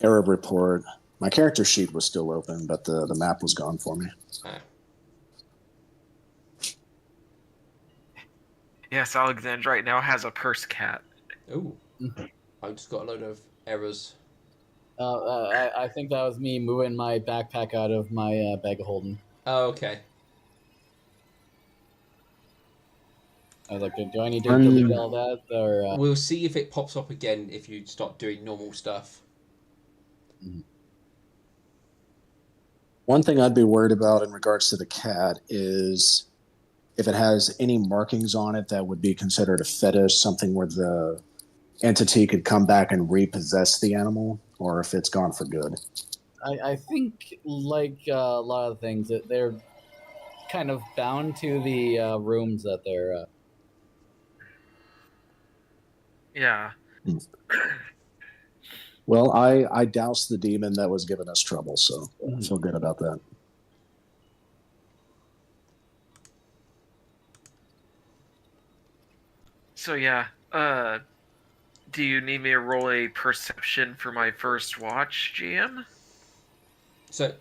error report. My character sheet was still open, but the map was gone for me. Ah. Yes, Alexandra right now has a purse cat. Ooh. I just got a load of errors. I think that was me moving my backpack out of my bag of holding. Oh, okay. I was like, do I need to delete all that, or We'll see if it pops up again if you start doing normal stuff. One thing I'd be worried about in regards to the cat is if it has any markings on it that would be considered a fetish, something where the entity could come back and repossess the animal, or if it's gone for good. I think like a lot of things that they're kind of bound to the rooms that they're. Yeah. Well, I doused the demon that was giving us trouble, so I feel good about that. So yeah, do you need me to roll a perception for my first watch, GM? So,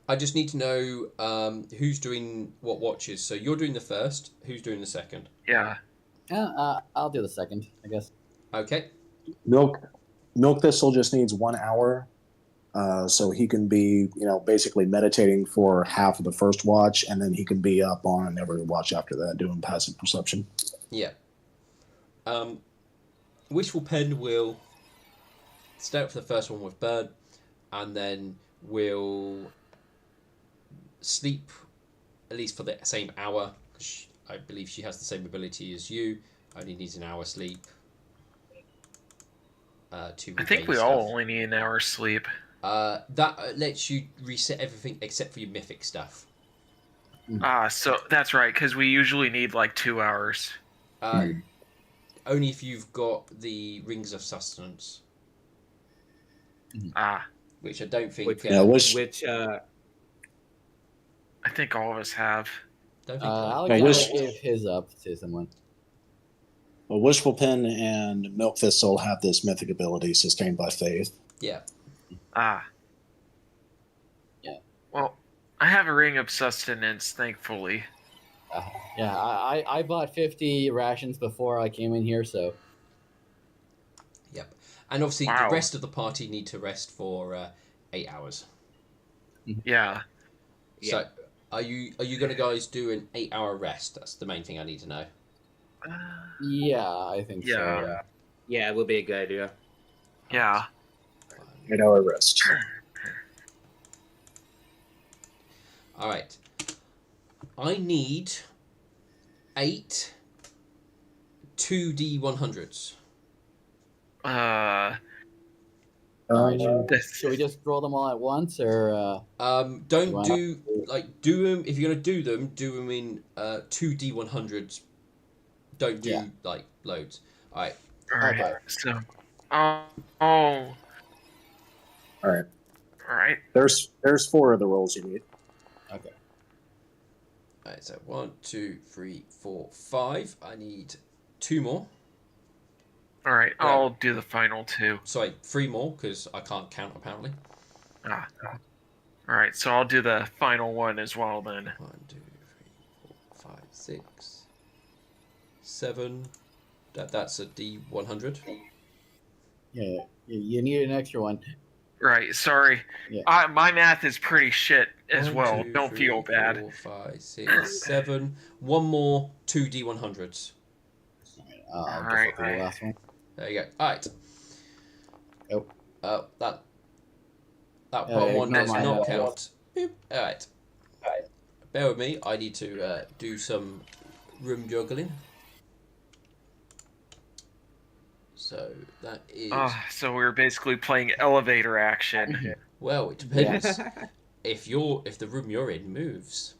I just need to know who's doing what watches. So you're doing the first. Who's doing the second? Yeah. I'll do the second, I guess. Okay. Milk Thistle just needs 1 hour, so he can be, basically meditating for half of the first watch, and then he can be up on every watch after that doing passive perception. Yeah. Wishful Pen will stay up for the first one with Bird, and then will sleep at least for the same hour. Because I believe she has the same ability as you. Only needs an hour sleep. To I think regain we all stuff. only need an hour's sleep. That lets you reset everything except for your mythic stuff. So that's right, because we usually need like 2 hours. Only if you've got the Rings of Sustenance. Which I don't think. Which I think all of us have. Don't think. Alexander gave his up to someone. Well, Wishful Pen and Milk Thistle have this mythic ability, Sustained by Faith. Yeah. Yeah. Well, I have a Ring of Sustenance, thankfully. Yeah, I bought 50 rations before I came in here, so. Yep. And obviously Wow. the rest of the party need to rest for 8 hours. Yeah. So are you going to guys do an 8-hour rest? That's the main thing I need to know. Yeah, I think so. Yeah, it would be a good idea. Yeah. 8 hour rest. All right. I need 8 2D100s. Should we just roll them all at once, or? Don't do them if you're gonna do them in 2D100s. Don't do like loads. All right. All right. Okay. So. All right. There's 4 of the rolls you need. Okay. All right. So 1, 2, 3, 4, 5. I need 2 more. All right, I'll do the final 2. Sorry, 3 more because I can't count apparently. Ah. All right, so I'll do the final one as well then. 1, 2, 3, 4, 5, 6, 7. That's a D100. Yeah, you need an extra one. Right, sorry. Yeah. My math is pretty shit as 1, well. 2, Don't 3, feel bad. 4, 5, 6, 7. One more, 2 D100s. I'll Alright. default to the last one. There you go. All right. Oh. That bottom one ignore does mine, not no. count. Boop. All right. Bear with me. I need to do some room juggling. So that is. So we're basically playing elevator action. Well, it depends. If the room you're in moves.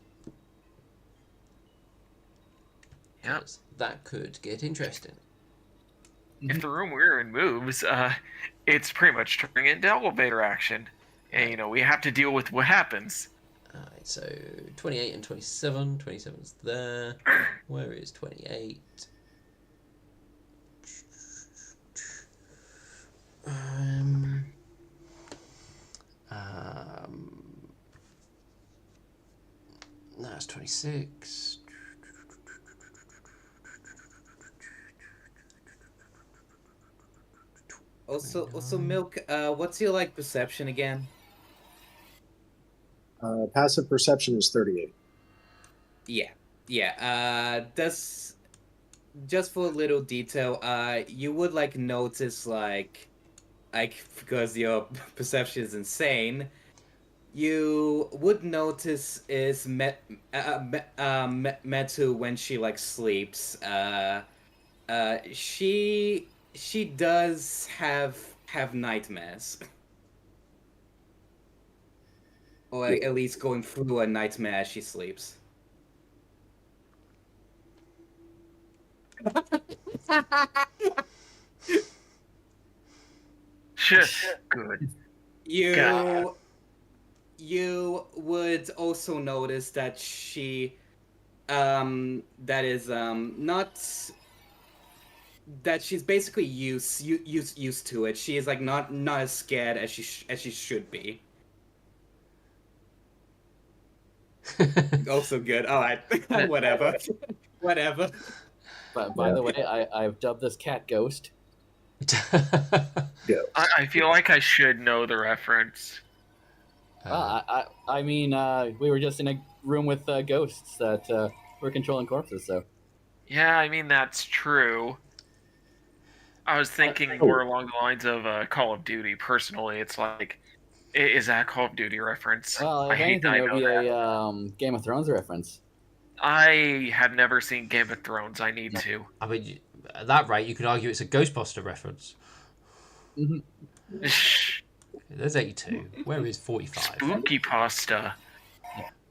Yep. 'Cause that could get interesting. If the room we're in moves, it's pretty much turning into elevator action. And, we have to deal with what happens. Alright, so 28 and 27. 27's there. Where is 28? No, it's 26. Also, Milk. What's your perception again? Passive perception is 38. Yeah. Does just for a little detail, you would notice because your perception is insane, you would notice is Metu when she sleeps. She does have nightmares. Or at least going through a nightmare as she sleeps. Just good. You would also notice that she that is not that she's basically used to it. She is not as scared as she should be. Also good. All right. Whatever. But by the way, I've dubbed this cat Ghost. I feel like I should know the reference. I mean, we were just in a room with ghosts that were controlling corpses, so. Yeah, I mean, that's true. I was thinking more along the lines of Call of Duty. Personally, it's is that a Call of Duty reference? Well, if anything, it would be a Game of Thrones reference. I have never seen Game of Thrones. I need to. I mean, at that rate, you could argue it's a Ghostbuster reference. Mm-hmm. There's 82. Where is 45? Spooky pasta.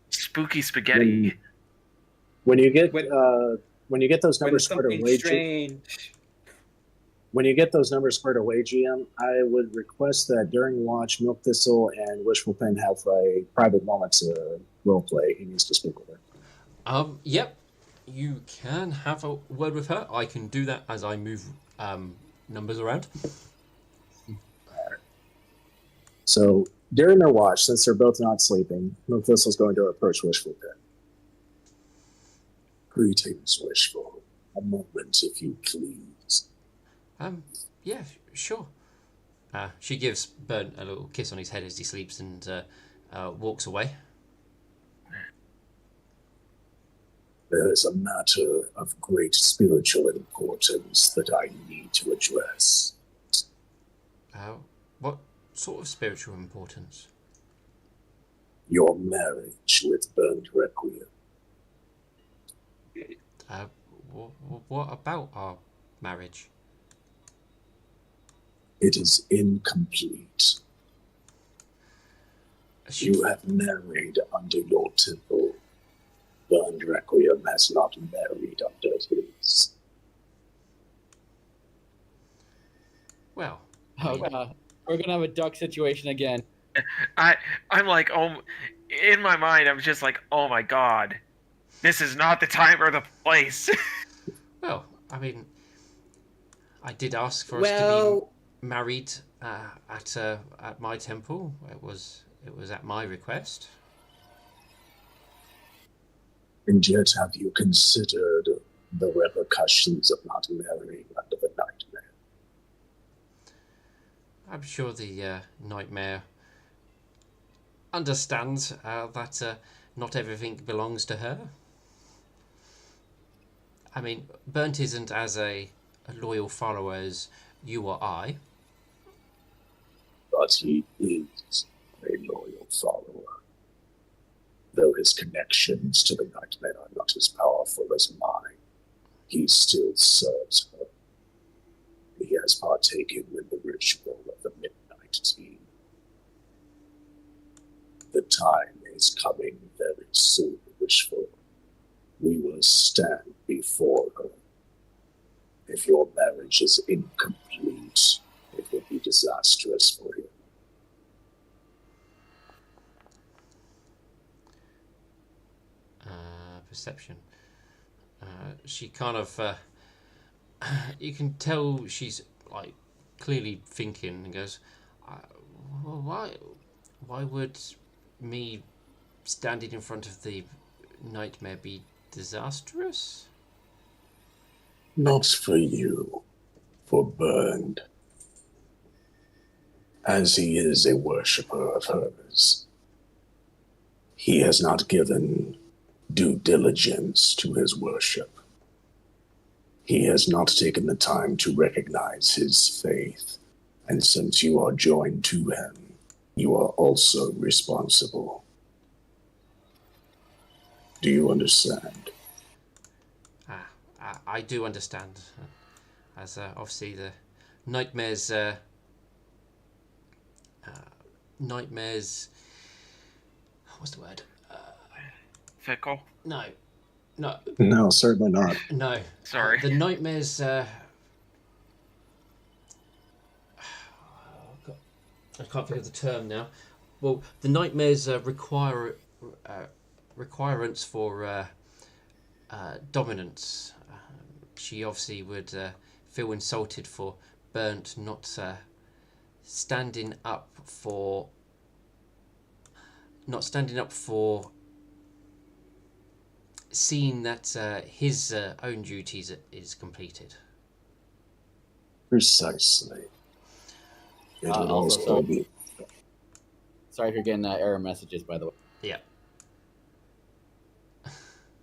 Spooky spaghetti. When you get those numbers squared away, strange. when you get those numbers squared away, GM, I would request that during watch, Milk Thistle and Wishful Pen have a private moment to role play. He needs to speak with her. Yep. You can have a word with her. I can do that as I move numbers around. So during their watch, since they're both not sleeping, Milk Thistle's going to approach Wishful Pen. Greetings, Wishful. A moment, if you please. Yeah, sure. She gives Burnt a little kiss on his head as he sleeps and walks away. There is a matter of great spiritual importance that I need to address. What sort of spiritual importance? Your marriage with Burnt Requiem. What about our marriage? It is incomplete. You have married under your temple. Burnt Requiem has not married under his. Well, We're gonna have a duck situation again. I'm like, in my mind, I'm just like, oh my god, this is not the time or the place. well, I mean, I did ask for us to Well, be married at my temple. It was at my request. And yet, have you considered the repercussions of not marrying under the nightmare? I'm sure the nightmare understands that not everything belongs to her. I mean, Burnt isn't as a loyal follower as you or I. But he is a loyal follower. Though his connections to the nightmare are not as powerful as mine, he still serves her. He has partaken in the ritual of the Midnight Team. The time is coming very soon, Wishful. We will stand before her. If your marriage is incomplete, it will be disastrous for him. Perception. She kind of. You can tell she's like clearly thinking and goes, well, why would me standing in front of the nightmare be disastrous? Not for you, for Burned. As he is a worshipper of hers, he has not given due diligence to his worship. He has not taken the time to recognize his faith, and since you are joined to him, you are also responsible. Do you understand? I do understand. As obviously the nightmares. Nightmares. What's the word? Fickle. No. No, certainly not. No. Sorry. The nightmares. I can't think of the term now. Well, the nightmares requirements for dominance. She obviously would feel insulted for Burnt not standing up for seeing that his own duties is completed. Precisely. It would Also, also be. Sorry if you're getting error messages, by the way. Yeah.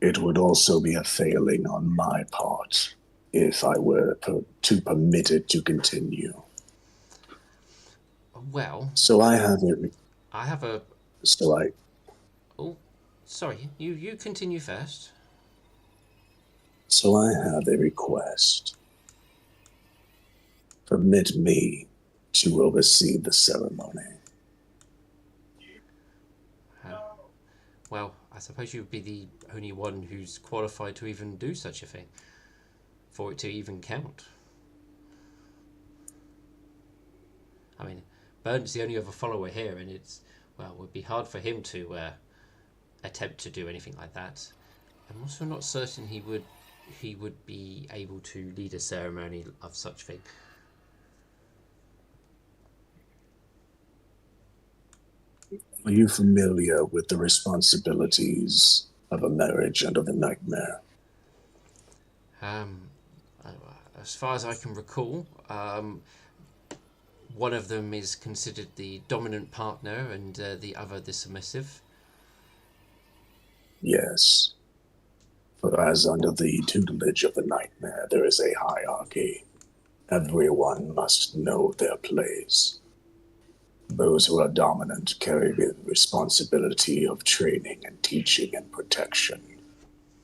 It would also be a failing on my part if I were to permit it to continue. Well, So I have a. I have a. So I. Oh, sorry. You continue first. So I have a request. Permit me to oversee the ceremony. Well, I suppose you'd be the only one who's qualified to even do such a thing, for it to even count. I mean, Burnt's the only other follower here, and it would be hard for him to attempt to do anything like that. I'm also not certain he would be able to lead a ceremony of such thing. Are you familiar with the responsibilities of a marriage under the nightmare? As far as I can recall, one of them is considered the dominant partner and the other the submissive. Yes. For as under the tutelage of the nightmare, there is a hierarchy. Everyone must know their place. Those who are dominant carry the responsibility of training and teaching and protection.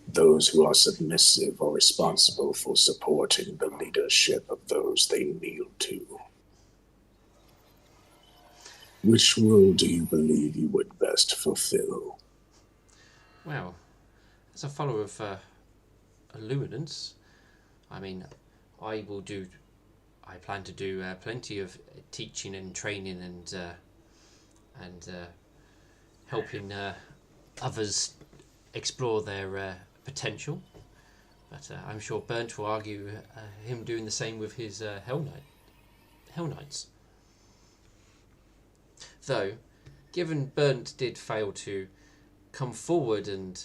Those who are submissive are responsible for supporting the leadership of those they kneel to. Which role do you believe you would best fulfill? Well, as a follower of Illuminance, I mean, I plan to do plenty of teaching and training and helping others explore their potential. But I'm sure Burnt will argue him doing the same with his Hell Knights. Though, given Burnt did fail to come forward and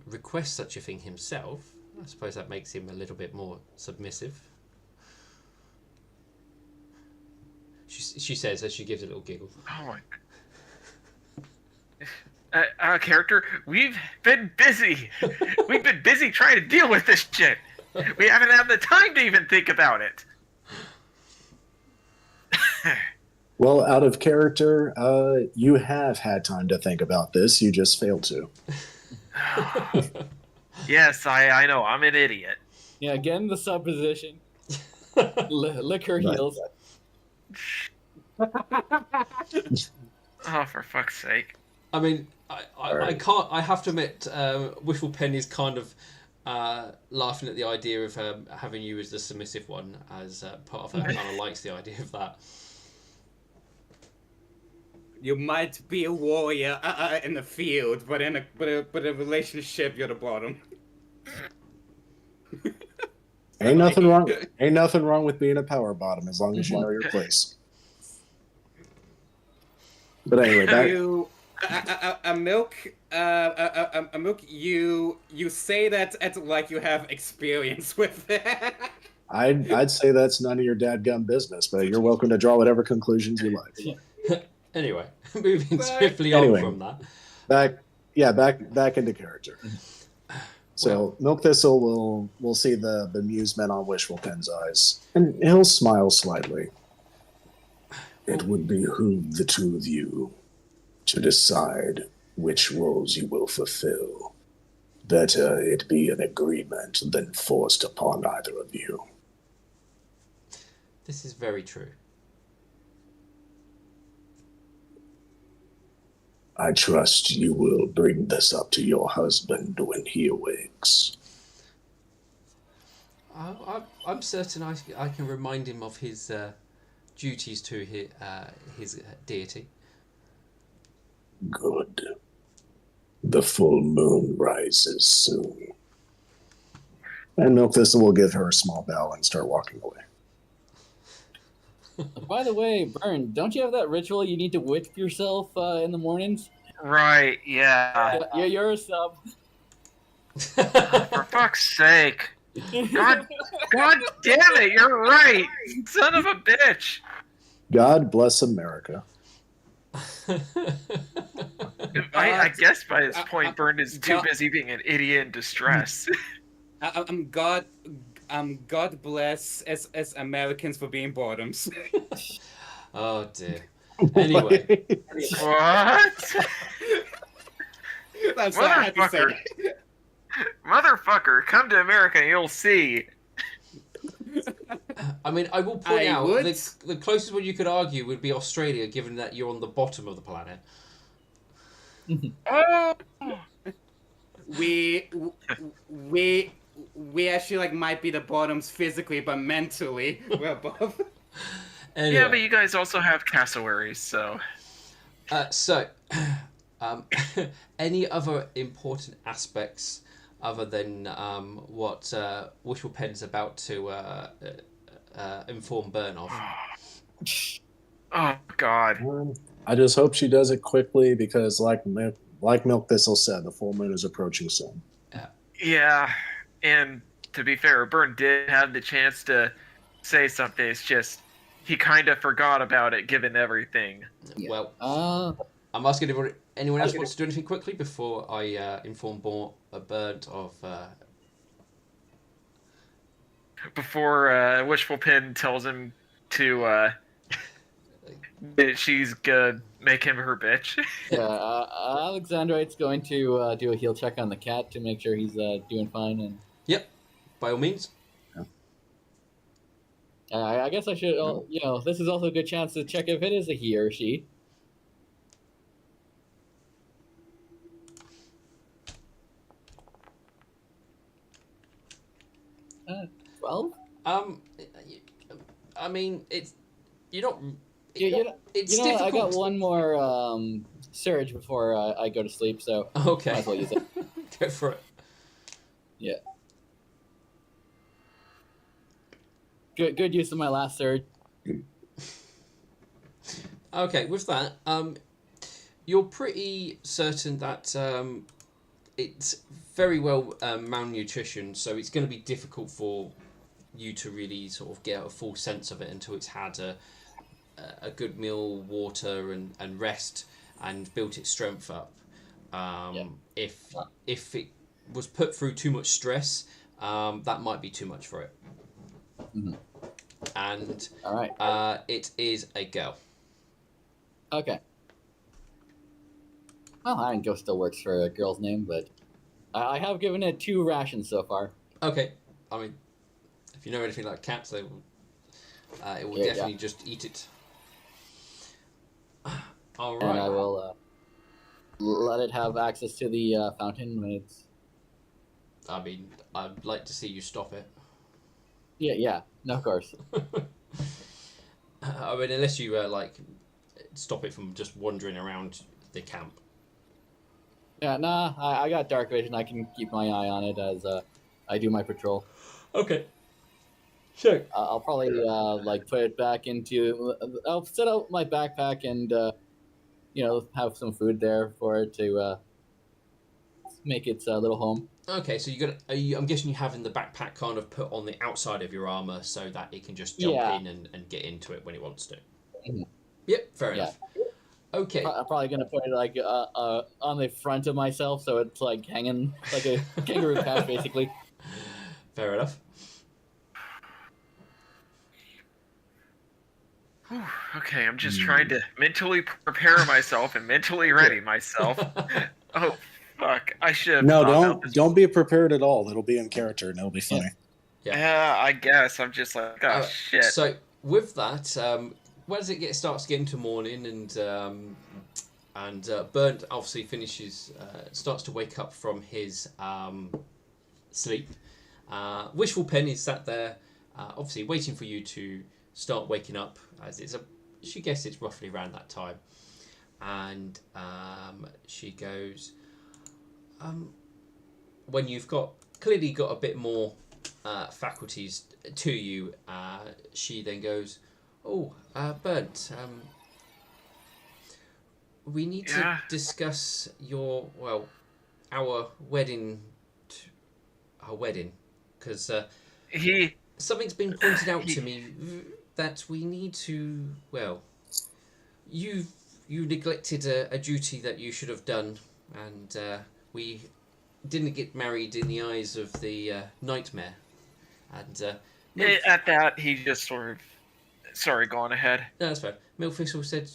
request such a thing himself, I suppose that makes him a little bit more submissive. She says as she gives a little giggle. Oh my. Our character, we've been busy. We've been busy trying to deal with this shit. We haven't had the time to even think about it. Well, out of character, you have had time to think about this. You just failed to. Yes, I know. I'm an idiot. Yeah, get in the supposition. Lick her Right. heels. Oh, for fuck's sake. I mean, I Right. can't. I have to admit, Wishful Pen is kind of laughing at the idea of having you as the submissive one, as part of her kind of likes the idea of that. You might be a warrior in the field, but in a relationship, you're the bottom. Ain't nothing wrong. Ain't nothing wrong with being a power bottom as long as you know your place. But anyway, back. A milk. You say that as like you have experience with that. I'd say that's none of your dadgum business, but you're welcome to draw whatever conclusions you like. Anyway, moving But- swiftly Anyway. on from that. Back into character. So Milk Thistle will see the bemusement on Wishful Pen's eyes, and he'll smile slightly. It would behoove the two of you to decide which roles you will fulfill. Better it be an agreement than forced upon either of you. This is very true. I trust you will bring this up to your husband when he awakes. I'm certain I can remind him of his duties to his deity. Good. The full moon rises soon. And Milk Thistle will give her a small bow and start walking away. By the way, Burn, don't you have that ritual you need to whip yourself in the mornings? Right, yeah. Yeah, you're a sub. For fuck's sake. God damn it, you're right. Son of a bitch. God bless America. I guess by this point, Burned is too God- busy being an idiot in distress. God bless as Americans for being bottoms. Oh dear. Anyway, What? That's what I had to say. Motherfucker. Motherfucker, come to America and you'll see. I mean, I will point I out would. the closest one you could argue would be Australia, given that you're on the bottom of the planet. Oh! We actually like might be the bottoms physically, but mentally we're above. Anyway, Yeah, but you guys also have cassowaries, so. so, any other important aspects other than what Wishful Pen's about to inform Burn of? Oh, God. I just hope she does it quickly because, like Milk Thistle said, the full moon is approaching soon. Yeah, and to be fair, Burn did have the chance to say something. It's just he kind of forgot about it given everything. Well, Uh, I'm asking if anyone else wants to do anything quickly before I inform Burnt of. Before Wishful Pen tells him to that she's gonna make him her bitch. yeah, Alexandrite's going to do a heal check on the cat to make sure he's doing fine. And Yep, by all means. I guess I should, this is also a good chance to check if it is a he or she. Uh, 12? I mean, it's you don't. It's You know, I difficult. got one more surge before I go to sleep, so might Okay, as well use it. go for it. Good use of my last surge. Okay, with that, you're pretty certain that it's very well malnutrition, so it's going to be difficult for you to really sort of get a full sense of it until it's had a good meal, water, and rest, and built its strength up. If it was put through too much stress, that might be too much for it. Mhm. And All right. it is a girl. Okay. Well, Iron Ghost still works for a girl's name, but I have given it 2 rations so far. Okay, I mean, if you know anything like cats, they will. It will Yeah, definitely just eat it. All And I right. will let it have access to the fountain when it's. I mean, I'd like to see you stop it. Yeah, no, of course. I mean, unless you like stop it from just wandering around the camp. Yeah, nah, I got dark vision. I can keep my eye on it as I do my patrol. Okay. Sure. I'll probably like put it back into. I'll set out my backpack and have some food there for it to make its little home. Okay, so I'm guessing you have in the backpack kind of put on the outside of your armor so that it can just jump Yeah. in and get into it when it wants to. Mhm. Yep, fair Yeah. enough. Okay. I'm probably gonna put it like on the front of myself, so it's like hanging like a kangaroo patch, basically. Fair enough. Whew, okay, I'm just trying to mentally prepare myself and mentally ready myself. Oh, fuck. I should have No, thought about this. don't be prepared at all. It'll be in character and it'll be funny. Yeah, I guess. I'm just like, oh, shit. So with that, once it starts getting to morning and Burnt obviously starts to wake up from his sleep. Wishful Pen is sat there, obviously waiting for you to start waking up, as she guesses it's roughly around that time, and she goes, when you've clearly got a bit more faculties to you, she then goes, "Oh, Burnt, we need to discuss our wedding, because something's been pointed out to me that we need to. Well, you neglected a duty that you should have done, and we didn't get married in the eyes of the nightmare." And At that, he just sort of. Sorry, go on ahead. no, that's fair. Milthistle said,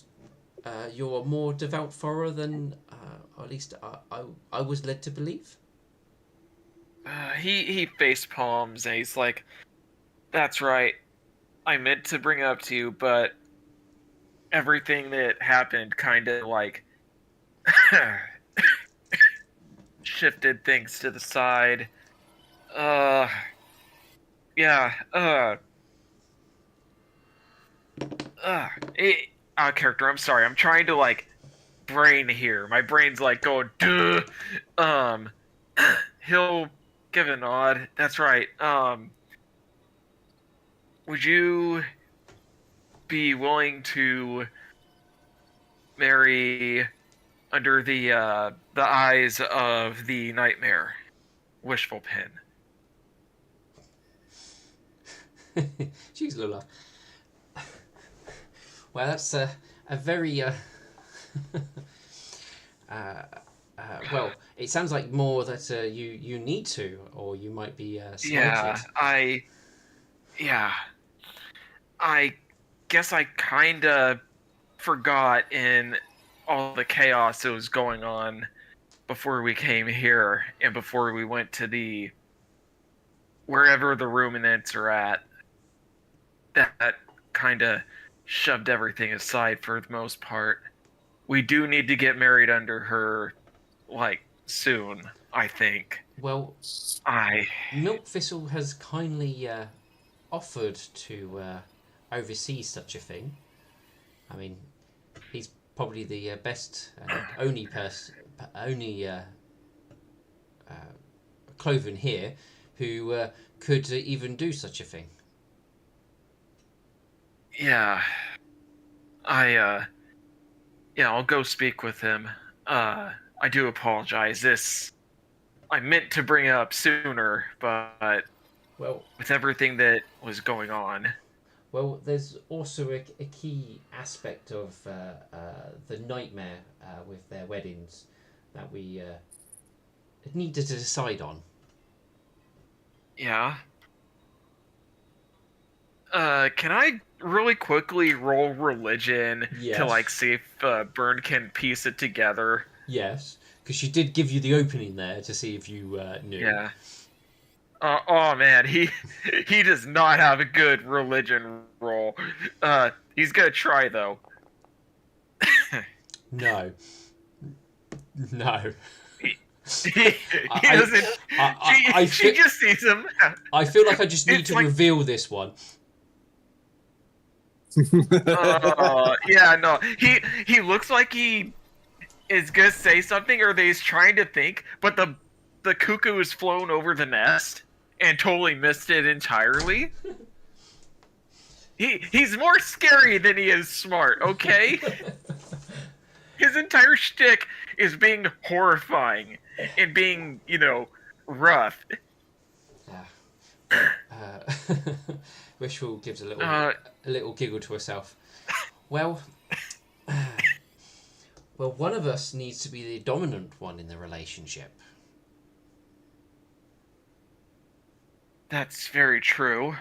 "You're a more devout follower than, or at least I was led to believe." He face palms and he's like, "That's right. I meant to bring it up to you, but everything that happened kind of like shifted things to the side. Yeah. Character. I'm sorry. I'm trying to like brain here. My brain's like going, duh. He'll give a nod. That's right. Would you be willing to marry under the eyes of the nightmare, Wishful Pen? She's a little laugh. Well, that's a very well, it sounds like more that you need to, or you might be slighted. I guess I kinda forgot in all the chaos that was going on before we came here and before we went to the wherever the ruminants are at. That kinda shoved everything aside for the most part. We do need to get married under her, like, soon, I think. Well, Milk Thistle has kindly offered to oversee such a thing. I mean, he's probably the best and only cloven here who could even do such a thing. Yeah. Yeah, I'll go speak with him. I do apologize. I meant to bring it up sooner, but Well, with everything that was going on. well, there's also a key aspect of the nightmare with their weddings that we needed to decide on. Yeah. Can I really quickly roll religion to Yes. see if Byrne can piece it together? Yes, because she did give you the opening there to see if you knew. Yeah. Oh man, he does not have a good religion roll. He's gonna try though. No. No. He I, doesn't. She just sees him. I feel like I just need It's to like- reveal this one. Yeah, no. He looks like he is gonna say something, or that he's trying to think, but the cuckoo has flown over the nest and totally missed it entirely. He's more scary than he is smart. Okay. His entire shtick is being horrifying and being, rough. Wishful gives a Uh, little giggle to herself. Well, well, one of us needs to be the dominant one in the relationship. That's very true.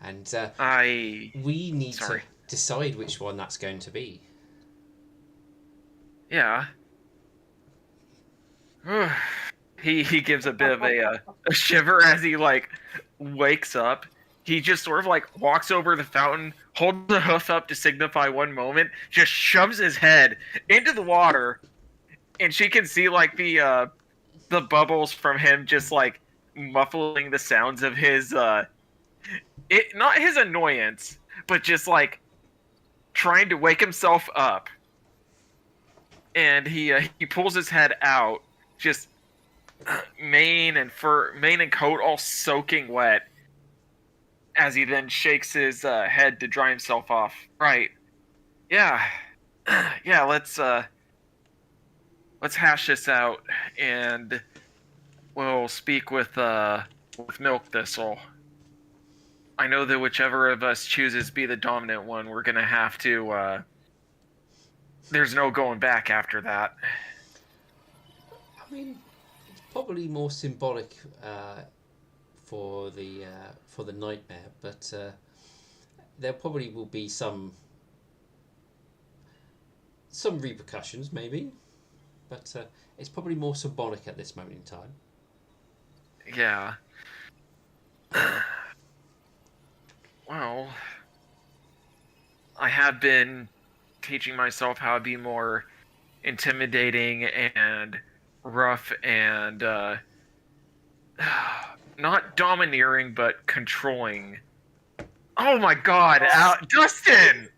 And we need to Sorry. decide which one that's going to be. Yeah. he gives a bit of a shiver as he wakes up. He just sort of walks over the fountain, holds the hoof up to signify one moment, just shoves his head into the water, and she can see the bubbles from him just muffling the sounds of his not his annoyance, but just trying to wake himself up. And he pulls his head out, just mane and coat all soaking wet, as he then shakes his head to dry himself off. Right. Yeah. Yeah, let's hash this out, and we'll speak with Milk Thistle. I know that whichever of us chooses to be the dominant one, we're gonna have to there's no going back after that. I mean, it's probably more symbolic for the nightmare, but there probably will be some repercussions, maybe. But it's probably more symbolic at this moment in time. Yeah. Well, I have been teaching myself how to be more intimidating and rough and not domineering, but controlling. Oh my god, Dustin!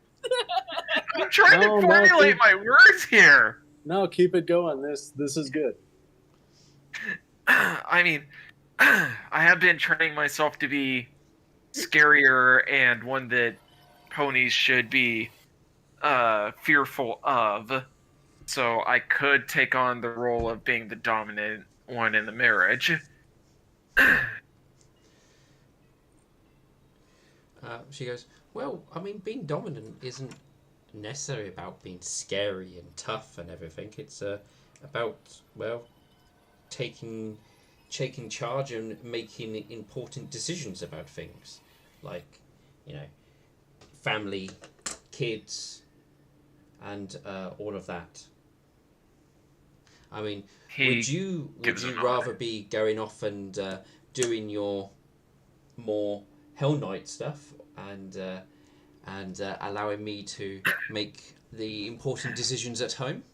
I'm trying to formulate my words here. No, keep it going. This is good. I mean, I have been training myself to be scarier and one that ponies should be fearful of. So I could take on the role of being the dominant one in the marriage. She goes, well, I mean, being dominant isn't necessarily about being scary and tough and everything. It's about, well, taking charge and making important decisions about things, like, family, kids, and all of that. I mean, would you rather be going off and doing your more Hell Knight stuff and allowing me to make the important decisions at home?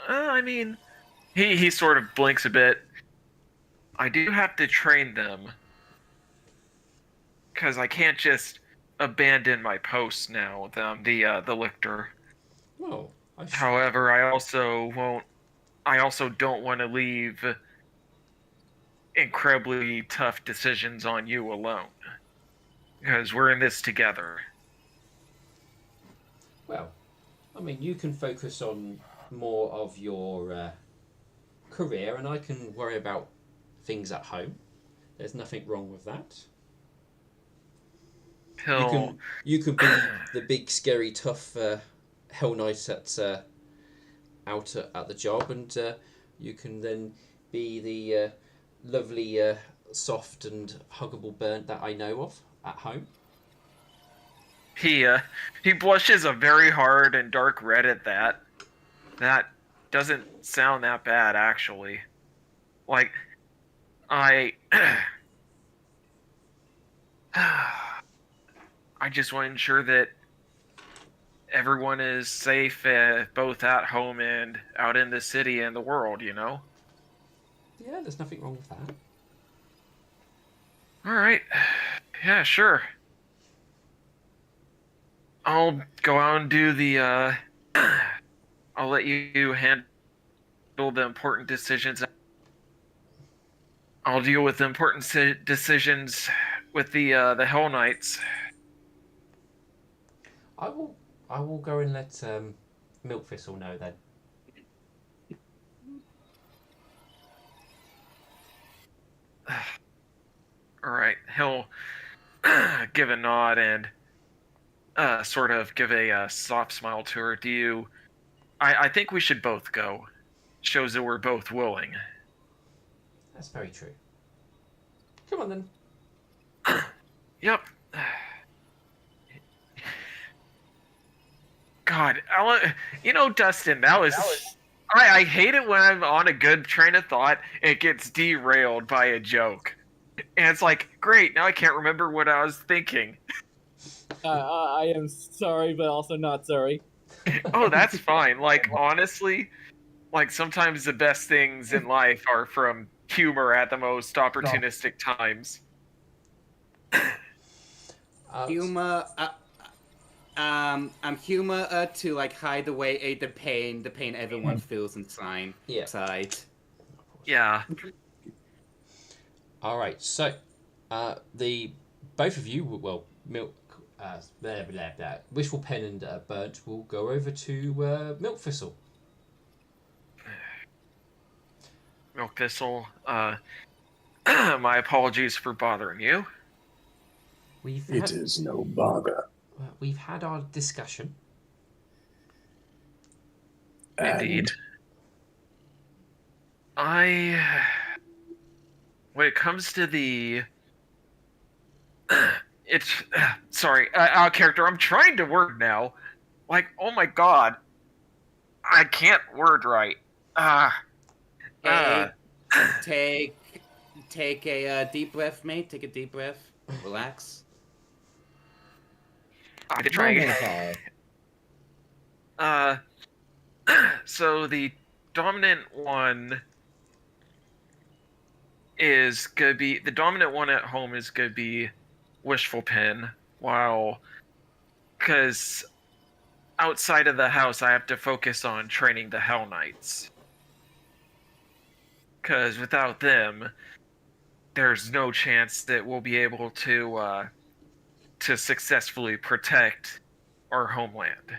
I mean, he sort of blinks a bit. I do have to train them, because I can't just abandon my post now with the lictor. Well, However, I also don't want to leave incredibly tough decisions on you alone. because we're in this together. Well, I mean, you can focus on more of your career, and I can worry about things at home. There's nothing wrong with that. He'll You can be the big, scary, tough Hell Knight out at the job, and you can then be the lovely, soft and huggable Burnt that I know of at home. he blushes a very hard and dark red at that. That doesn't sound that bad, actually. Like, I I just want to ensure that everyone is safe, both at home and out in the city and the world, you know? Yeah, there's nothing wrong with that. Alright. Yeah, sure. I'll go out and do the, I'll let you handle the important decisions. I'll deal with the important decisions with the Hell Knights. I will go and let Milk Thistle know then. Alright, he'll give a nod and sort of give a soft smile to her. I think we should both go. Shows that we're both willing. That's very true. Come on then. Yep. God, Dustin, that was... I hate it when I'm on a good train of thought, it gets derailed by a joke. And it's like, great, now I can't remember what I was thinking. I am sorry, but also not sorry. Oh, that's fine. Like, honestly, like, sometimes the best things in life are from humor at the most opportunistic times. Humor. Humor to like hide away the pain everyone feels inside. Yeah. Yeah. All right. So, the both of you, well, Milk, Wishful Pen and Burnt will go over to Milk Thistle. Milk Thistle, my apologies for bothering you. It is no bother. We've had our discussion. Indeed. When it comes to the... Sorry, out of character, I'm trying to word now. Like, oh my god. I can't word right. Take a deep breath, mate. Take a deep breath. Relax. I did try again. So the dominant one is gonna be... The dominant one at home is gonna be Wishful Pen, while... Because outside of the house, I have to focus on training the Hell Knights. Because without them, there's no chance that we'll be able to successfully protect our homeland.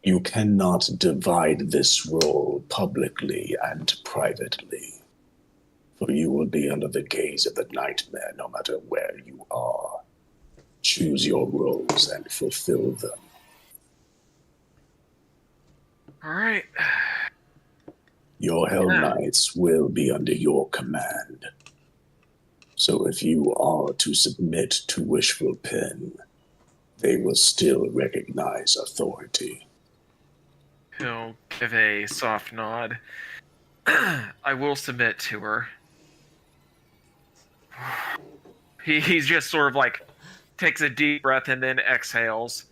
You cannot divide this role publicly and privately, for you will be under the gaze of the nightmare no matter where you are. Choose your roles and fulfill them. Alright. Your Hell Knights will be under your command. So if you are to submit to Wishful Pen, they will still recognize authority. He'll give a soft nod. I will submit to her. He's just sort of like takes a deep breath and then exhales.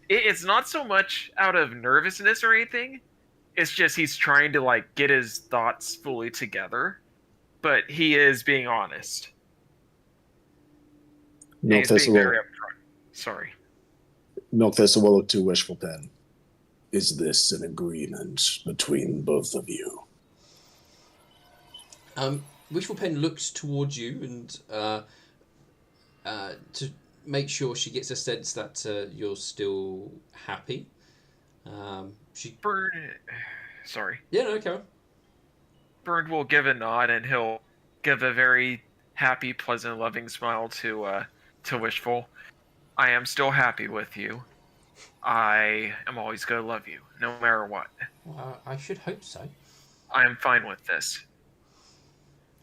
It's not so much out of nervousness or anything. It's just he's trying to like get his thoughts fully together, but he is being honest. Milk He's being very Thistle, upfront. Sorry. Milk Thistle will look to Wishful Pen. Is this an agreement between both of you? Wishful Pen looks towards you and to make sure she gets a sense that you're still happy. She Sorry. Yeah, no, okay. Bernd will give a nod and he'll give a very happy, pleasant, loving smile to Wishful. I am still happy with you. I am always gonna love you, no matter what. I should hope so. I am fine with this.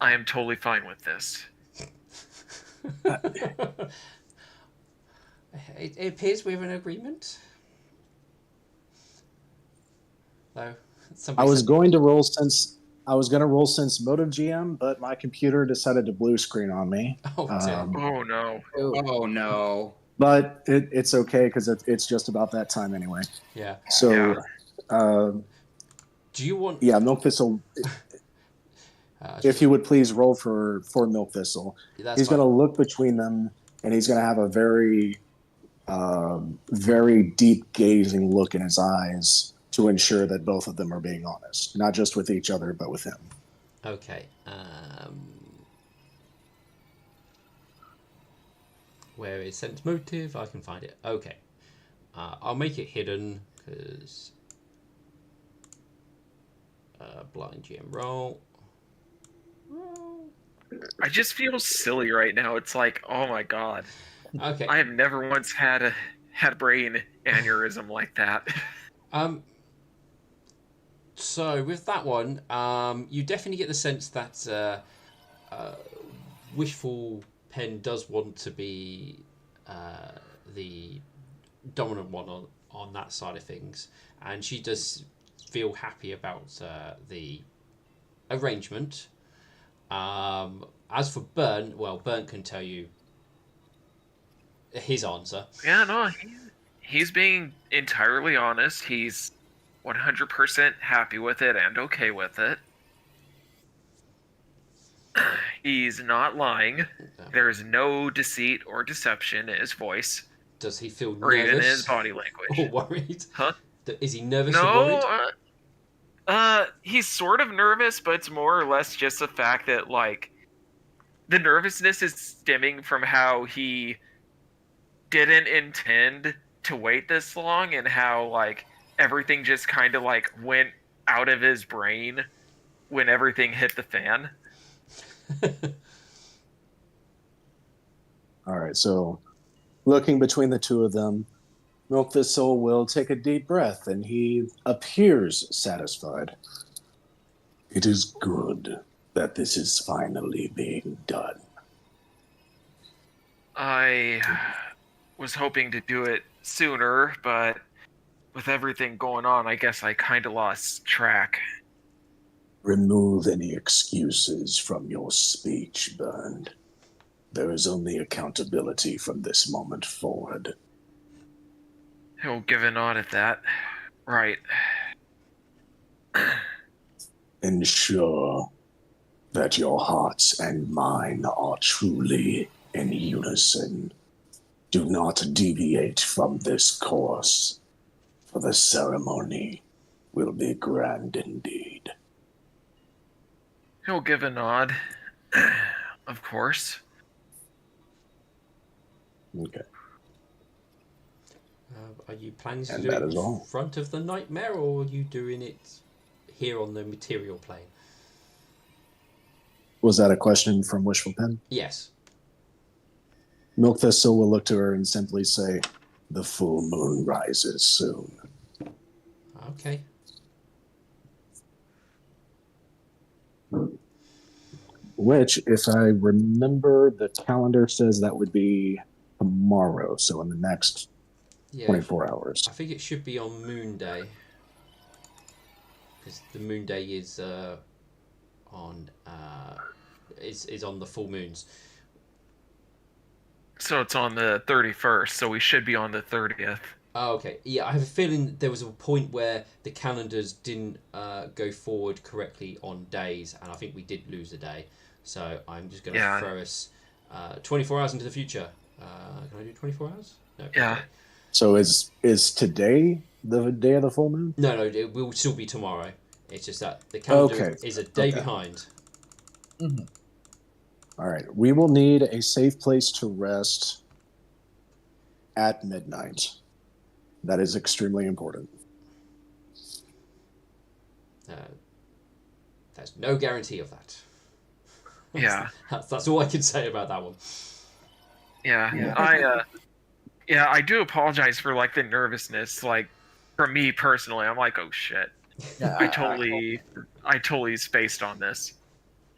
I am totally fine with this. It appears we have an agreement. Though I was going to roll sense motive GM, but my computer decided to blue screen on me. Oh, damn. Oh no. Oh no. But it's okay because it's just about that time anyway. Yeah. So, Do you want? yeah, Milk Thistle. If you would please roll for Milk Thistle, he's going to look between them, and he's going to have a very, very deep gazing look in his eyes to ensure that both of them are being honest, not just with each other, but with him. Okay. Where is sense motive? I can find it. Okay. I'll make it hidden because blind GM roll. I just feel silly right now. It's like, oh my god. Okay. I have never once had a brain aneurysm like that. So with that one, you definitely get the sense that Wishful Pen does want to be the dominant one on that side of things, and she does feel happy about the arrangement. As for Burnt, well, Burnt can tell you his answer. Yeah, no, he's being entirely honest. He's 100% happy with it and okay with it. He's not lying. There's no deceit or deception in his voice. Does he feel or nervous? even in his body language. Or worried? Huh? Is he nervous or worried? He's sort of nervous, but it's more or less just the fact that, like, the nervousness is stemming from how he didn't intend to wait this long and how, like, everything just kind of, like, went out of his brain when everything hit the fan. All right, so looking between the two of them, Milk Thistle will take a deep breath, and he appears satisfied. It is good that this is finally being done. I was hoping to do it sooner, but with everything going on, I guess I kind of lost track. Remove any excuses from your speech, Bernd. There is only accountability from this moment forward. He'll give a nod at that. Right. Ensure that your hearts and mine are truly in unison. Do not deviate from this course, for the ceremony will be grand indeed. He'll give a nod. Of course. Okay. Are you planning to And do that it is in all. front of the nightmare, or are you doing it here on the material plane? Was that a question from Wishful Pen? Yes. Milk Thistle will look to her and simply say, "The full moon rises soon." Okay. Which, if I remember, the calendar says that would be tomorrow, so in the next 24 hours. I think it should be on Moon Day. Because the Moon Day is on the full moons. So it's on the 31st, so we should be on the 30th. Oh, okay. Yeah, I have a feeling there was a point where the calendars didn't go forward correctly on days, and I think we did lose a day. So I'm just going to throw us 24 hours into the future. Can I do 24 hours? No. Yeah. Okay. So is today the day of the full moon? No, it will still be tomorrow. It's just that the calendar is a day behind. Mhm. All right. We will need a safe place to rest at midnight. That is extremely important. There's no guarantee of that. Yeah. That's all I can say about that one. Yeah. I do apologize for like the nervousness. Like, for me personally, I'm like, oh shit. Yeah, I totally spaced on this.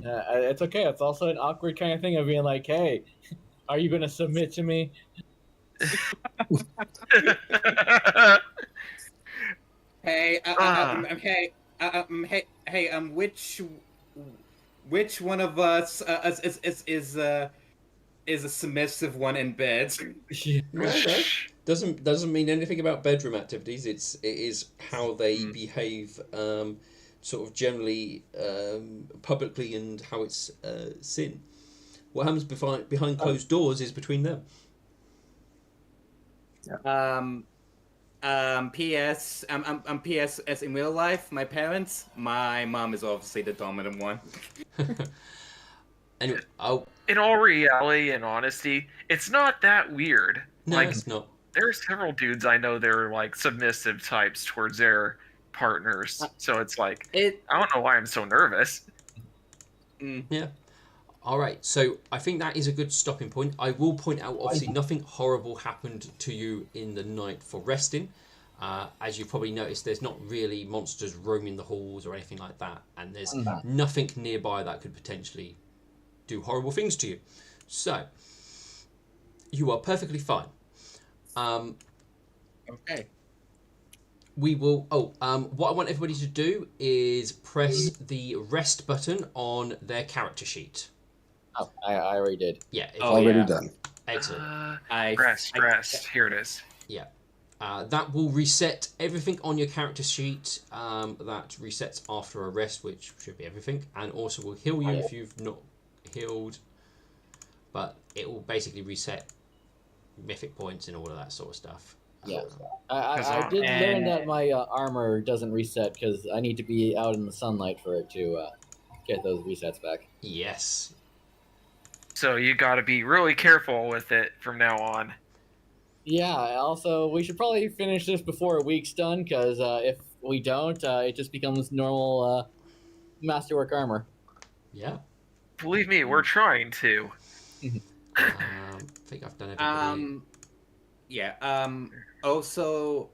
it's okay. It's also an awkward kind of thing of being like, "Hey, are you going to submit to me?" Hey, hey, which one of us is a submissive one in bed? No. Doesn't mean anything about bedroom activities. It is how they behave, sort of generally, publicly, and how it's seen. What happens behind closed doors is between them. P.S. As in real life, my parents, my mom is obviously the dominant one. Anyway, In all reality and honesty, it's not that weird. no, Like, it's not. there are several dudes I know that are like submissive types towards their partners. So it's like, It. I don't know why I'm so nervous. Yeah. All right, so I think that is a good stopping point. I will point out, obviously, nothing horrible happened to you in the night for resting. As you probably noticed, there's not really monsters roaming the halls or anything like that, and there's nothing nearby that could potentially do horrible things to you. So, you are perfectly fine. Okay. We will. What I want everybody to do is press the rest button on their character sheet. Oh, I already did. Yeah. Already done. Excellent. Rest. Here it is. Yeah. That will reset everything on your character sheet. That resets after a rest, which should be everything, and also will heal you if you've not healed. But it will basically reset mythic points and all of that sort of stuff. Yeah. I did learn that my armor doesn't reset because I need to be out in the sunlight for it to get those resets back. Yes. So you got to be really careful with it from now on. Yeah. Also, we should probably finish this before a week's done because if we don't, it just becomes normal masterwork armor. Yeah. Believe me, we're trying to. I think I've done everybody. Yeah. Also,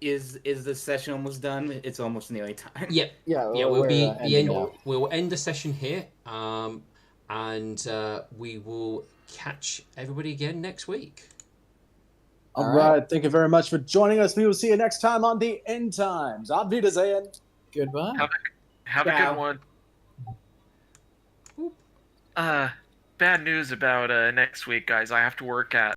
is the session almost done? It's almost nearly time. Yep. Yeah. Yeah, we're ending now. we will end the session here, and we will catch everybody again next week. All right. Thank you very much for joining us. We will see you next time on the End Times. Auf Wiedersehen. Goodbye. Have a good one. Bad news about next week, guys. I have to work at